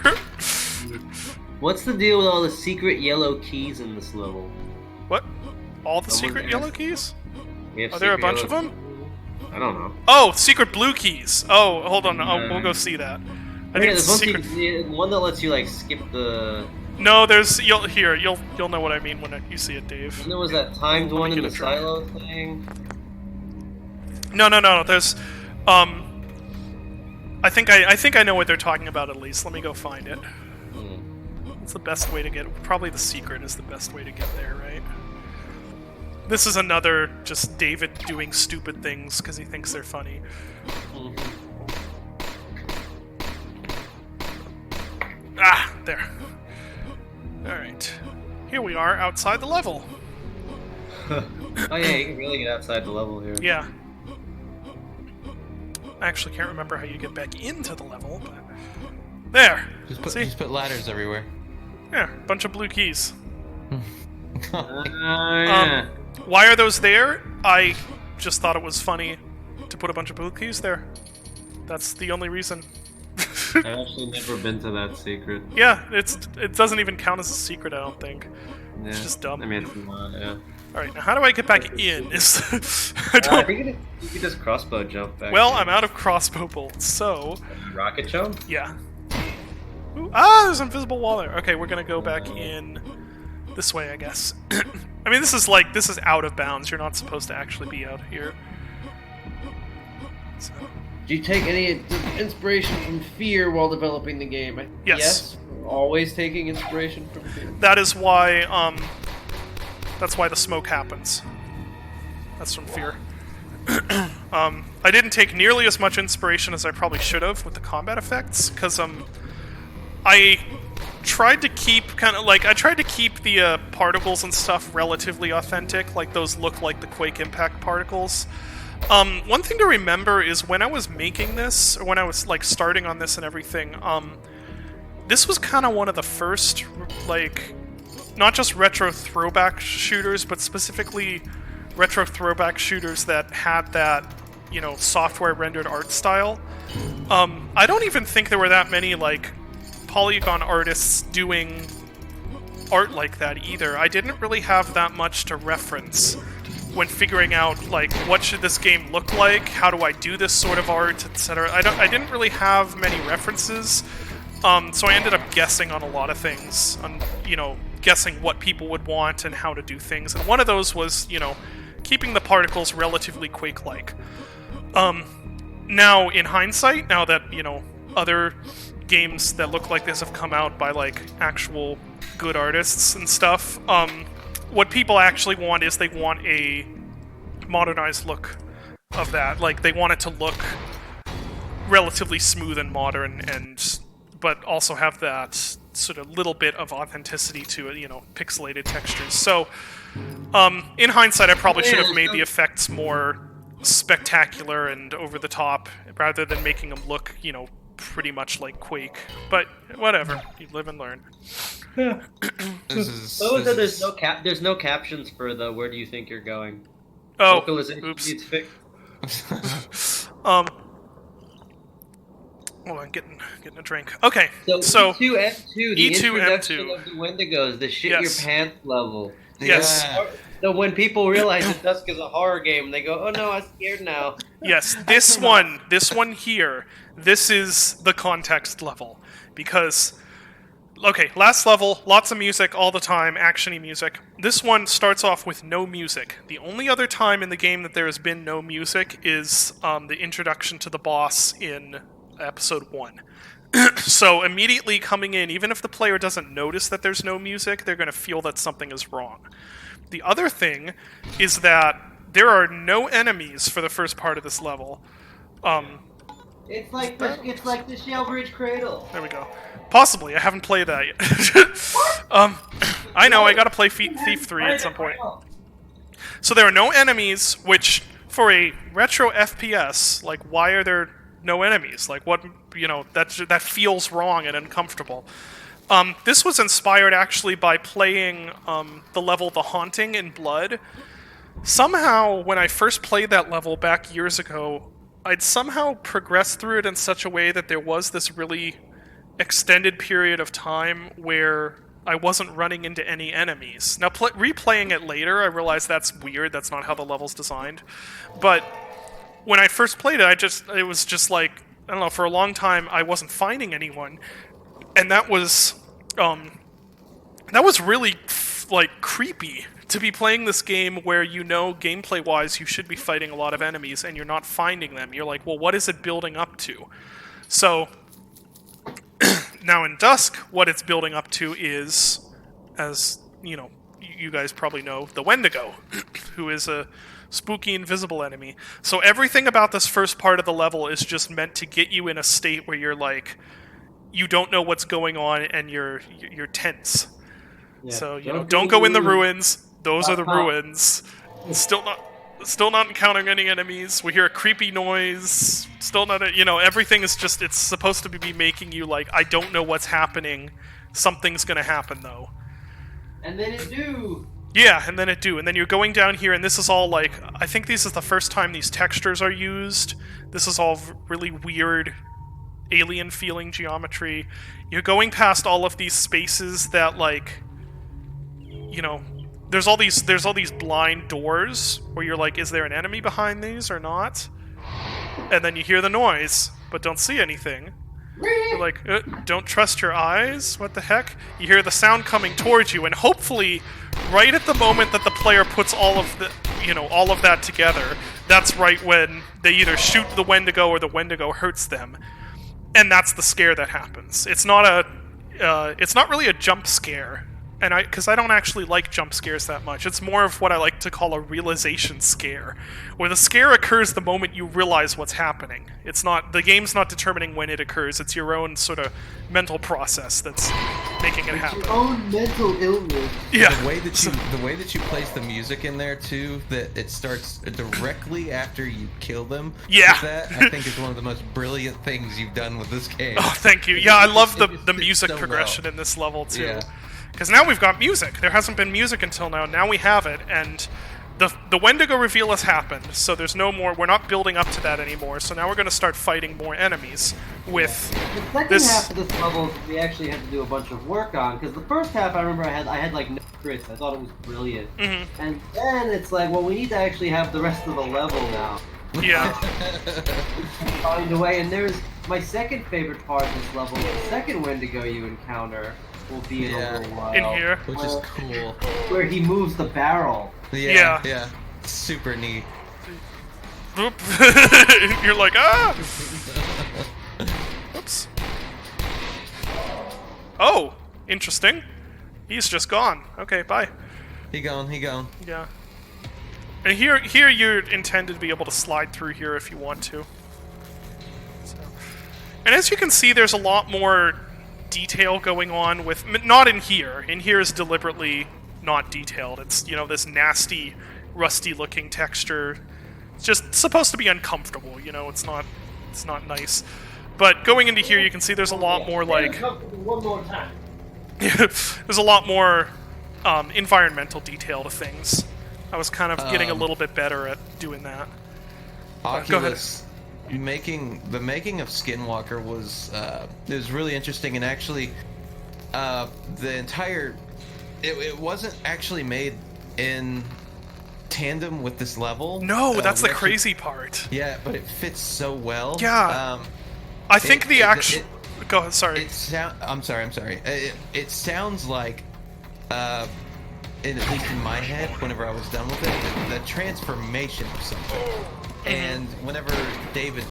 [SPEAKER 7] What's the deal with all the secret yellow keys in this level?
[SPEAKER 1] What? All the
[SPEAKER 7] Someone
[SPEAKER 1] secret
[SPEAKER 7] asked-
[SPEAKER 1] yellow keys?
[SPEAKER 7] We have
[SPEAKER 1] Are there a
[SPEAKER 7] secret
[SPEAKER 1] bunch of
[SPEAKER 7] yellow-
[SPEAKER 1] them?
[SPEAKER 7] I don't know.
[SPEAKER 1] Oh, secret blue keys. Oh, hold on. We'll go see that. I think
[SPEAKER 7] Yeah,
[SPEAKER 1] it's
[SPEAKER 7] there's
[SPEAKER 1] secret...
[SPEAKER 7] one that lets you like skip the
[SPEAKER 1] No, there's you'll know what I mean when you see it, Dave.
[SPEAKER 7] And there was that timed
[SPEAKER 1] Let me
[SPEAKER 7] one in
[SPEAKER 1] get
[SPEAKER 7] the
[SPEAKER 1] a try.
[SPEAKER 7] silo thing.
[SPEAKER 1] No. There's, I think I know what they're talking about at least. Let me go find it. What's the best way to get? Probably the secret is the best way to get there, right? This is another just David doing stupid things because he thinks they're funny. Ah, there. All right, here we are outside the level.
[SPEAKER 7] Oh yeah, you can really get outside the level here.
[SPEAKER 1] Yeah. I actually can't remember how you get back into the level, but there. See?
[SPEAKER 2] Just put ladders everywhere.
[SPEAKER 1] Yeah, bunch of blue keys.
[SPEAKER 7] Yeah.
[SPEAKER 1] Why are those there? I just thought it was funny to put a bunch of blue keys there. That's the only reason.
[SPEAKER 6] I've actually never been to that secret.
[SPEAKER 1] Yeah, it doesn't even count as a secret, I don't think.
[SPEAKER 6] Yeah.
[SPEAKER 1] It's just dumb.
[SPEAKER 6] I mean, it's not, yeah.
[SPEAKER 1] Alright, now how do I get back in? I
[SPEAKER 7] I
[SPEAKER 1] don't...
[SPEAKER 7] think you could just crossbow jump back.
[SPEAKER 1] Well,
[SPEAKER 7] in.
[SPEAKER 1] I'm out of crossbow bolts, so...
[SPEAKER 7] Rocket jump?
[SPEAKER 1] Yeah. Ooh, ah, there's an invisible wall there. Okay, we're gonna go back in this way, I guess. I mean, this is out of bounds. You're not supposed to actually be out here. So,
[SPEAKER 8] Do you take any inspiration from fear while developing the game?
[SPEAKER 1] Yes.
[SPEAKER 8] Always taking inspiration from fear.
[SPEAKER 1] that is why, that's why the smoke happens. That's from fear. I didn't take nearly as much inspiration as I probably should have with the combat effects, because, I tried to keep the particles and stuff relatively authentic, like those look like the Quake Impact particles. One thing to remember is when I was making this, or when I was like starting on this and everything, this was kind of one of the first, like, not just retro throwback shooters, but specifically retro throwback shooters that had that, you know, software rendered art style. I don't even think there were that many, like, polygon artists doing art like that either. I didn't really have that much to reference when figuring out, like, what should this game look like, how do I do this sort of art, etc. I didn't really have many references, so I ended up guessing on a lot of things, on, you know, guessing what people would want and how to do things, and one of those was, you know, keeping the particles relatively Quake-like. Now, in hindsight, now that, you know, other games that look like this have come out by, like, actual good artists and stuff, what people actually want is they want a modernized look of that. Like, they want it to look relatively smooth and modern, but also have that sort of little bit of authenticity to it, you know, pixelated textures. So, in hindsight, I probably should have made the effects more spectacular and over the top, rather than making them look, you know, pretty much like Quake. But whatever, you live and learn.
[SPEAKER 7] There's no captions for the "Where do you think you're going?"
[SPEAKER 1] Oh,
[SPEAKER 7] Vocalization
[SPEAKER 1] oops.
[SPEAKER 7] needs fixed.
[SPEAKER 1] Hold on, getting a drink. Okay,
[SPEAKER 7] So E2 M2, the
[SPEAKER 1] E2
[SPEAKER 7] introduction
[SPEAKER 1] M2.
[SPEAKER 7] of the Wendigos, the shit
[SPEAKER 1] Yes.
[SPEAKER 7] your pants level.
[SPEAKER 1] Yes.
[SPEAKER 2] Yeah.
[SPEAKER 7] So when people realize that Dusk is a horror game, they go, "Oh no, I'm scared now."
[SPEAKER 1] Yes, this one here, this is the context level. Because, okay, last level, lots of music all the time, action-y music. This one starts off with no music. The only other time in the game that there has been no music is the introduction to the boss in episode 1. So immediately coming in, even if the player doesn't notice that there's no music, they're going to feel that something is wrong. The other thing is that there are no enemies for the first part of this level.
[SPEAKER 7] It's like the Shellbridge Cradle.
[SPEAKER 1] There we go. Possibly, I haven't played that yet. I know, I gotta play Thief 3 at some point. So there are no enemies, which, for a retro FPS, like, why are there no enemies? Like, what, you know, that feels wrong and uncomfortable. This was inspired, actually, by playing the level The Haunting in Blood. Somehow, when I first played that level back years ago, I'd somehow progressed through it in such a way that there was this really extended period of time where I wasn't running into any enemies. Now, replaying it later, I realized that's weird, that's not how the level's designed. But when I first played it, it was just like, I don't know, for a long time I wasn't finding anyone. And that was that was really like creepy to be playing this game where you know gameplay wise you should be fighting a lot of enemies and you're not finding them. You're like, well, what is it building up to? So now in Dusk, what it's building up to is, as you know, you guys probably know, the Wendigo, who is a spooky invisible enemy. So everything about this first part of the level is just meant to get you in a state where you're like, you don't know what's going on and you're tense.
[SPEAKER 7] Yeah.
[SPEAKER 1] So don't go in the ruins. Those are the ruins. Still not encountering any enemies. We hear a creepy noise. Still not. Everything is just. It's supposed to be making you like, I don't know what's happening. Something's gonna happen though.
[SPEAKER 7] And then it do.
[SPEAKER 1] Yeah, and then it do. And then you're going down here, and this is all like, I think this is the first time these textures are used. This is all really weird, alien-feeling geometry. You're going past all of these spaces that like, there's all these blind doors where you're like, is there an enemy behind these or not? And then you hear the noise, but don't see anything. You're like, don't trust your eyes? What the heck? You hear the sound coming towards you, and hopefully, right at the moment that the player puts all of that together, that's right when they either shoot the Wendigo or the Wendigo hurts them, and that's the scare that happens. It's not really a jump scare. And because I don't actually like jump scares that much. It's more of what I like to call a realization scare, where the scare occurs the moment you realize what's happening. The game's not determining when it occurs. It's your own sort of mental process that's making it happen.
[SPEAKER 8] Your own mental illness.
[SPEAKER 1] Yeah.
[SPEAKER 2] The way that you place the music in there too, that it starts directly after you kill them.
[SPEAKER 1] Yeah.
[SPEAKER 2] That I think is one of the most brilliant things you've done with this game.
[SPEAKER 1] Oh, thank you. Yeah, I love the
[SPEAKER 2] It
[SPEAKER 1] music
[SPEAKER 2] fits so
[SPEAKER 1] progression
[SPEAKER 2] well.
[SPEAKER 1] in this level too.
[SPEAKER 2] Yeah.
[SPEAKER 1] Because now we've got music. There hasn't been music until now. Now we have it, and the Wendigo reveal has happened. So there's no more. We're not building up to that anymore. So now we're going to start fighting more enemies with
[SPEAKER 7] The second
[SPEAKER 1] this.
[SPEAKER 7] half of this level, we actually had to do a bunch of work on, because the first half, I remember I had like no crits. I thought it was brilliant.
[SPEAKER 1] Mm-hmm.
[SPEAKER 7] And then it's like, well, we need to actually have the rest of the level now.
[SPEAKER 1] Yeah.
[SPEAKER 7] Find a way, and there's my second favorite part of this level. The second Wendigo you encounter will be in a little while.
[SPEAKER 1] In here.
[SPEAKER 2] Which is cool.
[SPEAKER 7] Where he moves the barrel.
[SPEAKER 2] Yeah. Super neat.
[SPEAKER 1] Oop. You're like, ah! Oops. Oh, interesting. He's just gone. Okay, bye.
[SPEAKER 2] He gone.
[SPEAKER 1] Yeah. And here you're intended to be able to slide through here if you want to. So. And as you can see, there's a lot more detail going on with... Not in here. In here is deliberately not detailed. It's, this nasty, rusty-looking texture. It's just supposed to be uncomfortable, it's not nice. But going into here, you can see there's a lot more, like...
[SPEAKER 3] One more time.
[SPEAKER 1] There's a lot more environmental detail to things. I was kind of getting a little bit better at doing that.
[SPEAKER 2] Oculus the making of Skinwalker was it was really interesting, and actually the entire it wasn't actually made in tandem with this level.
[SPEAKER 1] No, that's the
[SPEAKER 2] we actually-
[SPEAKER 1] crazy part.
[SPEAKER 2] Yeah, but it fits so well.
[SPEAKER 1] Yeah. I think the actual. Go ahead. Sorry.
[SPEAKER 2] I'm sorry. It sounds like, at least in my head, whenever I was done with it, the transformation of something. And whenever David